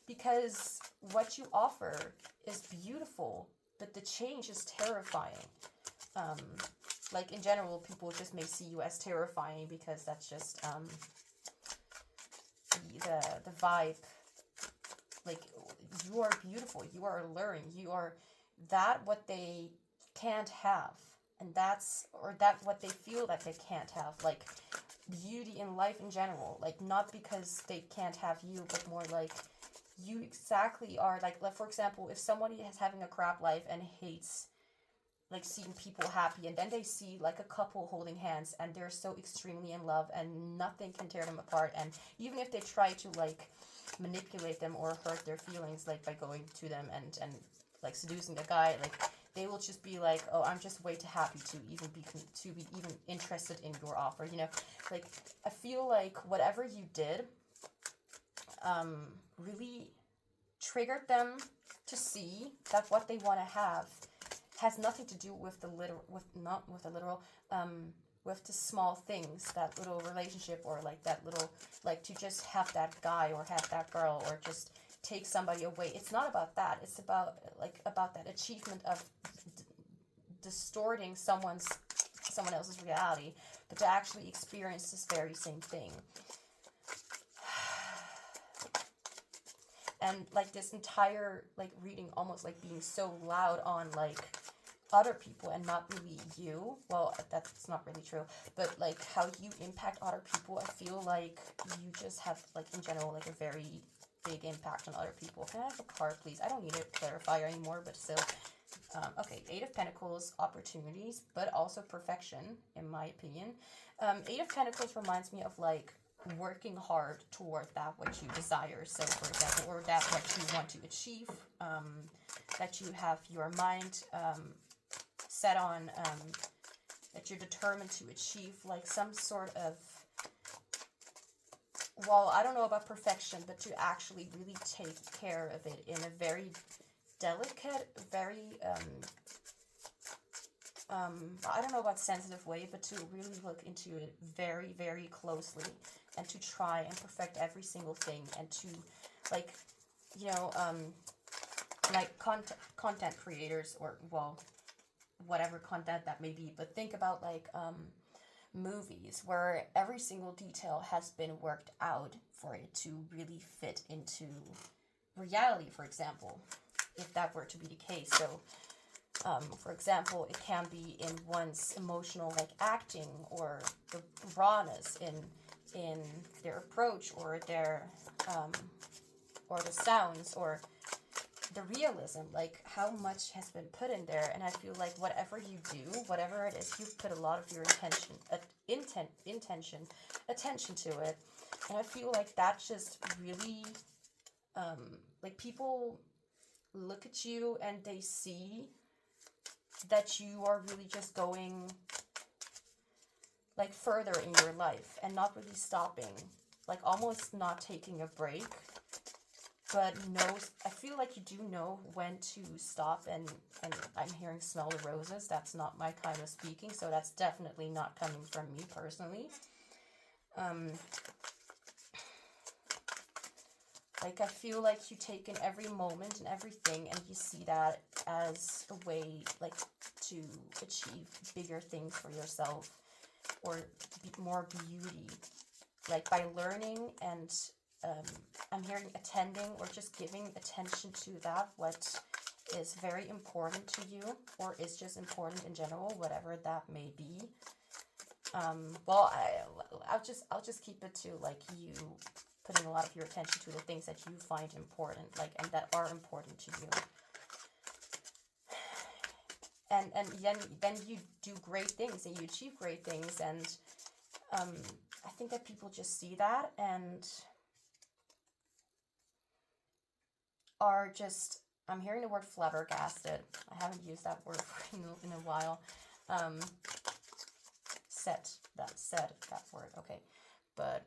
because what you offer is beautiful, but the change is terrifying. Like, in general, people just may see you as terrifying, because that's just the vibe. Like, you are beautiful, you are alluring, you are that what they can't have, and that's what they feel that they can't have, like beauty in life in general, like, not because they can't have you, but more like you exactly are, like for example, if somebody is having a crap life and hates like seeing people happy, and then they see like a couple holding hands and they're so extremely in love and nothing can tear them apart, and even if they try to like manipulate them or hurt their feelings, like by going to them and like seducing the guy, like they will just be like, oh, I'm just way too happy to be even interested in your offer, you know. Like, I feel like whatever you did really triggered them to see that what they want to have has nothing to do with the literal, with the small things, that little relationship, or like that little, like to just have that guy or have that girl or just take somebody away. It's not about that. It's about that achievement of distorting someone else's reality, but to actually experience this very same thing. And like this entire like reading almost like being so loud on like other people and not really you. Well, that's not really true, but like how you impact other people, I feel like you just have like in general like a very big impact on other people. Can I have a card, please? I don't need a clarifier anymore, but still. Okay, 8 of Pentacles, opportunities, but also perfection, in my opinion. 8 of Pentacles reminds me of like working hard toward that what you desire. So, for example, or that what you want to achieve, that you have your mind set on that you're determined to achieve like some sort of, well, I don't know about perfection, but to actually really take care of it in a very delicate, very, I don't know about sensitive way, but to really look into it very, very closely and to try and perfect every single thing and to, like, you know, like content creators or, well, whatever content that may be, but think about like, movies where every single detail has been worked out for it to really fit into reality, for example, if that were to be the case. So, for example, it can be in one's emotional like acting or the rawness in their approach or their or the sounds or the realism, like how much has been put in there. And I feel like whatever you do, whatever it is, you've put a lot of your attention to it. And I feel like that just really, like people look at you and they see that you are really just going like further in your life and not really stopping, like almost not taking a break, but knows, I feel like you do know when to stop, and I'm hearing smell the roses. That's not my kind of speaking, so that's definitely not coming from me personally. Like I feel like you take in every moment and everything and you see that as a way like to achieve bigger things for yourself or more beauty, like by learning and I'm hearing attending or just giving attention to that what is very important to you or is just important in general, whatever that may be. Well, I'll just keep it to like you putting a lot of your attention to the things that you find important, like, and that are important to you. And then you do great things and you achieve great things, and I think that people just see that and are just, I'm hearing the word flabbergasted. I haven't used that word in a while. Said that word, okay. But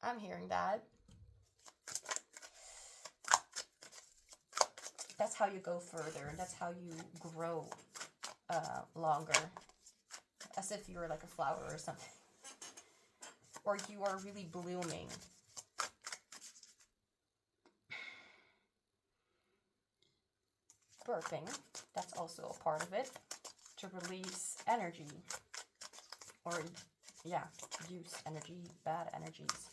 I'm hearing that. That's how you go further. That's how you grow longer. As if you were like a flower or something. Or you are really blooming. Burping, that's also a part of it. To release energy. Or, yeah, use energy, bad energies.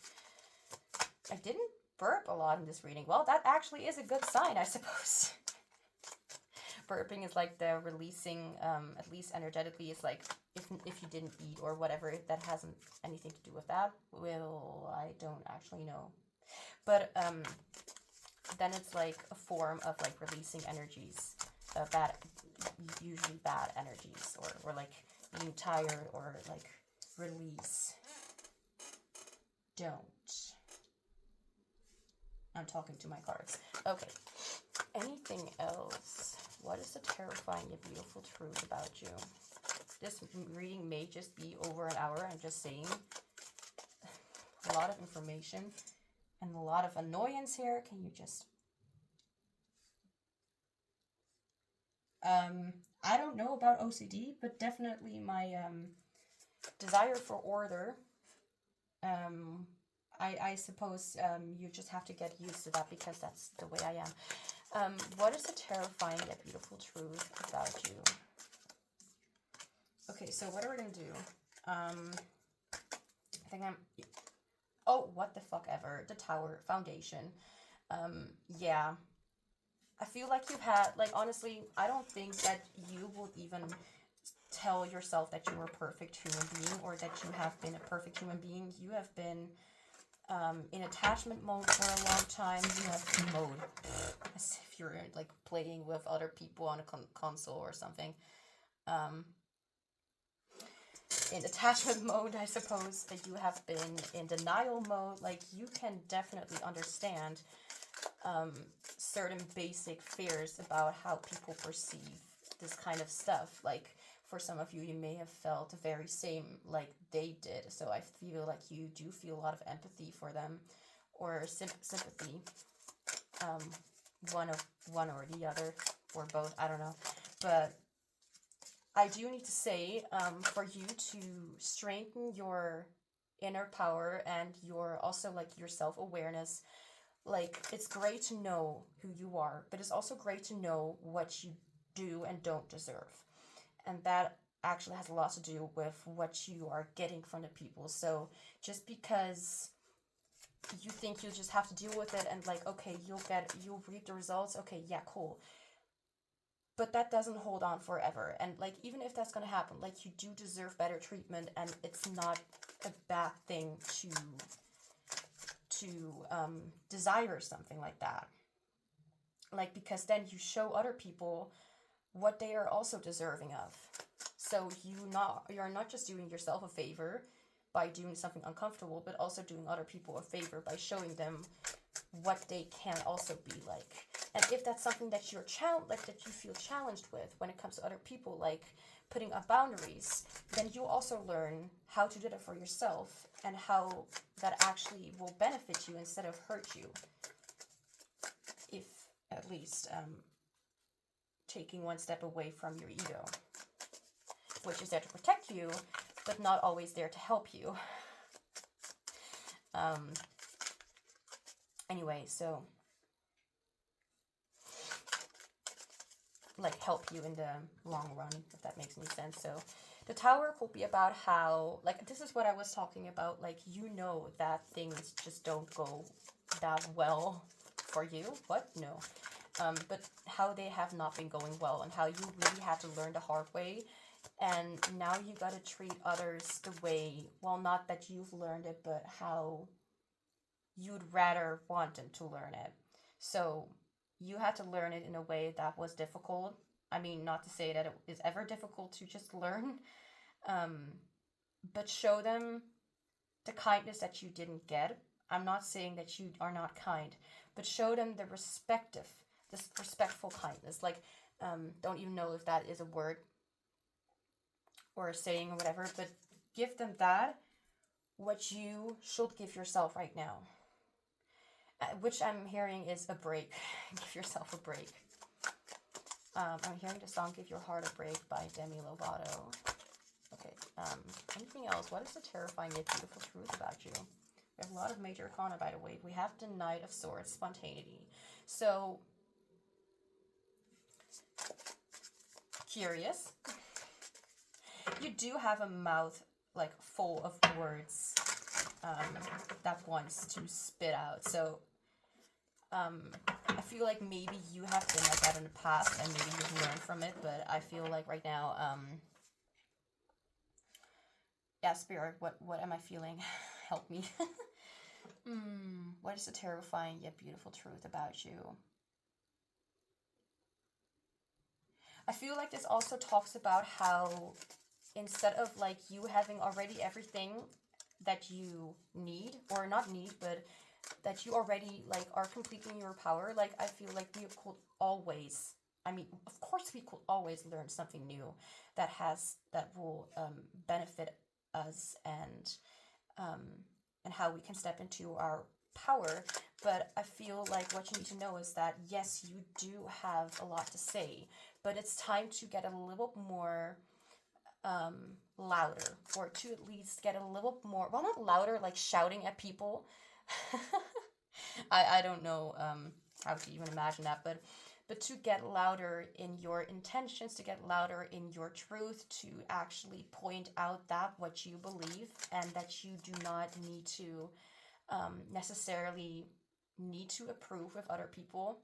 I didn't burp a lot in this reading. Well, that actually is a good sign, I suppose. Burping is like the releasing, at least energetically, it's like if you didn't eat or whatever, that hasn't anything to do with that. Well, I don't actually know. But then it's like a form of like releasing energies, usually bad energies, or like being tired or like release. Don't. I'm talking to my cards. Okay. Anything else? What is the terrifying yet beautiful truth about you? This reading may just be over an hour. I'm just saying a lot of information and a lot of annoyance here. Can you just... I don't know about OCD, but definitely my desire for order. I suppose you just have to get used to that because that's the way I am. What is the terrifying yet beautiful truth about you? Okay, so what are we going to do? I think I'm... Oh, what the fuck ever. The Tower Foundation. Yeah. I feel like you've had... Like, honestly, I don't think that you will even tell yourself that you were a perfect human being or that you have been a perfect human being. You have been in attachment mode for a long time. You have mode. As if you're like playing with other people on a console or something. In attachment mode, I suppose, that you have been in denial mode. Like, you can definitely understand certain basic fears about how people perceive this kind of stuff. Like, For some of you, you may have felt the very same like they did. So I feel like you do feel a lot of empathy for them, or sympathy. Um, one or the other, or both. I don't know, but I do need to say, for you to strengthen your inner power and your also like your self-awareness, like it's great to know who you are, but it's also great to know what you do and don't deserve. And that actually has a lot to do with what you are getting from the people. So just because you think you just have to deal with it and like, okay, you'll reap the results, okay, yeah, cool, but that doesn't hold on forever. And like, even if that's going to happen, like, you do deserve better treatment, and it's not a bad thing to desire something like that, like, because then you show other people what they are also deserving of. So you're not just doing yourself a favor by doing something uncomfortable, but also doing other people a favor by showing them what they can also be like. And if that's something that that you feel challenged with when it comes to other people, like putting up boundaries, then you also learn how to do that for yourself, and how that actually will benefit you instead of hurt you. If at least taking one step away from your ego, which is there to protect you, but not always there to help you. Anyway, so like help you in the long run, if that makes any sense. So the Tower will be about how, like, this is what I was talking about, like, you know that things just don't go that well for you. What? No. But how they have not been going well, and how you really had to learn the hard way. And now you gotta treat others the way, well, not that you've learned it, but how you'd rather want them to learn it. So you had to learn it in a way that was difficult. I mean, not to say that it is ever difficult to just learn, but show them the kindness that you didn't get. I'm not saying that you are not kind, but show them this respectful kindness. Like, don't even know if that is a word or a saying or whatever, but give them that, what you should give yourself right now. Which I'm hearing is a break. Give yourself a break. I'm hearing the song Give Your Heart a Break by Demi Lovato. Okay, anything else? What is the terrifying yet beautiful truth about you? We have a lot of major arcana, by the way. We have the Knight of Swords, spontaneity. So, curious. You do have a mouth, like, full of words that wants to spit out. So, I feel like maybe you have been like that in the past, and maybe you've learned from it, but I feel like right now, yeah, Spirit, what am I feeling? Help me. What is the terrifying yet beautiful truth about you? I feel like this also talks about how, instead of like you having already everything that you need, or not need, but that you already like are completing your power, like I feel like we could always, I mean, of course we could always learn something new that will benefit us, and how we can step into our power. But I feel like what you need to know is that, yes, you do have a lot to say, but it's time to get a little more louder, or to at least get a little more, well, not louder like shouting at people. I don't know how to even imagine that, but to get louder in your intentions, to get louder in your truth, to actually point out that what you believe, and that you do not need to necessarily need to approve with other people.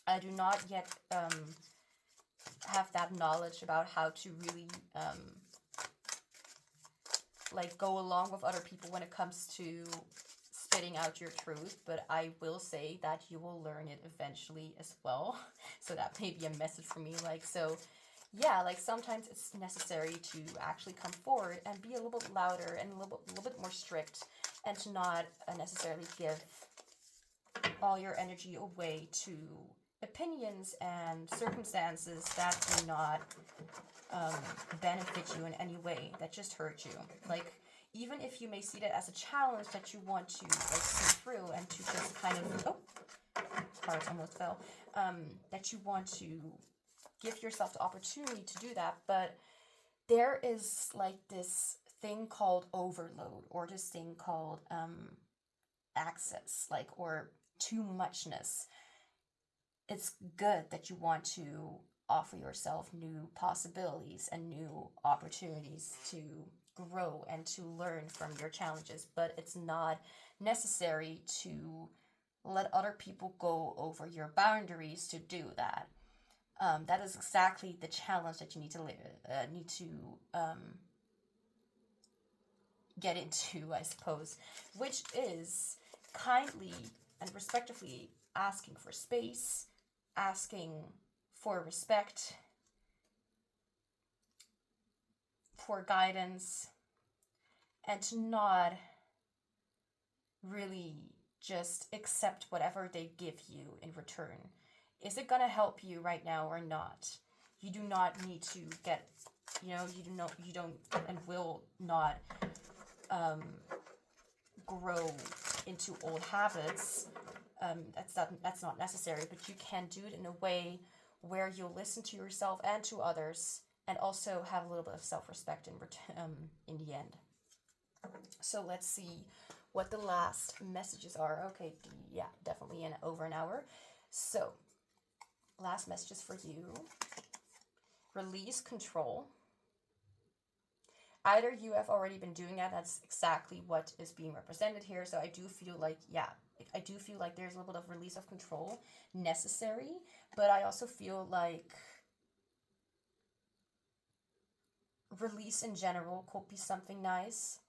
I do not yet have that knowledge about how to really like go along with other people when it comes to spitting out your truth, but I will say that you will learn it eventually as well. So that may be a message for me. Like, so yeah, like sometimes it's necessary to actually come forward and be a little bit louder and a little bit more strict, and to not necessarily give all your energy away to opinions and circumstances that do not benefit you in any way, that just hurt you. Like, even if you may see that as a challenge that you want to like see through and to just kind of, oh, cards almost fell, that you want to give yourself the opportunity to do that, but there is like this thing called overload, or this thing called access, like, or too muchness. It's good that you want to offer yourself new possibilities and new opportunities to grow and to learn from your challenges, but it's not necessary to let other people go over your boundaries to do that. That is exactly the challenge that you need to get into, I suppose, which is kindly and respectfully asking for space, asking for respect, for guidance, and to not really just accept whatever they give you in return. Is it gonna help you right now or not? You do not need to get, you don't and will not grow into old habits. That's not necessary, but you can do it in a way where you'll listen to yourself and to others, and also have a little bit of self-respect in the end. So let's see what the last messages are. Okay, yeah, definitely over an hour. So, last messages for you. Release control. Either you have already been doing that, that's exactly what is being represented here. So I do feel like, there's a little bit of release of control necessary, but I also feel like release in general could be something nice.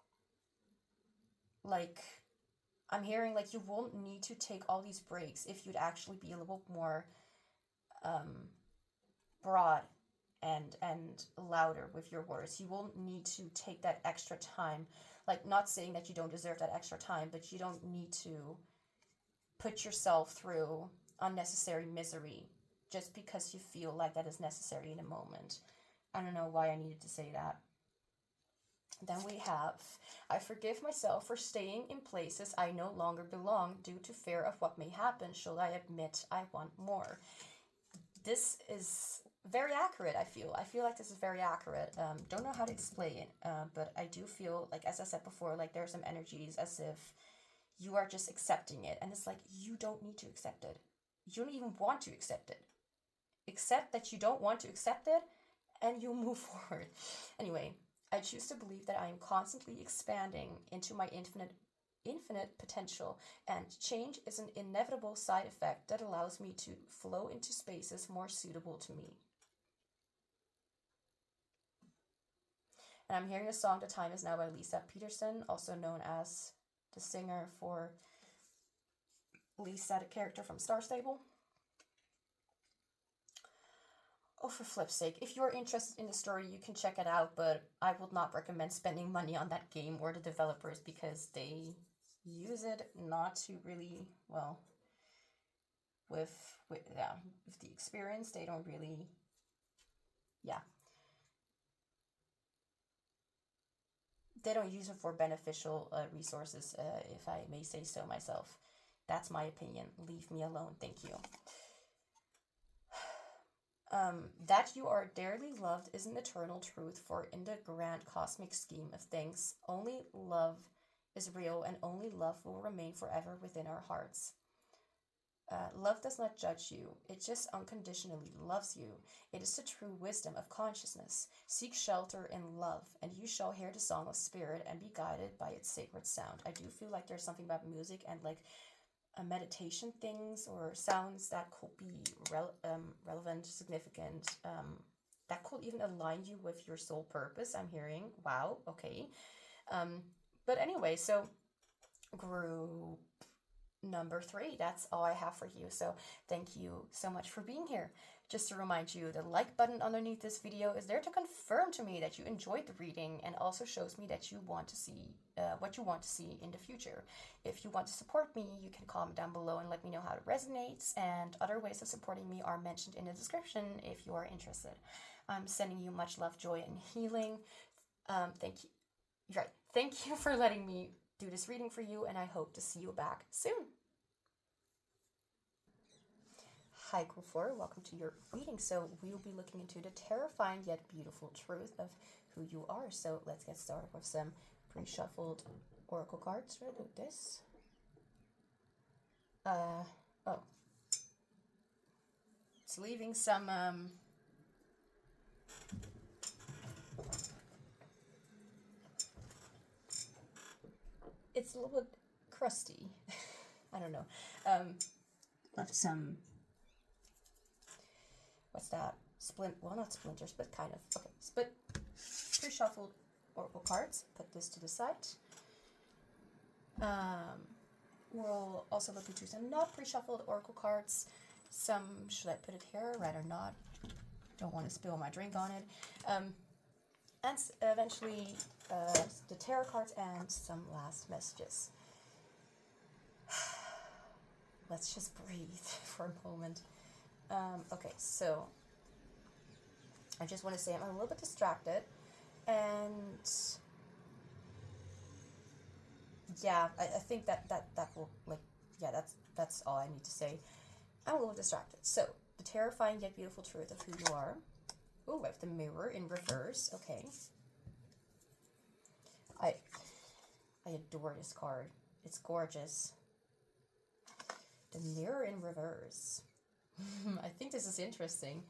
Like, I'm hearing like you won't need to take all these breaks if you'd actually be a little more broad and louder with your words. You won't need to take that extra time. Like, not saying that you don't deserve that extra time, but you don't need to put yourself through unnecessary misery just because you feel like that is necessary in a moment. I don't know why I needed to say that. Then we have, I forgive myself for staying in places I no longer belong due to fear of what may happen should I admit I want more. This is very accurate, I feel. I feel like this is very accurate. Don't know how to explain it, but I do feel like, as I said before, like there are some energies as if you are just accepting it. And it's like, you don't need to accept it. You don't even want to accept it. Accept that you don't want to accept it, and you move forward. Anyway, I choose to believe that I am constantly expanding into my infinite potential, and change is an inevitable side effect that allows me to flow into spaces more suitable to me. And I'm hearing a song, The Time Is Now by Lisa Peterson, also known as the singer for Lisa, the character from Star Stable. Oh, for flip's sake, if you're interested in the story, you can check it out, but I would not recommend spending money on that game or the developers, because they use it not to really, well, with the experience, they don't really, they don't use it for beneficial resources, if I may say so myself. That's my opinion. Leave me alone. Thank you. That you are dearly loved is an eternal truth, for in the grand cosmic scheme of things, only love is real, and only love will remain forever within our hearts. Love does not judge you, it just unconditionally loves you. It is the true wisdom of consciousness. Seek shelter in love, and you shall hear the song of spirit and be guided by its sacred sound. I do feel like there's something about music and like meditation things or sounds that could be relevant, significant, that could even align you with your soul purpose. I'm hearing, wow, okay. But anyway, so group number 3. That's all I have for you. So thank you so much for being here. Just to remind you, the like button underneath this video is there to confirm to me that you enjoyed the reading, and also shows me that you want to see what you want to see in the future. If you want to support me, you can comment down below and let me know how it resonates, and other ways of supporting me are mentioned in the description if you are interested. I'm sending you much love, joy, and healing. Thank you. Right. Thank you for letting me do this reading for you, and I hope to see you back soon. Hi, Group 4. Welcome to your reading. So we will be looking into the terrifying yet beautiful truth of who you are. So let's get started with some pre-shuffled oracle cards. Should I do this? Oh. It's leaving some, it's a little bit crusty. I don't know. Left some, what's that? Well, not splinters, but kind of. Okay, split pre-shuffled oracle cards. Put this to the side. We'll also look into some not pre-shuffled oracle cards. Some, should I put it here? Rather not. Don't want to spill my drink on it. And eventually the tarot cards and some last messages. Let's just breathe for a moment. Okay, so I just want to say I'm a little bit distracted, and yeah, I think that will, like, yeah, that's all I need to say. I'm a little distracted. So the terrifying yet beautiful truth of who you are. Oh, I have the mirror in reverse. Okay. I adore this card. It's gorgeous. The mirror in reverse. I think this is interesting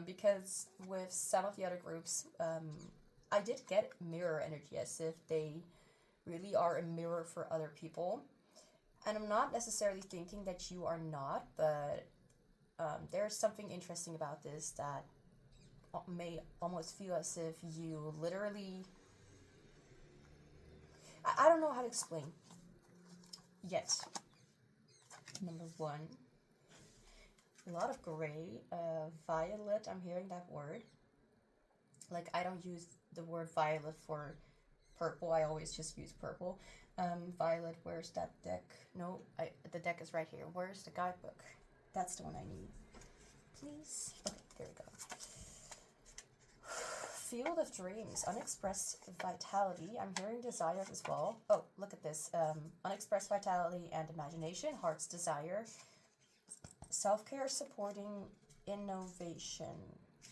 because with some of the other groups, I did get mirror energy as if they really are a mirror for other people. And I'm not necessarily thinking that you are not, but there's something interesting about this that may almost feel as if you literally... I don't know how to explain yet. Number 1. A lot of gray, violet, I'm hearing that word. Like, I don't use the word violet for purple, I always just use purple. Violet, where's that deck? No, the deck is right here. Where's the guidebook? That's the one I need. Please? Okay, there we go. Field of Dreams, unexpressed vitality. I'm hearing desire as well. Oh, look at this. Unexpressed vitality and imagination, heart's desire. Self-care supporting innovation.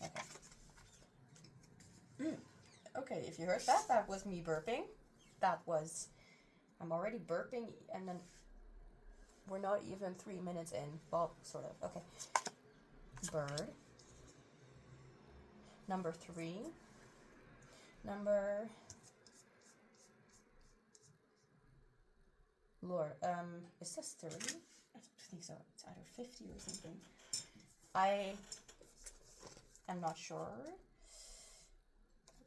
Okay. Okay, if you heard that, that was me burping. I'm already burping, and then we're not even 3 minutes in. Well, sort of. Okay. Bird. Number 3. Number... Lord, is this 30? I think so. It's either 50 or something. I am not sure.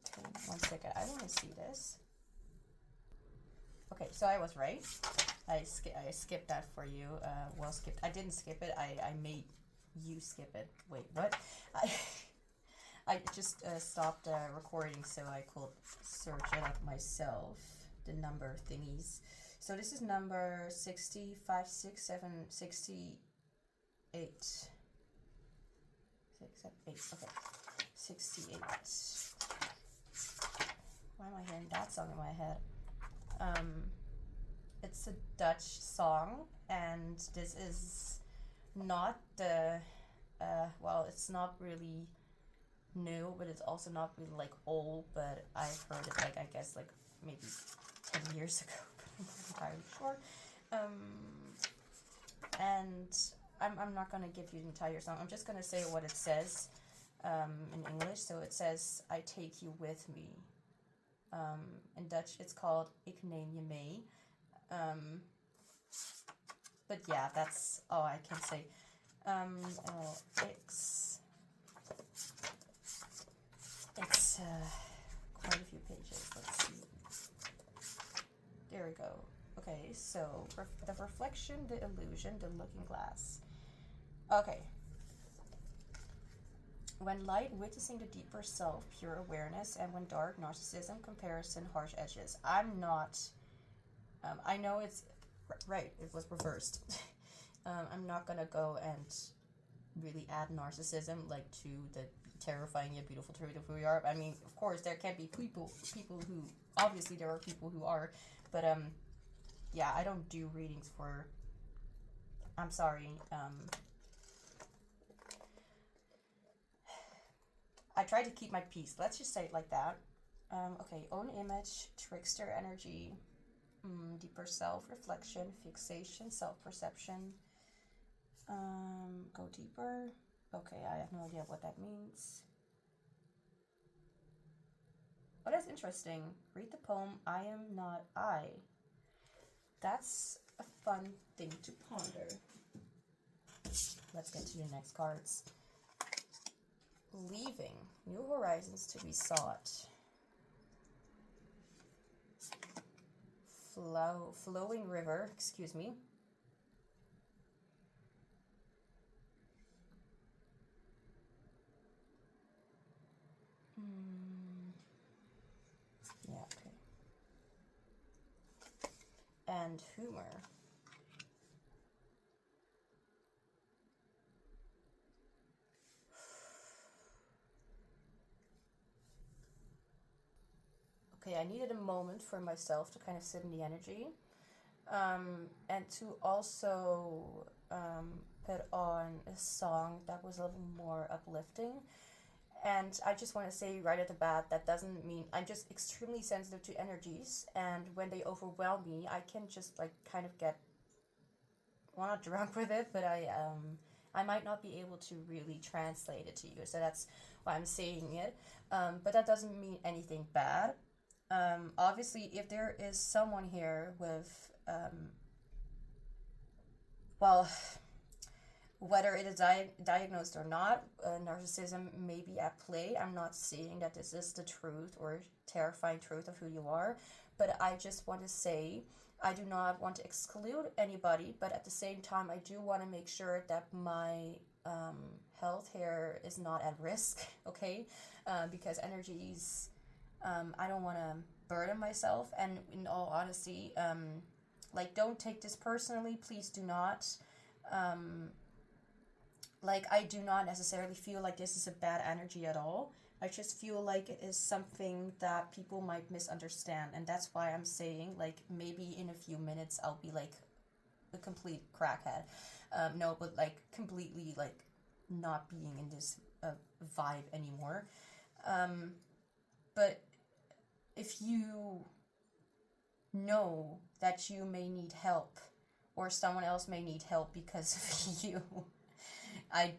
Okay, 1 second. I want to see this. Okay, so I was right. I skipped that for you. Well, skipped. I didn't skip it. I made you skip it. Wait, what? I just stopped recording so I could search it up myself, the number thingies. So this is number 60, 5, 6, 7, 68. 6, 7, 8, okay. 68. Why am I hearing that song in my head? It's a Dutch song, and this is not the, well, it's not really new, but it's also not really like old, but I've heard it like, I guess, like maybe 10 years ago, but I'm not entirely sure. And I'm not gonna give you the entire song. I'm just gonna say what it says in English. So it says, I take you with me. In Dutch it's called Ik neem je mee. But yeah, that's all I can say. It's quite a few pages. Let's see. There we go. Okay. Okay, so the reflection, the illusion, the looking glass. Okay. When light, witnessing the deeper self, pure awareness, and when dark, narcissism, comparison, harsh edges. I'm not. I know it's right. It was reversed. I'm not gonna go and really add narcissism like to the terrifying yet beautiful truth of who we are. I mean, of course, there can be people who obviously there are people who are, but yeah, I don't do readings for. I'm sorry. I try to keep my peace. Let's just say it like that. Okay, own image, trickster energy, deeper self, reflection, fixation, self perception. Go deeper. Okay, I have no idea what that means. Oh, that's interesting. Read the poem, I Am Not I. That's a fun thing to ponder. Let's get to the next cards. Leaving. New horizons to be sought. Flowing river, excuse me. Yeah, okay. And humor. Okay, I needed a moment for myself to kind of sit in the energy. And to also put on a song that was a little more uplifting. And I just want to say right at the bat, that doesn't mean I'm just extremely sensitive to energies, and when they overwhelm me, I can just like kind of get, well, not drunk with it, but I might not be able to really translate it to you. So that's why I'm saying it. But that doesn't mean anything bad. Obviously, if there is someone here with, well, whether it is diagnosed or not, narcissism may be at play. I'm not saying that this is the truth or terrifying truth of who you are, but I just want to say I do not want to exclude anybody, but at the same time, I do want to make sure that my health here is not at risk, okay? Because energies, I don't want to burden myself, and in all honesty, like, don't take this personally, please do not. Like, I do not necessarily feel like this is a bad energy at all. I just feel like it is something that people might misunderstand, and that's why I'm saying, like, maybe in a few minutes I'll be like a complete crackhead. No, but like completely like not being in this vibe anymore. But if you know that you may need help, or someone else may need help because of you, I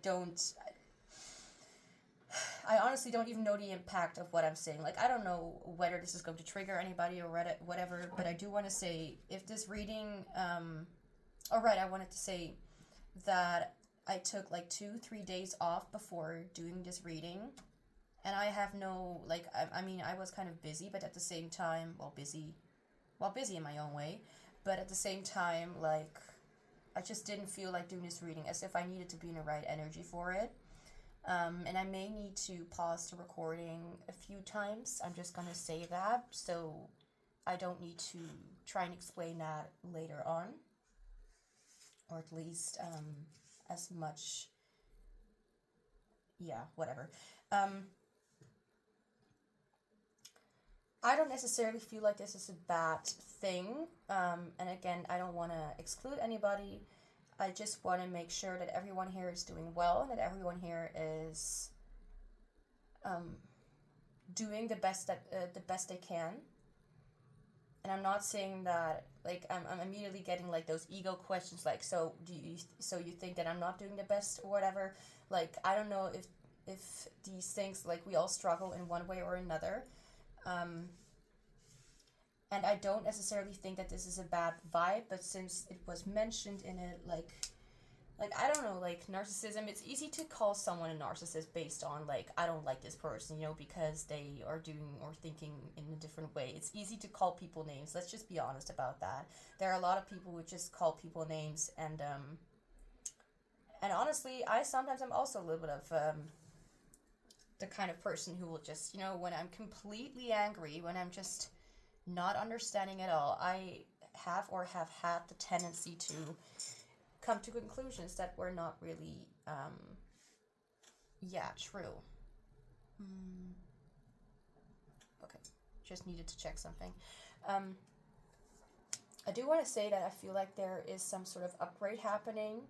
honestly don't even know the impact of what I'm saying. Like, I don't know whether this is going to trigger anybody or whatever, but I do want to say, if this reading, alright, I wanted to say that I took like 2-3 days off before doing this reading, and I have no, like, I mean, I was kind of busy, but at the same time, busy in my own way, but at the same time, like, I just didn't feel like doing this reading, as if I needed to be in the right energy for it. And I may need to pause the recording a few times. I'm just gonna say that, so I don't need to try and explain that later on, or at least as much. Yeah, whatever. I don't necessarily feel like this is a bad thing. And again, I don't want to exclude anybody. I just want to make sure that everyone here is doing well, and that everyone here is doing the best they can. And I'm not saying that, like, I'm immediately getting like those ego questions, like, so you think that I'm not doing the best or whatever. Like, I don't know if these things, like, we all struggle in one way or another. And I don't necessarily think that this is a bad vibe, but since it was mentioned in it, like, like, I don't know, like, narcissism, it's easy to call someone a narcissist based on, like, I don't like this person, you know, because they are doing or thinking in a different way. It's easy to call people names. Let's just be honest about that. There are a lot of people who just call people names, and honestly, I sometimes am also a little bit of, the kind of person who will just, you know, when I'm completely angry, when I'm just not understanding at all, I have had the tendency to come to conclusions that were not really, true. Okay, just needed to check something. I do want to say that I feel like there is some sort of upgrade happening,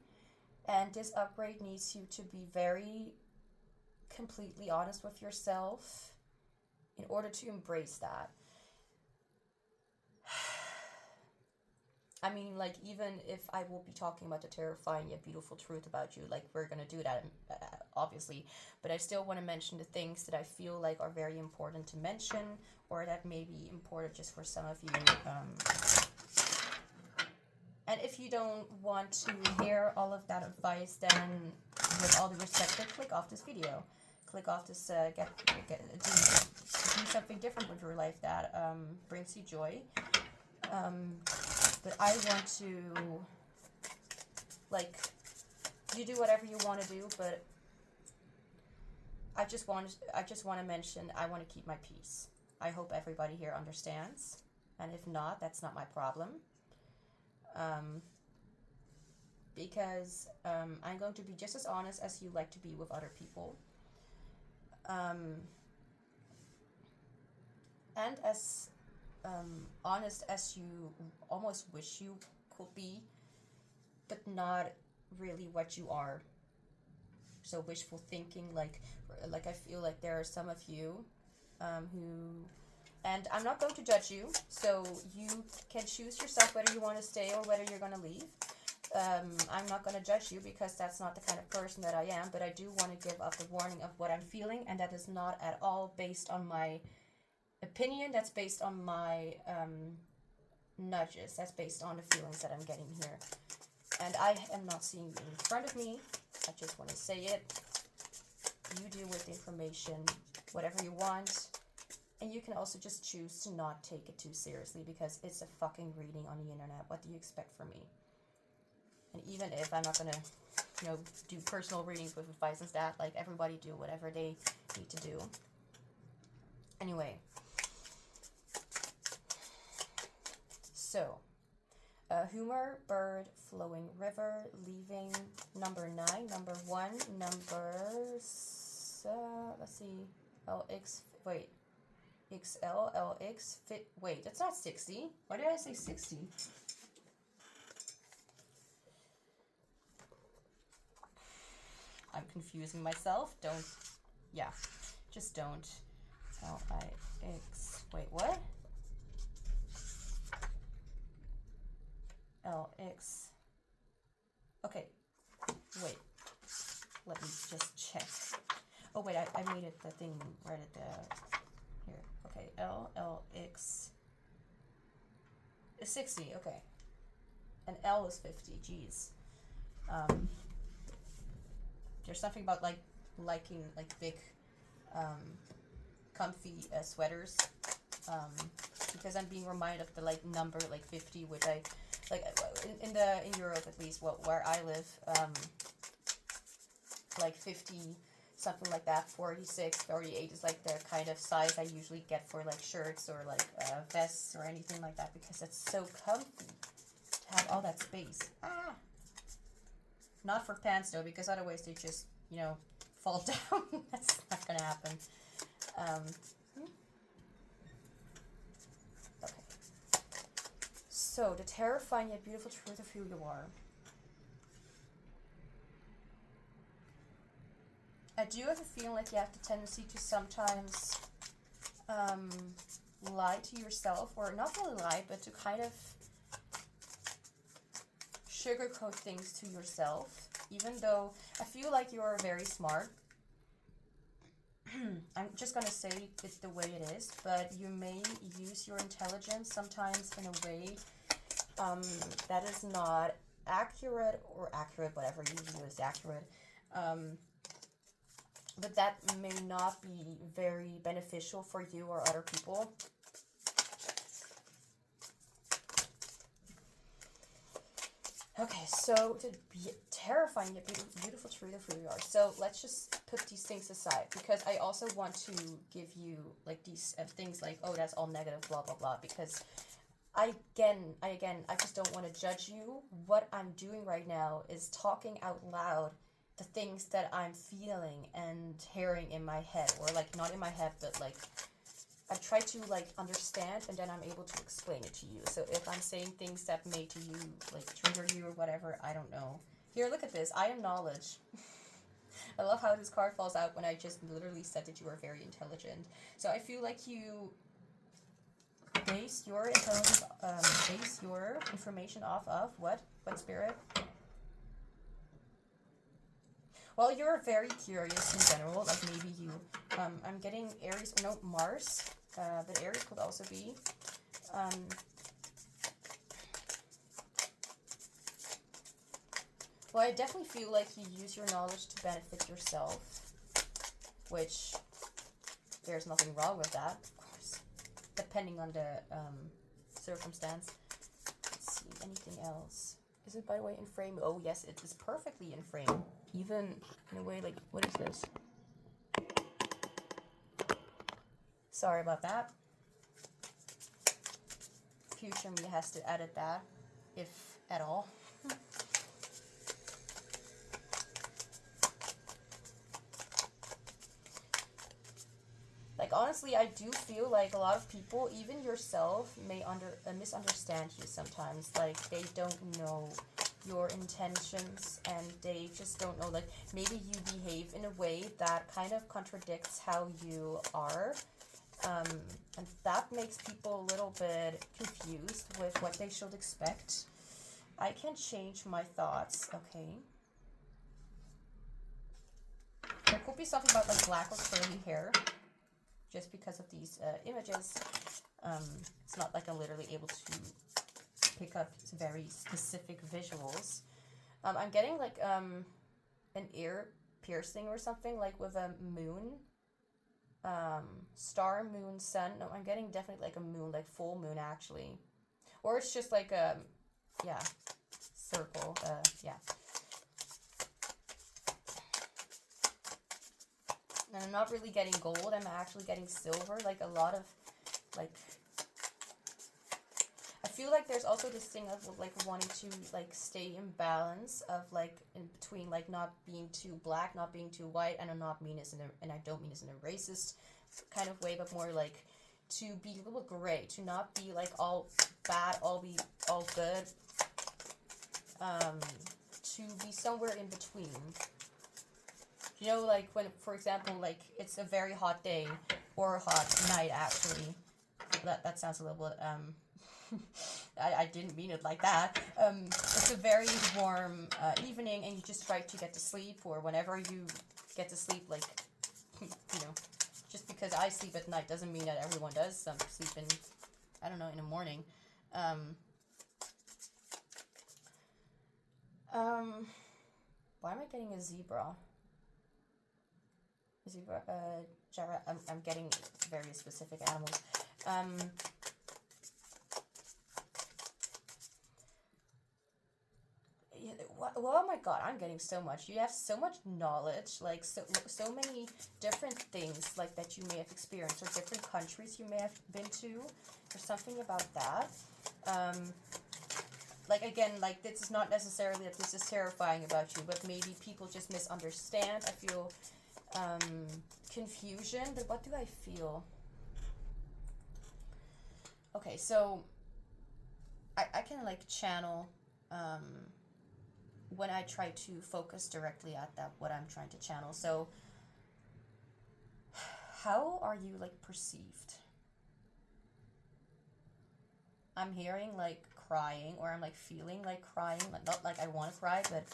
and this upgrade needs you to be very completely honest with yourself in order to embrace that. I mean, like, even if I will be talking about the terrifying yet beautiful truth about you, like, we're gonna do that, obviously, but I still want to mention the things that I feel like are very important to mention, or that may be important just for some of you. And if you don't want to hear all of that advice, then with all the respect, then click off this video. Click off this, do something different with your life that brings you joy. But I want to, like, you do whatever you want to do, but I just want to mention, I want to keep my peace. I hope everybody here understands, and if not, that's not my problem. Because I'm going to be just as honest as you like to be with other people. And as honest as you almost wish you could be, but not really what you are. So wishful thinking, like I feel like there are some of you who, and I'm not going to judge you, so you can choose yourself whether you want to stay or whether you're going to leave. I'm not going to judge you because that's not the kind of person that I am, but I do want to give up the warning of what I'm feeling, and that is not at all based on my opinion. That's based on my nudges. That's based on the feelings that I'm getting here. And I am not seeing you in front of me. I just want to say it. You deal with information whatever you want. And you can also just choose to not take it too seriously because it's a fucking reading on the internet. What do you expect from me? And even if I'm not going to, you know, do personal readings with advice and that, like, everybody do whatever they need to do. Anyway. So, humor, bird, flowing river, leaving, number 9, number 1, let's see, LX, wait, XL, LX, fit, wait, that's not 60. Why did I say 60? I'm confusing myself. Don't, yeah, just don't. LIX, wait, what? LX. Okay, wait. Let me just check. Oh, wait, I made it the thing right at the, here. Okay, LX is 60, okay. And L is 50, geez. There's something about, like, liking, like, big, comfy sweaters. Because I'm being reminded of the, like, number, like, 50, which I, like, in Europe at least, where I live, like 50, something like that, 46, 48 is like the kind of size I usually get for like shirts or like vests or anything like that, because it's so comfy to have all that space. Not for pants though, because otherwise they just, you know, fall down. That's not gonna happen. Okay. So, the terrifying yet beautiful truth of who you are. I do have a feeling like you have the tendency to sometimes lie to yourself, or not really lie, but to kind of sugarcoat things to yourself, even though I feel like you are very smart. I'm just gonna say it the way it is, but you may use your intelligence sometimes in a way that is not accurate, whatever you view as accurate. But that may not be very beneficial for you or other people. Okay, so to be terrifying yet beautiful truth of who you are. So let's just put these things aside, because I also want to give you like these things like, oh, that's all negative, blah blah blah. Because I just don't want to judge you. What I'm doing right now is talking out loud the things that I'm feeling and hearing in my head, or like not in my head, but like I try to like understand, and then I'm able to explain it to you. So if I'm saying things that may to you like trigger you or whatever, I don't know. Here, look at this. I am knowledge. I love how this card falls out when I just literally said that you are very intelligent. So I feel like you base your intelligence, base your information off of what spirit? Well, you're very curious in general. Like maybe you, I'm getting Aries, no, Mars. But Aries could also be. Well, I definitely feel like you use your knowledge to benefit yourself, which there's nothing wrong with that, of course, depending on the circumstance. Let's see, anything else? Is it, by the way, in frame? Oh, yes, it is perfectly in frame. Even in a way, like, what is this? Sorry about that. Future me has to edit that, if at all. Like, honestly, I do feel like a lot of people, even yourself, may misunderstand you sometimes. Like, they don't know your intentions, and they just don't know, like, maybe you behave in a way that kind of contradicts how you are. And that makes people a little bit confused with what they should expect. I can change my thoughts, okay. There could be something about like black or curly hair, just because of these images. It's not like I'm literally able to pick up very specific visuals. I'm getting like an ear piercing or something, like with a moon. Star, moon, sun. No, I'm getting definitely like a moon, like full moon actually. Or it's just like a, yeah, circle, yeah. And I'm not really getting gold, I'm actually getting silver, like a lot of, like, I feel like there's also this thing of like wanting to like stay in balance of like in between like not being too black, not being too white, and I don't mean this in a racist kind of way, but more like to be a little gray, to not be like all bad, all good, to be somewhere in between. You know, like when, for example, like it's a very hot day or a hot night actually. That sounds a little bit I didn't mean it like that. It's a very warm evening, and you just try to get to sleep, or whenever you get to sleep, like, you know, just because I sleep at night doesn't mean that everyone does. Some sleep in, I don't know, in the morning. Why am I getting a zebra? I'm getting very specific animals. Oh my god, I'm getting so much. You have so much knowledge, like so many different things like that you may have experienced, or different countries you may have been to, or something about that. Like again, like this is not necessarily that this is terrifying about you, but maybe people just misunderstand. I feel confusion, but what do I feel? Okay, so I can like channel when I try to focus directly at that, what I'm trying to channel. So how are you like perceived? I'm hearing like crying, or I'm like feeling like crying, like, not like I want to cry, but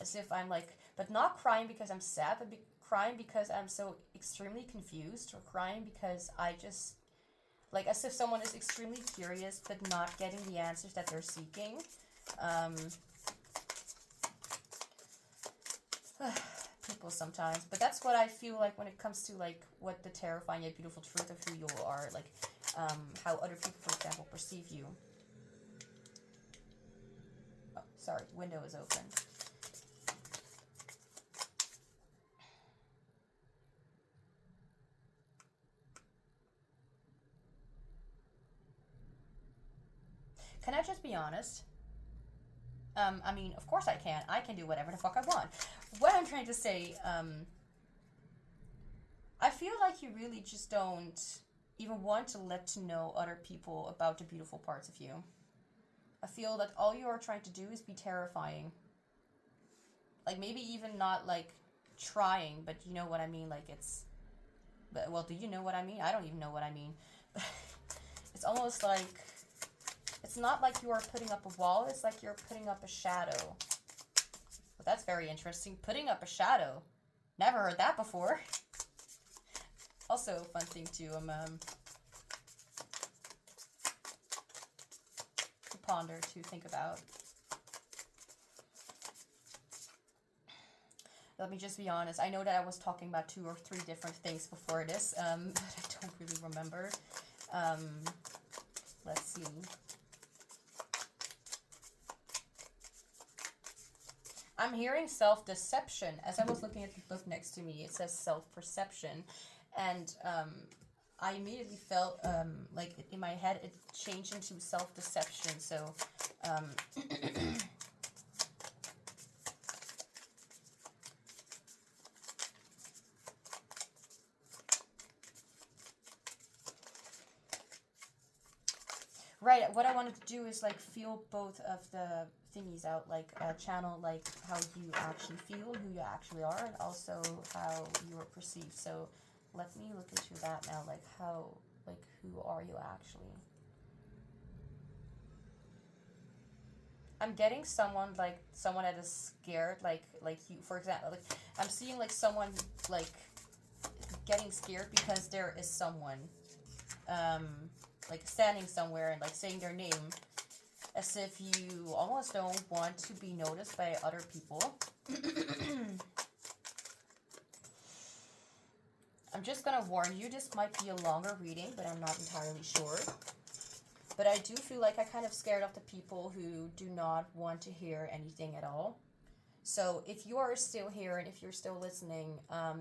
as if I'm like, but not crying because I'm sad, but crying because I'm so extremely confused, or crying because I just, like as if someone is extremely curious but not getting the answers that they're seeking. people sometimes. But that's what I feel like when it comes to like what the terrifying yet beautiful truth of who you are, like how other people, for example, perceive you. Oh, sorry, window is open. Can I just be honest? I mean, of course I can. I can do whatever the fuck I want. What I'm trying to say, I feel like you really just don't even want to let to know other people about the beautiful parts of you. I feel that all you are trying to do is be terrifying. Like, maybe even not, like, trying, but you know what I mean? Like, it's... But, well, do you know what I mean? I don't even know what I mean. It's almost like... It's not like you are putting up a wall, it's like you're putting up a shadow. But that's very interesting. Putting up a shadow. Never heard that before. Also, a fun thing to ponder, to think about. Let me just be honest. I know that I was talking about 2 or 3 different things before this, but I don't really remember. Let's see. I'm hearing self-deception. As I was looking at the book next to me, it says self-perception. And I immediately felt like in my head it changed into self-deception. So right, what I wanted to do is like feel both of the thingies out, like channel like how you actually feel, who you actually are, and also how you are perceived. So let me look into that now, like how, like who are you actually? I'm getting someone that is scared, like you, for example. Like I'm seeing like someone like getting scared because there is someone like standing somewhere and like saying their name, as if you almost don't want to be noticed by other people. I'm just gonna warn you, this might be a longer reading, but I'm not entirely sure. But I do feel like I'm kind of scared of the people who do not want to hear anything at all. So if you are still here and if you're still listening, I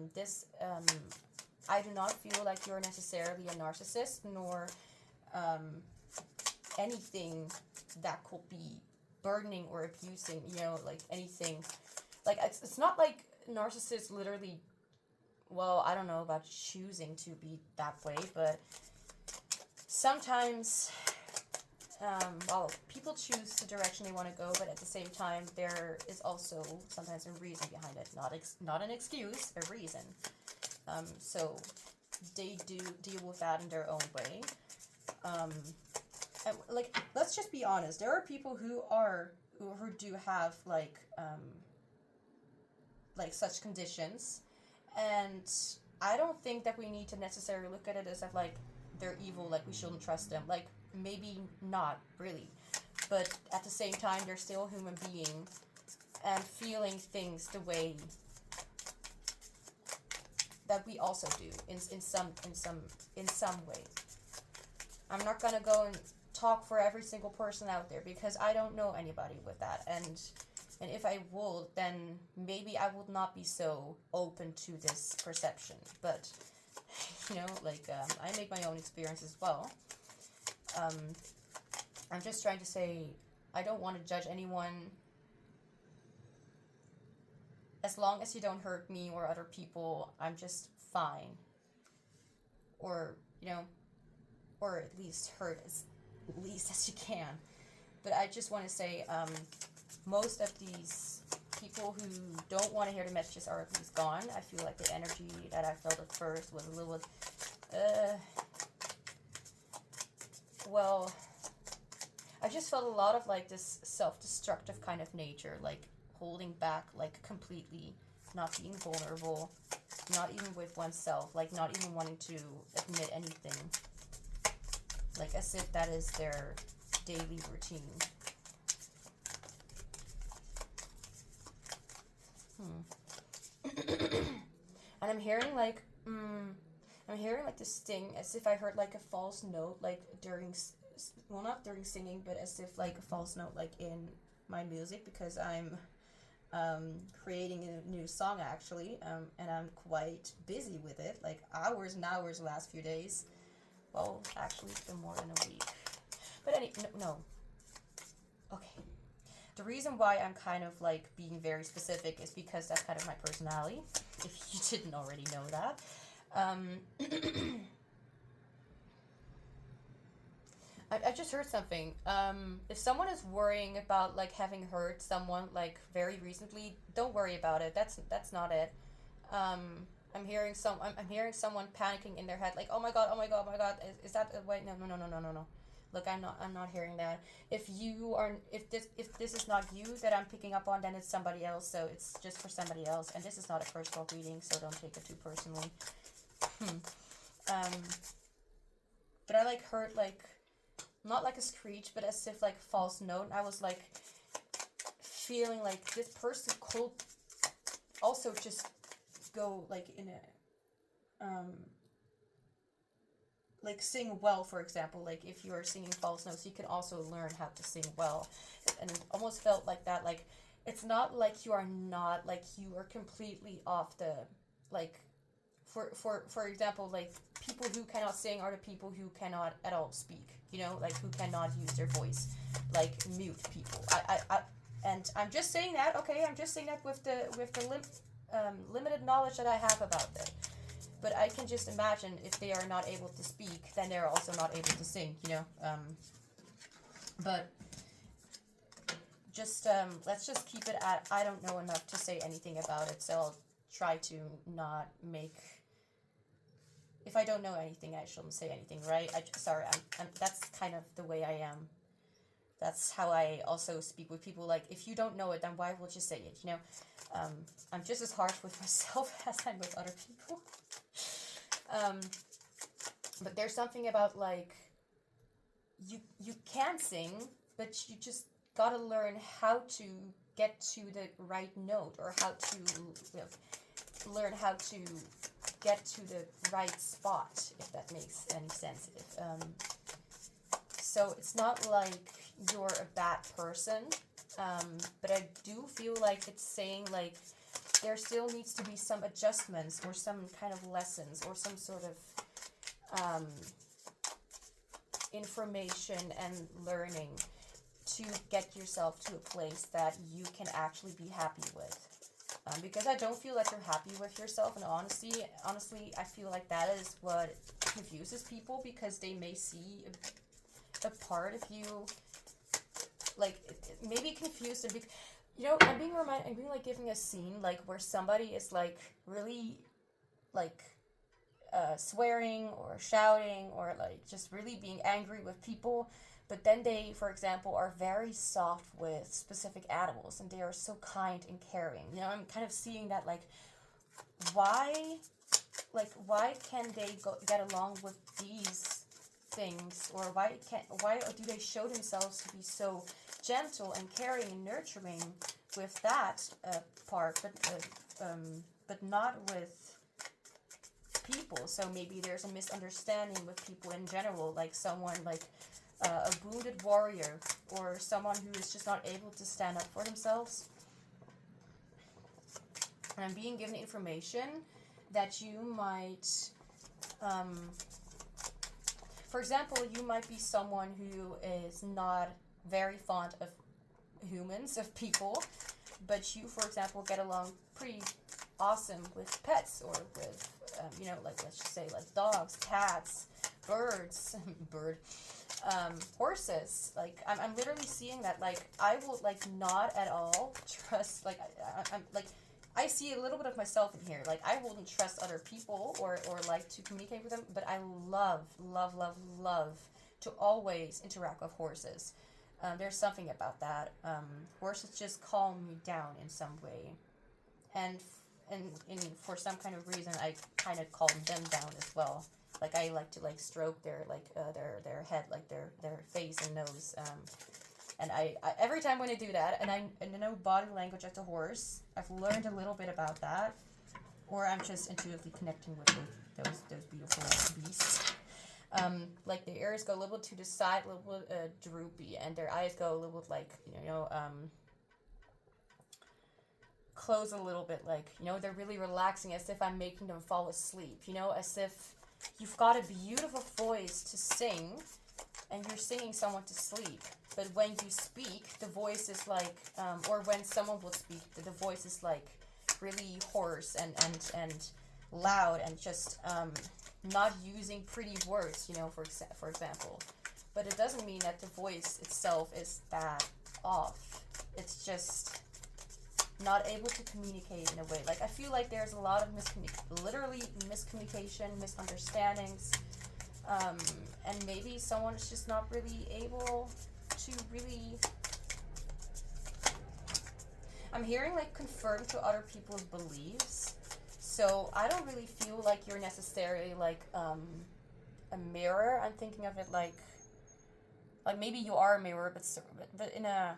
do not feel like you're necessarily a narcissist, nor anything that could be burdening or abusing, you know, like anything. Like, it's not like narcissists literally, well, I don't know about choosing to be that way, but sometimes, well, people choose the direction they want to go, but at the same time, there is also sometimes a reason behind it. Not an excuse, a reason. So they do deal with that in their own way. And, like, let's just be honest. There are people who do have like such conditions, and I don't think that we need to necessarily look at it as if like they're evil, like we shouldn't trust them. Like, maybe not really, but at the same time, they're still a human being and feeling things the way that we also do in some way. I'm not gonna go and talk for every single person out there because I don't know anybody with that, and if I would, then maybe I would not be so open to this perception. But you know, like I make my own experience as well. I'm just trying to say I don't want to judge anyone. As long as you don't hurt me or other people, I'm just fine. Or, you know, or at least hurt as least as you can. But I just want to say, most of these people who don't want to hear the messages are at least gone. I feel like the energy that I felt at first was a little bit, well, I just felt a lot of like this self-destructive kind of nature, like holding back, like completely, not being vulnerable, not even with oneself, like not even wanting to admit anything, like as if that is their daily routine. I'm hearing like, I'm hearing like this sting as if I heard like a false note, like during, well, not during singing, but as if like a false note, like in my music, because I'm creating a new song actually, and I'm quite busy with it, like hours and hours the last few days. Well, actually, it's been more than a week. But no. Okay. The reason why I'm kind of like being very specific is because that's kind of my personality, if you didn't already know that. I just heard something. If someone is worrying about like having hurt someone like very recently, don't worry about it. That's not it. I'm hearing someone panicking in their head, like, oh my god, oh my god, oh my god. Is that wait? No, no, no, no, no, no, no. Look, I'm not hearing that. If this is not you that I'm picking up on, then it's somebody else. So it's just for somebody else, and this is not a personal reading, so don't take it too personally. But I like heard like not like a screech, but as if like false note. I was like feeling like this person could also just go like in a like sing well, for example. Like if you are singing false notes, you can also learn how to sing well. And it almost felt like that, like it's not like you are not like you are completely off the like for example, like people who cannot sing are the people who cannot at all speak, you know, like who cannot use their voice, like mute people. And I'm just saying that, okay, I'm just saying that with the limited knowledge that I have about it. But I can just imagine if they are not able to speak, then they're also not able to sing, you know. But just let's just keep it at I don't know enough to say anything about it, so I'll try to not make. If I don't know anything, I shouldn't say anything, right? Sorry, I'm that's kind of the way I am. That's how I also speak with people. Like, if you don't know it, then why would you say it? You know, I'm just as harsh with myself as I'm with other people. But there's something about like you can sing, but you just gotta learn how to get to the right note, or how to learn how to get to the right spot, if that makes any sense. So it's not like you're a bad person, but I do feel like it's saying like there still needs to be some adjustments or some kind of lessons or some sort of information and learning to get yourself to a place that you can actually be happy with. Because I don't feel like you're happy with yourself, and honestly, I feel like that is what confuses people, because they may see a part of you, like maybe confused, and you know, I'm being like giving a scene like where somebody is like really like swearing or shouting or like just really being angry with people. But then they, for example, are very soft with specific animals, and they are so kind and caring. You know, I'm kind of seeing that, like, why can they get along with these things, or why do they show themselves to be so gentle and caring and nurturing with that part, but not with people? So maybe there's a misunderstanding with people in general, like someone like a wounded warrior, or someone who is just not able to stand up for themselves. And I'm being given information that you might, for example, you might be someone who is not very fond of humans, of people, but you, for example, get along pretty awesome with pets, or with, you know, like, let's just say, like, dogs, cats, birds, horses. Like, I'm literally seeing that, like, I will, like, not at all trust, like, I'm like, I see a little bit of myself in here. Like, I wouldn't trust other people or like to communicate with them, but I love to always interact with horses. There's something about that. Horses just calm me down in some way. And for some kind of reason, I kind of calm them down as well. Like, I like to like stroke their like their head, like their face and nose. And I every time when I do that, and I know body language of the horse, I've learned a little bit about that. or I'm just intuitively connecting with those beautiful beasts. Like their ears go a little bit to the side, a little bit droopy, and their eyes go a little bit like, close a little bit, like, they're really relaxing, as if I'm making them fall asleep, as if you've got a beautiful voice to sing and you're singing someone to sleep. But when you speak, the voice is like, or when someone will speak, the voice is like really hoarse and loud, and just not using pretty words, for example. But it doesn't mean that the voice itself is that off. It's just not able to communicate in a way. Like, I feel like there's a lot of miscommunication, misunderstandings, and maybe someone is just not really able to really... I'm hearing like confirm to other people's beliefs. So I don't really feel like you're necessarily like a mirror. I'm thinking of it like maybe you are a mirror, but in a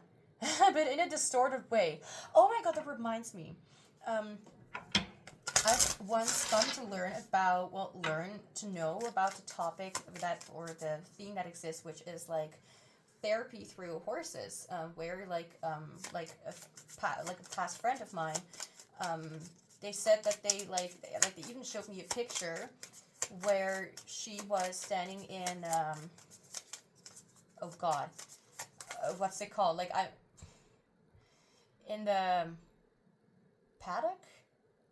but in a distorted way. Oh my god, that reminds me. I've once come to learn to know about the topic or the theme that exists, which is like therapy through horses, where like a past friend of mine, they said that they even showed me a picture where she was standing in oh god, what's it called, in the paddock,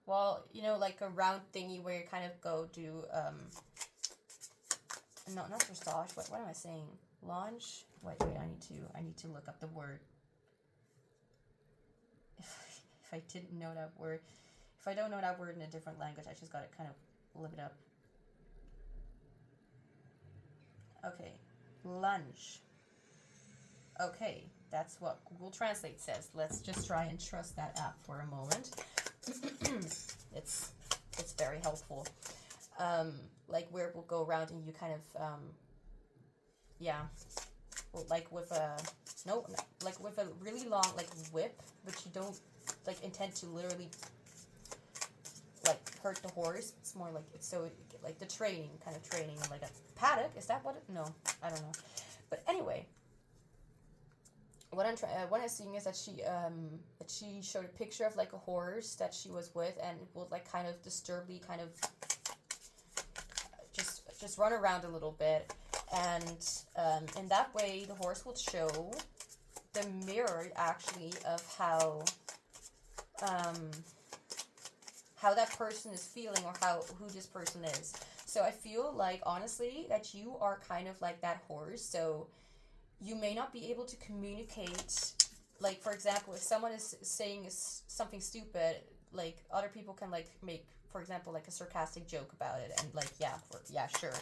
well, like a round thingy where you kind of go do not dressage, what am I saying, launch, wait, I need to look up the word. If I didn't know that word, if I don't know that word in a different language, I just gotta kind of look it up. Okay, lunge. Okay, that's what Google Translate says. Let's just try and trust that app for a moment. It's very helpful. Like where it will go around and you kind of like with a really long like whip, but you don't like intend to literally like hurt the horse. It's more like it's so like the training, like a paddock. Is that what it? No, I don't know. But anyway, what I'm seeing is that she showed a picture of like a horse that she was with, and it would like kind of disturbedly kind of just run around a little bit, and in that way the horse will show the mirror actually of how that person is feeling, or who this person is. So I feel like honestly that you are kind of like that horse. So you may not be able to communicate, like for example, if someone is saying something stupid, like other people can like make, for example, like a sarcastic joke about it, and like yeah sure.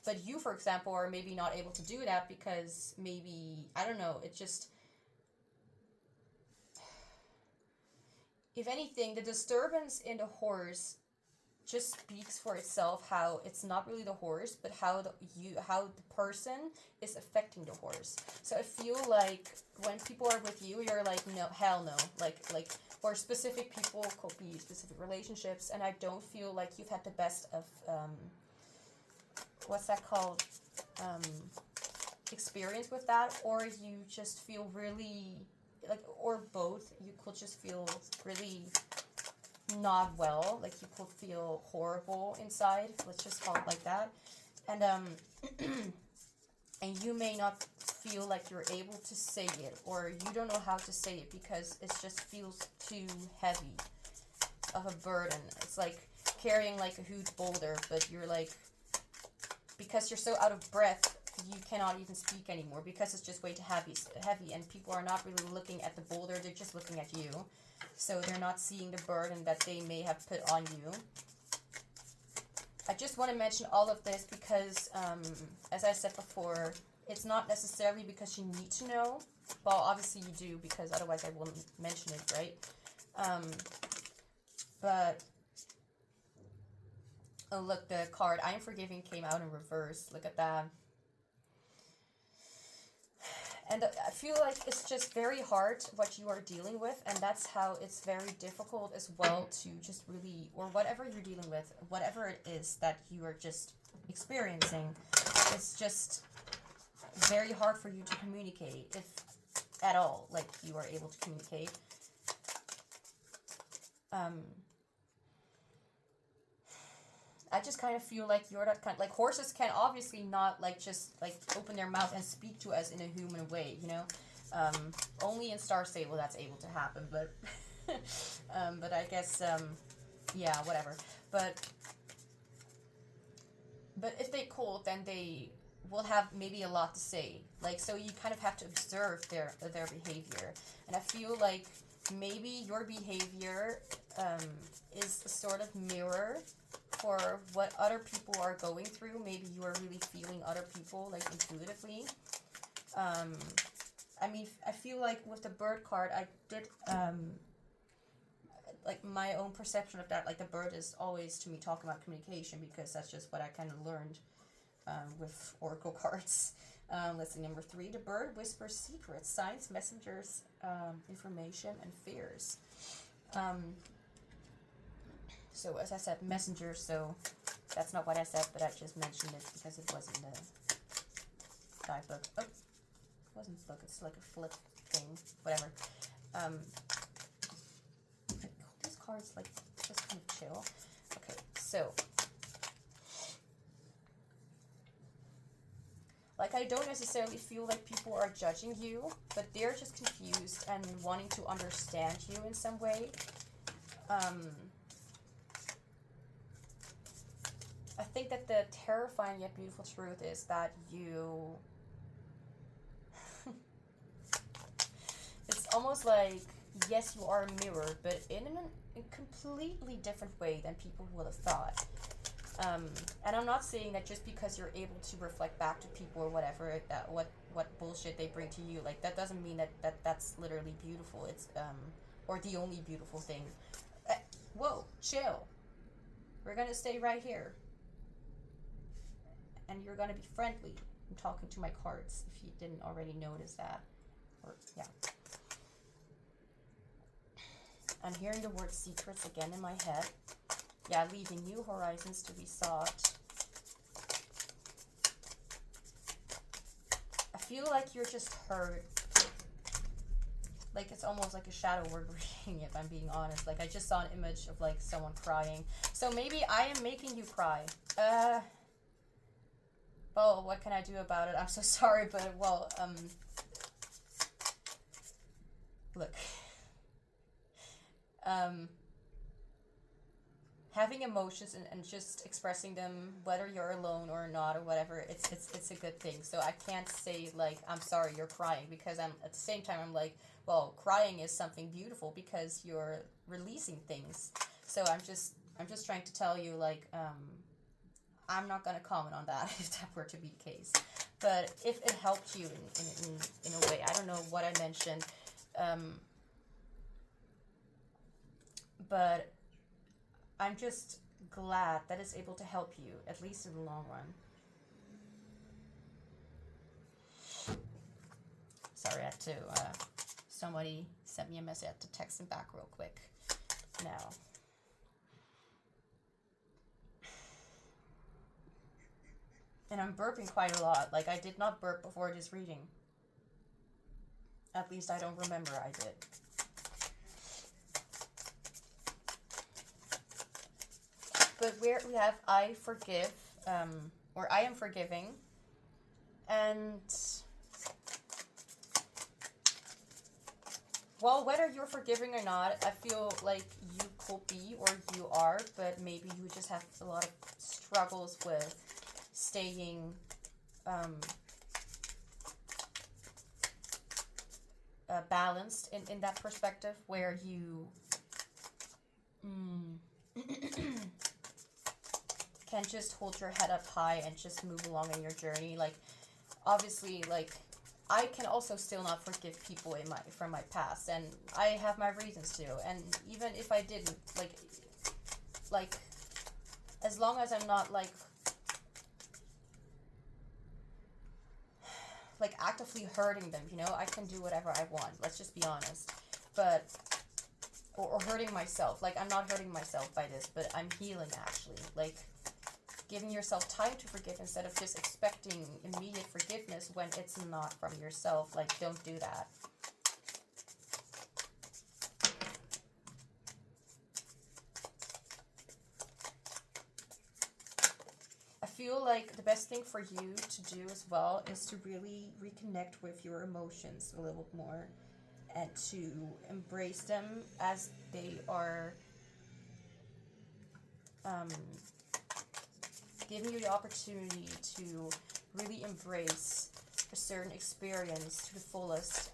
But you, for example, are maybe not able to do that because maybe, I don't know, it just, if anything, the disturbance in the horse just speaks for itself, how it's not really the horse, but how the person is affecting the horse. So I feel like when people are with you, you're like, no, hell no, like for specific people, could be specific relationships, and I don't feel like you've had the best of what's that called, experience with that, or you just feel really like, or both, you could just feel really not well, like you could feel horrible inside, let's just call it like that, and and you may not feel like you're able to say it, or you don't know how to say it because it just feels too heavy of a burden. It's like carrying like a huge boulder, but you're like, because you're so out of breath, you cannot even speak anymore because it's just way too heavy, and people are not really looking at the boulder, they're just looking at you. So they're not seeing the burden that they may have put on you. I just want to mention all of this because, as I said before, it's not necessarily because you need to know. Well, obviously you do, because otherwise I wouldn't mention it, right? But, oh look, the card, I Am Forgiving, came out in reverse. Look at that. And I feel like it's just very hard what you are dealing with, and that's how it's very difficult as well to just really, or whatever you're dealing with, whatever it is that you are just experiencing, it's just very hard for you to communicate, if at all, like, you are able to communicate. I just kind of feel like you're that kind, like, horses can obviously not, like, just, like, open their mouth and speak to us in a human way, you know? Only in Star Stable that's able to happen, but, but I guess, yeah, whatever. But if they cold, then they will have maybe a lot to say. Like, so you kind of have to observe their behavior. And I feel like maybe your behavior, is a sort of mirror for what other people are going through. Maybe you are really feeling other people, like, intuitively. I mean, I feel like with the bird card, I did, like, my own perception of that, like, the bird is always, to me, talking about communication, because that's just what I kind of learned, with oracle cards. Let's see, number 3, the bird whispers secrets, signs, messengers, information, and fears. So, as I said, messenger, so that's not what I said, but I just mentioned it because it was in the guidebook. Oh, it wasn't a book, it's like a flip thing, whatever. These cards, like, just kind of chill. Okay, so, like, I don't necessarily feel like people are judging you, but they're just confused and wanting to understand you in some way. I think that the terrifying yet beautiful truth is that you... it's almost like, yes, you are a mirror, but in a completely different way than people would have thought. And I'm not saying that just because you're able to reflect back to people or whatever, that what bullshit they bring to you, like, that doesn't mean that's literally beautiful. It's, or the only beautiful thing. Whoa, chill. We're gonna stay right here. And you're gonna be friendly. I'm talking to my cards, if you didn't already notice that. Or, yeah. I'm hearing the word secrets again in my head. Yeah, leaving new horizons to be sought. I feel like you're just hurt. Like, it's almost like a shadow word reading, if I'm being honest. Like, I just saw an image of, like, someone crying. So maybe I am making you cry. Well, what can I do about it? I'm so sorry, but, well, look. Having emotions and just expressing them, whether you're alone or not or whatever, it's a good thing. So I can't say, like, I'm sorry you're crying, because I'm, at the same time, I'm like, well, crying is something beautiful because you're releasing things. So I'm just trying to tell you, like, I'm not going to comment on that if that were to be the case. But if it helped you in a way, I don't know what I mentioned, but I'm just glad that it's able to help you, at least in the long run. Sorry, I had to, somebody sent me a message. I had to text him back real quick now. And I'm burping quite a lot. Like, I did not burp before this reading. At least I don't remember I did. But where we have I forgive, or I am forgiving, and, well, whether you're forgiving or not, I feel like you could be, or you are, but maybe you just have a lot of struggles with staying, balanced in that perspective, where you can just hold your head up high and just move along in your journey. Like, obviously, like, I can also still not forgive people from my past, and I have my reasons to. And even if I didn't, like, as long as I'm not, like like actively hurting them, you know? I can do whatever I want, let's just be honest. But, or hurting myself. Like, I'm not hurting myself by this, but I'm healing, actually. Like, giving yourself time to forgive instead of just expecting immediate forgiveness when it's not from yourself. Like, don't do that. I feel like the best thing for you to do as well is to really reconnect with your emotions a little more and to embrace them as they are, giving you the opportunity to really embrace a certain experience to the fullest,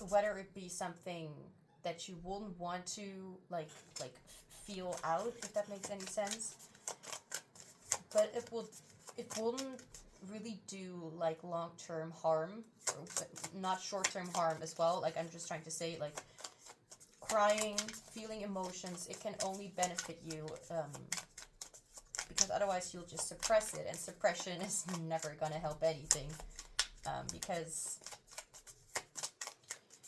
whether it be something that you wouldn't want to like feel out, if that makes any sense, but it wouldn't really do like long-term harm, or not short-term harm as well. Like, I'm just trying to say, like, crying, feeling emotions, it can only benefit you, because otherwise you'll just suppress it, and suppression is never gonna help anything, because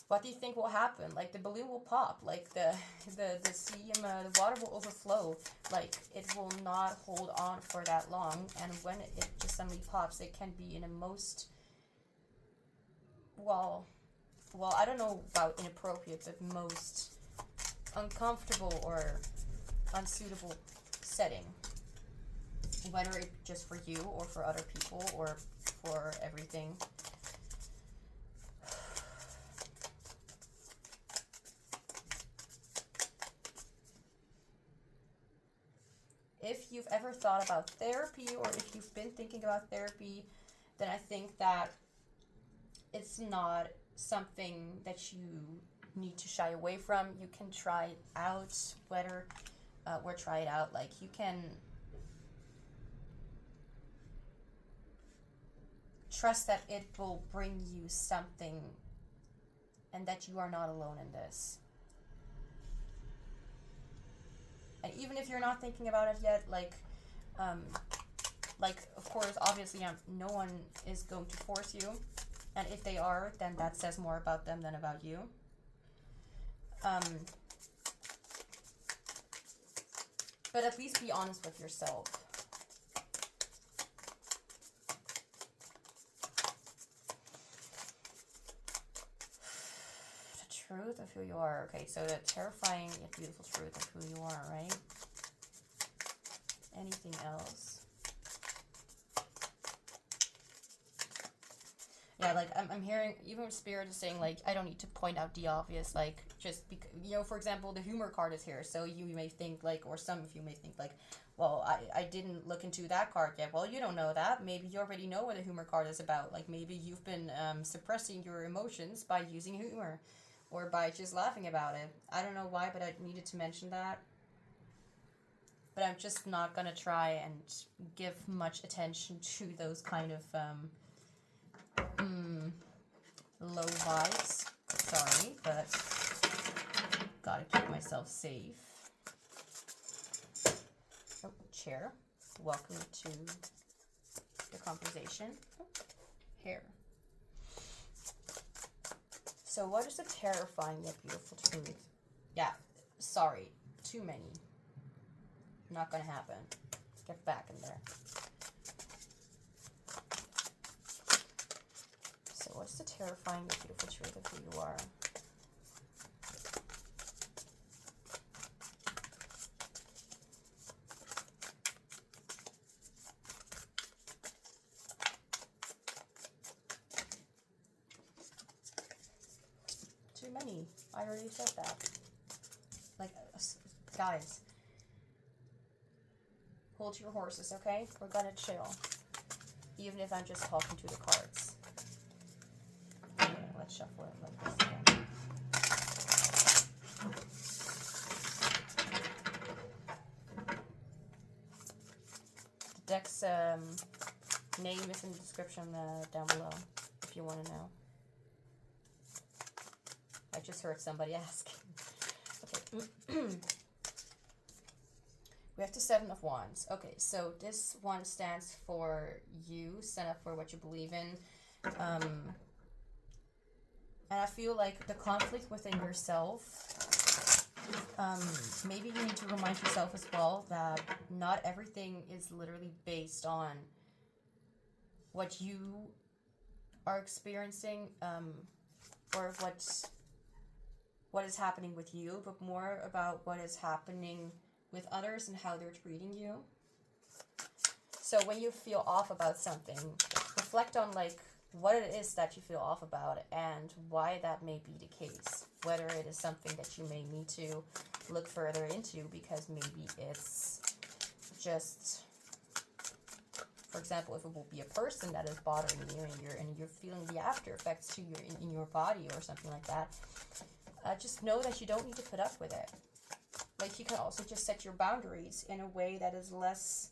what do you think will happen? Like, the balloon will pop, like the steam, the water will overflow, like, it will not hold on for that long, and when it just suddenly pops, it can be in a most, well, I don't know about inappropriate, but most uncomfortable or unsuitable setting, whether it's just for you or for other people or for everything. If you've ever thought about therapy, or if you've been thinking about therapy, then I think that it's not something that you need to shy away from. You can try it out, try it out. Like, you can trust that it will bring you something and that you are not alone in this. And even if you're not thinking about it yet, like, of course, obviously, no one is going to force you. And if they are, then that says more about them than about you. But at least be honest with yourself. The truth of who you are. Okay, so the terrifying yet beautiful truth of who you are, right? Anything else? Yeah, like, I'm hearing, even Spirit is saying, like, I don't need to point out the obvious, like, just because, you know, for example, the humor card is here, so you may think, like, or some of you may think, like, well, I didn't look into that card yet. Well, you don't know that. Maybe you already know what a humor card is about. Like, maybe you've been suppressing your emotions by using humor, or by just laughing about it. I don't know why, but I needed to mention that. But I'm just not gonna try and give much attention to those kind of, low vibes. Sorry, but gotta keep myself safe. Oh, chair. Welcome to the conversation. Oh, hair. So what is the terrifying yet beautiful truth? Yeah, sorry. Too many. Not gonna happen. Get back in there. So what's the terrifying yet beautiful truth of who you are? Too many. I already said that. Like, guys, hold your horses, okay? We're gonna chill. Even if I'm just talking to the cards. Okay, let's shuffle it like this again. The deck's name is in the description down below, if you want to know. I just heard somebody ask. Okay. We have the Seven of Wands. Okay, so this one stands for you, stand up for what you believe in. And I feel like the conflict within yourself, maybe you need to remind yourself as well that not everything is literally based on what you are experiencing, or what is happening with you, but more about what is happening with others and how they're treating you. So when you feel off about something, reflect on like what it is that you feel off about and why that may be the case. Whether it is something that you may need to look further into, because maybe it's just, for example, if it will be a person that is bothering you and you're feeling the after effects to in your body or something like that, just know that you don't need to put up with it. Like, you can also just set your boundaries in a way that is less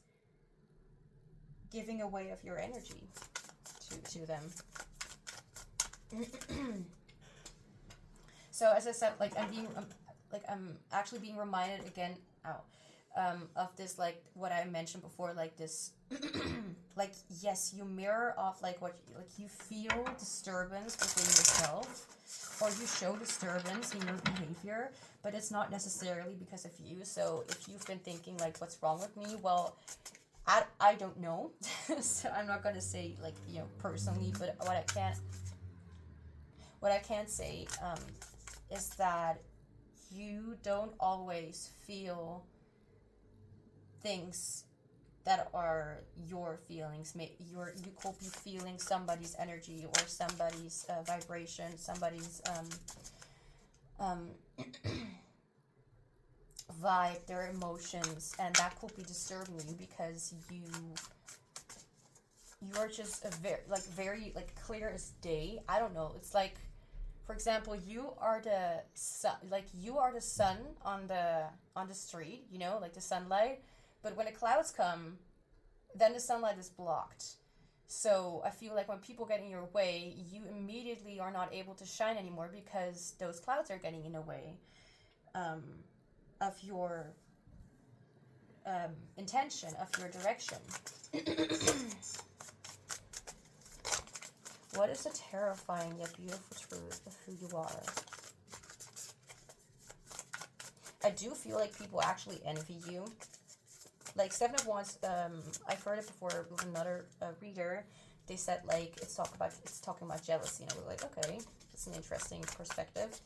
giving away of your energy to them. So as I said, like, I'm actually being reminded again of this, like what I mentioned before, like this like, yes, you mirror off like what you feel disturbance within yourself, or you show disturbance in your behavior, but it's not necessarily because of you. So if you've been thinking like, what's wrong with me? Well, I don't know. So I'm not going to say like, personally, but what I can say is that you don't always feel things that are your feelings. You could be feeling somebody's energy or somebody's vibration, somebody's vibe, their emotions, and that could be disturbing you because you're just very clear as day. I don't know. It's like, for example, you are the sun on the street, like the sunlight. But when the clouds come, then the sunlight is blocked. So I feel like when people get in your way, you immediately are not able to shine anymore because those clouds are getting in the way of your intention, of your direction. What is the terrifying yet beautiful truth of who you are? I do feel like people actually envy you. Like, Seven of Wands, I've heard it before with another reader. They said, like, it's talking about jealousy. And I was like, okay, that's an interesting perspective.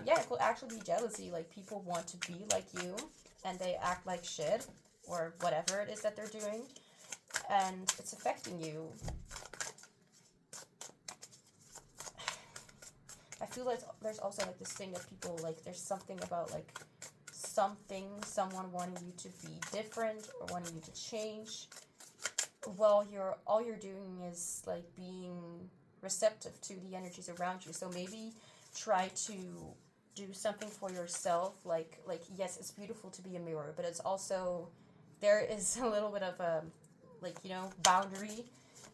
Yeah, it could actually be jealousy. Like, people want to be like you, and they act like shit, or whatever it is that they're doing, and it's affecting you. I feel like there's also, like, this thing that people, like, there's something about, like, someone wanting you to be different or wanting you to change. Well, all you're doing is, like, being receptive to the energies around you. So maybe try to do something for yourself. Like yes, it's beautiful to be a mirror, but it's also, there is a little bit of a, boundary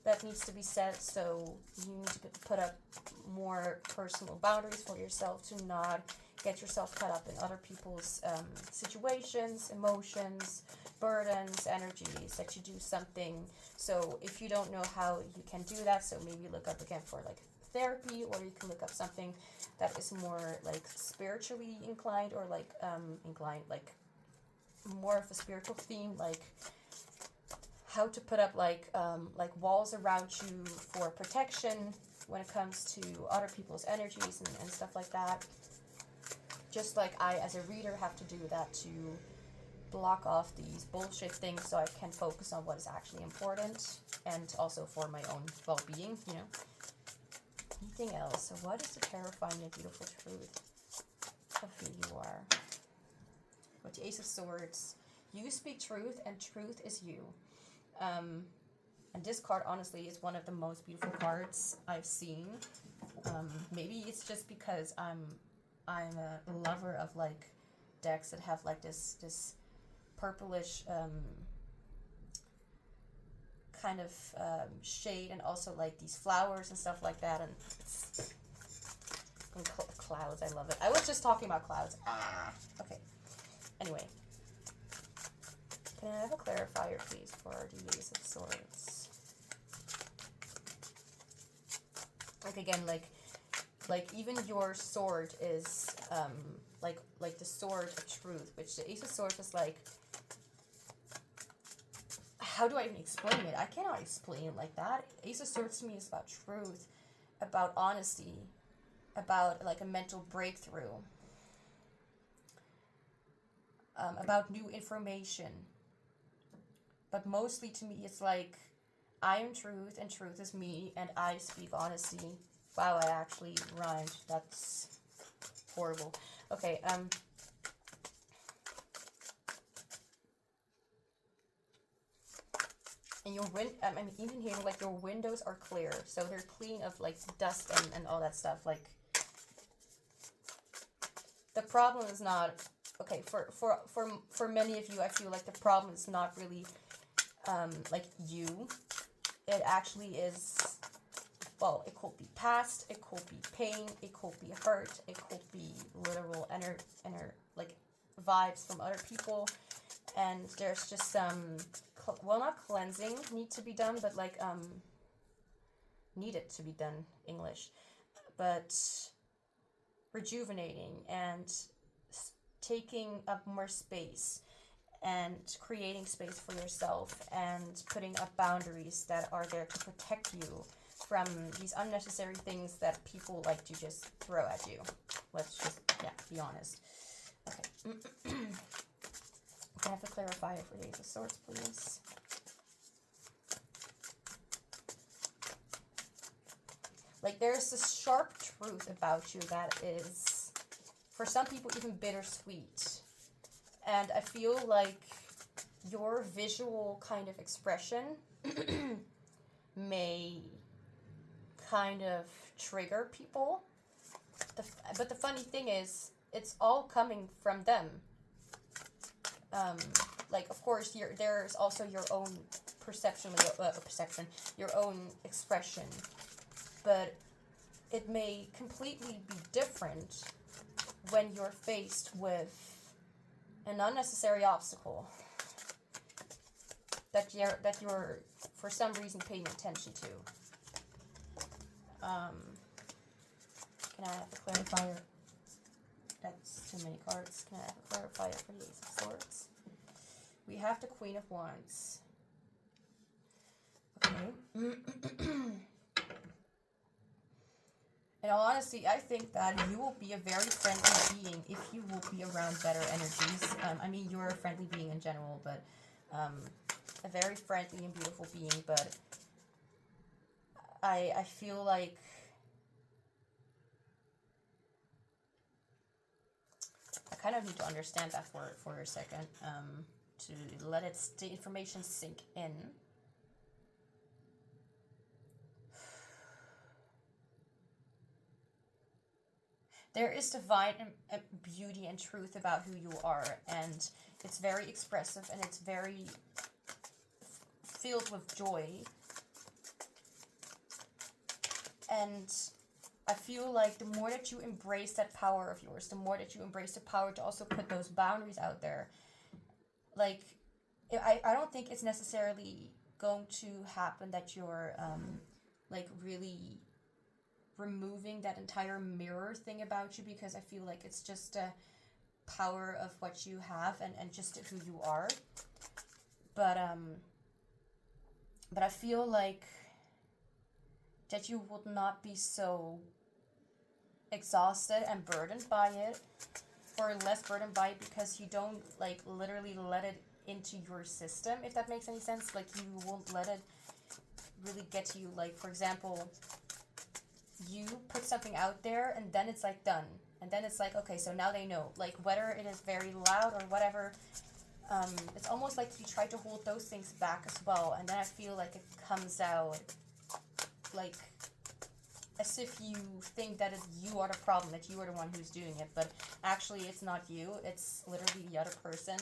that needs to be set. So you need to put up more personal boundaries for yourself to not get yourself caught up in other people's situations, emotions, burdens, energies, that you do something. So if you don't know how you can do that, so maybe look up again for like therapy, or you can look up something that is more like spiritually inclined, or like more of a spiritual theme, like how to put up like walls around you for protection when it comes to other people's energies and stuff like that. Just like I, as a reader, have to do that to block off these bullshit things so I can focus on what is actually important, and also for my own well-being, Anything else? So what is the terrifying and beautiful truth of who you are? With the Ace of Swords, you speak truth and truth is you. And this card, honestly, is one of the most beautiful cards I've seen. Maybe it's just because I'm a lover of like decks that have like this purplish kind of shade, and also like these flowers and stuff like that, and clouds. I love it. I was just talking about clouds. Okay. Anyway, have a clarifier, please, for the Ace of Swords? Like, again, like even your sword is, like the sword of truth, which the Ace of Swords is like, how do I even explain it? I cannot explain it like that. Ace of Swords to me is about truth, about honesty, about like a mental breakthrough, about new information. But mostly to me, it's like, I am truth and truth is me and I speak honesty. Wow, I actually rhymed. That's horrible. Okay, and your I mean, even here, like, your windows are clear, so they're clean of like dust and all that stuff. Like, the problem is not, okay, for many of you, I feel like the problem is not really like you. It actually is, well, it could be past, it could be pain, it could be hurt, it could be literal like vibes from other people, and there's just some, well, not cleansing need to be done, but like needed to be done, English, but rejuvenating and taking up more space and creating space for yourself and putting up boundaries that are there to protect you from these unnecessary things that people like to just throw at you. Let's just, yeah, be honest. Okay. Can I have a clarifier for the Ace of Swords, please? Like, there's this sharp truth about you that is, for some people, even bittersweet. And I feel like your visual kind of expression may kind of trigger people. But the funny thing is, it's all coming from them. Like, of course, there's also your own perception, your own expression. But it may completely be different when you're faced with an unnecessary obstacle that you're for some reason paying attention to. Can I have a clarifier? That's too many cards. Can I have a clarifier for the Ace of Swords? We have the Queen of Wands. Okay. In all honesty, I think that you will be a very friendly being if you will be around better energies. I mean, you're a friendly being in general, but a very friendly and beautiful being. But I feel like I kind of need to understand that for a second, to let the information sink in. There is divine beauty and truth about who you are, and it's very expressive, and it's very filled with joy. And I feel like the more that you embrace that power of yours, the more that you embrace the power to also put those boundaries out there. Like, I don't think it's necessarily going to happen that you're, like, really removing that entire mirror thing about you, because I feel like it's just a power of what you have and just who you are. But I feel like that you would not be so exhausted and burdened by it, or less burdened by it, because you don't, like, literally let it into your system, if that makes any sense. Like, you won't let it really get to you. Like, for example, you put something out there and then it's like done, and then it's like, okay, so now they know, like, whether it is very loud or whatever, it's almost like you try to hold those things back as well, and then I feel like it comes out like as if you think that you are the problem, that you are the one who's doing it, but actually it's not you, it's literally the other person.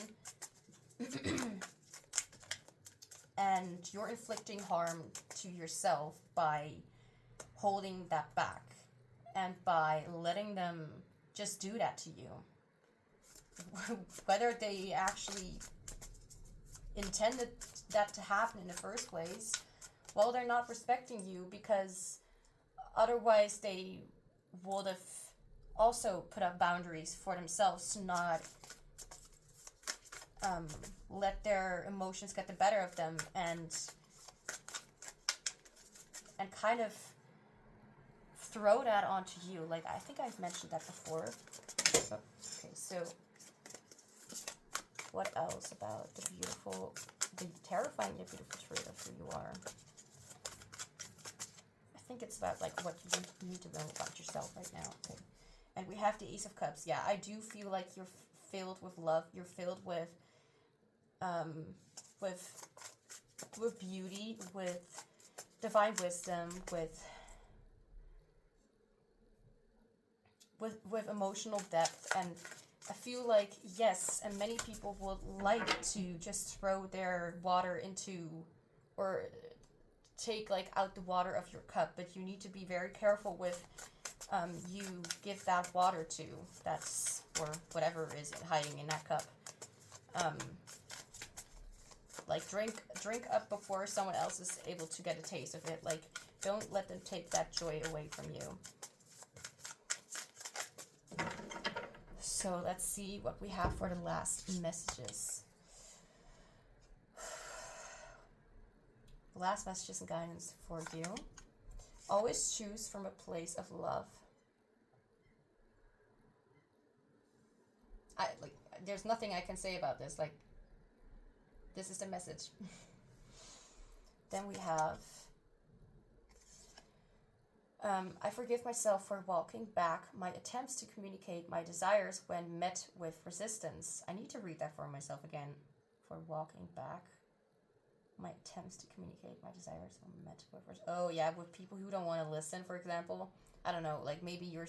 And you're inflicting harm to yourself by holding that back and by letting them just do that to you. Whether they actually intended that to happen in the first place, well, they're not respecting you, because otherwise they would have also put up boundaries for themselves to not let their emotions get the better of them, and kind of throw that onto you. Like, I think I've mentioned that before. Okay, so what else about the terrifying yet beautiful truth of who you are? I think it's about like what you need to know about yourself right now. Okay. And we have the Ace of Cups. Yeah, I do feel like you're filled with love. You're filled with beauty, with divine wisdom, with emotional depth. And I feel like, yes, and many people would like to just throw their water into, or take like out the water of your cup, but you need to be very careful with you give that water to, that's, or whatever is hiding in that cup. Like, drink up before someone else is able to get a taste of it. Like, don't let them take that joy away from you. So let's see what we have for the last messages. The last messages and guidance for you. Always choose from a place of love. There's nothing I can say about this. Like, this is the message. Then we have, I forgive myself for walking back my attempts to communicate my desires when met with resistance. I need to read that for myself again. For walking back my attempts to communicate my desires when met with resistance. Oh yeah, with people who don't want to listen, for example. I don't know, like maybe you're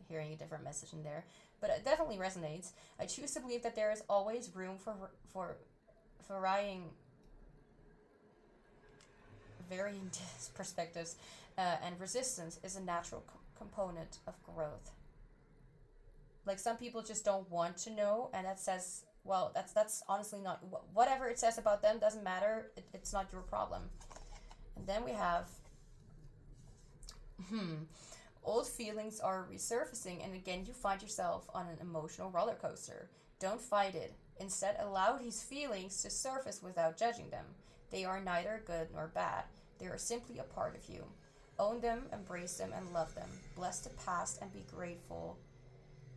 hearing a different message in there, but it definitely resonates. I choose to believe that there is always room for varying perspectives, and resistance is a natural component of growth. Like, some people just don't want to know, and that says, well, that's honestly not, whatever it says about them doesn't matter. It's not your problem. And then we have, old feelings are resurfacing, and again you find yourself on an emotional roller coaster. Don't fight it. Instead, allow these feelings to surface without judging them. They are neither good nor bad. They are simply a part of you. Own them, embrace them, and love them. Bless the past and be grateful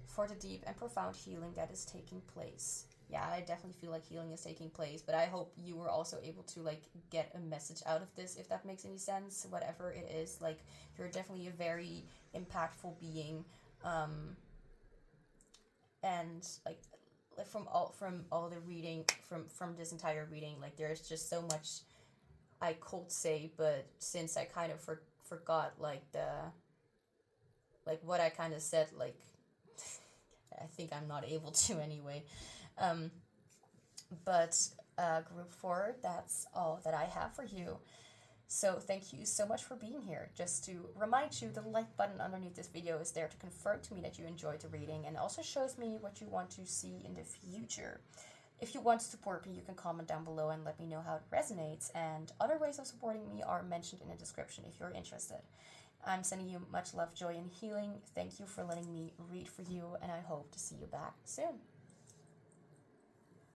for the deep and profound healing that is taking place. Yeah, I definitely feel like healing is taking place, but I hope you were also able to like get a message out of this, if that makes any sense. Whatever it is, like, you're definitely a very impactful being, and like from all the reading, from this entire reading, like, there's just so much I could say, but since I kind of forgot like what I kind of said, like, I think I'm not able to anyway. But group 4, that's all that I have for you. So thank you so much for being here. Just to remind you, the like button underneath this video is there to confirm to me that you enjoyed the reading, and also shows me what you want to see in the future. If you want to support me, you can comment down below and let me know how it resonates, and other ways of supporting me are mentioned in the description if you're interested. I'm sending you much love, joy, and healing. Thank you for letting me read for you, and I hope to see you back soon.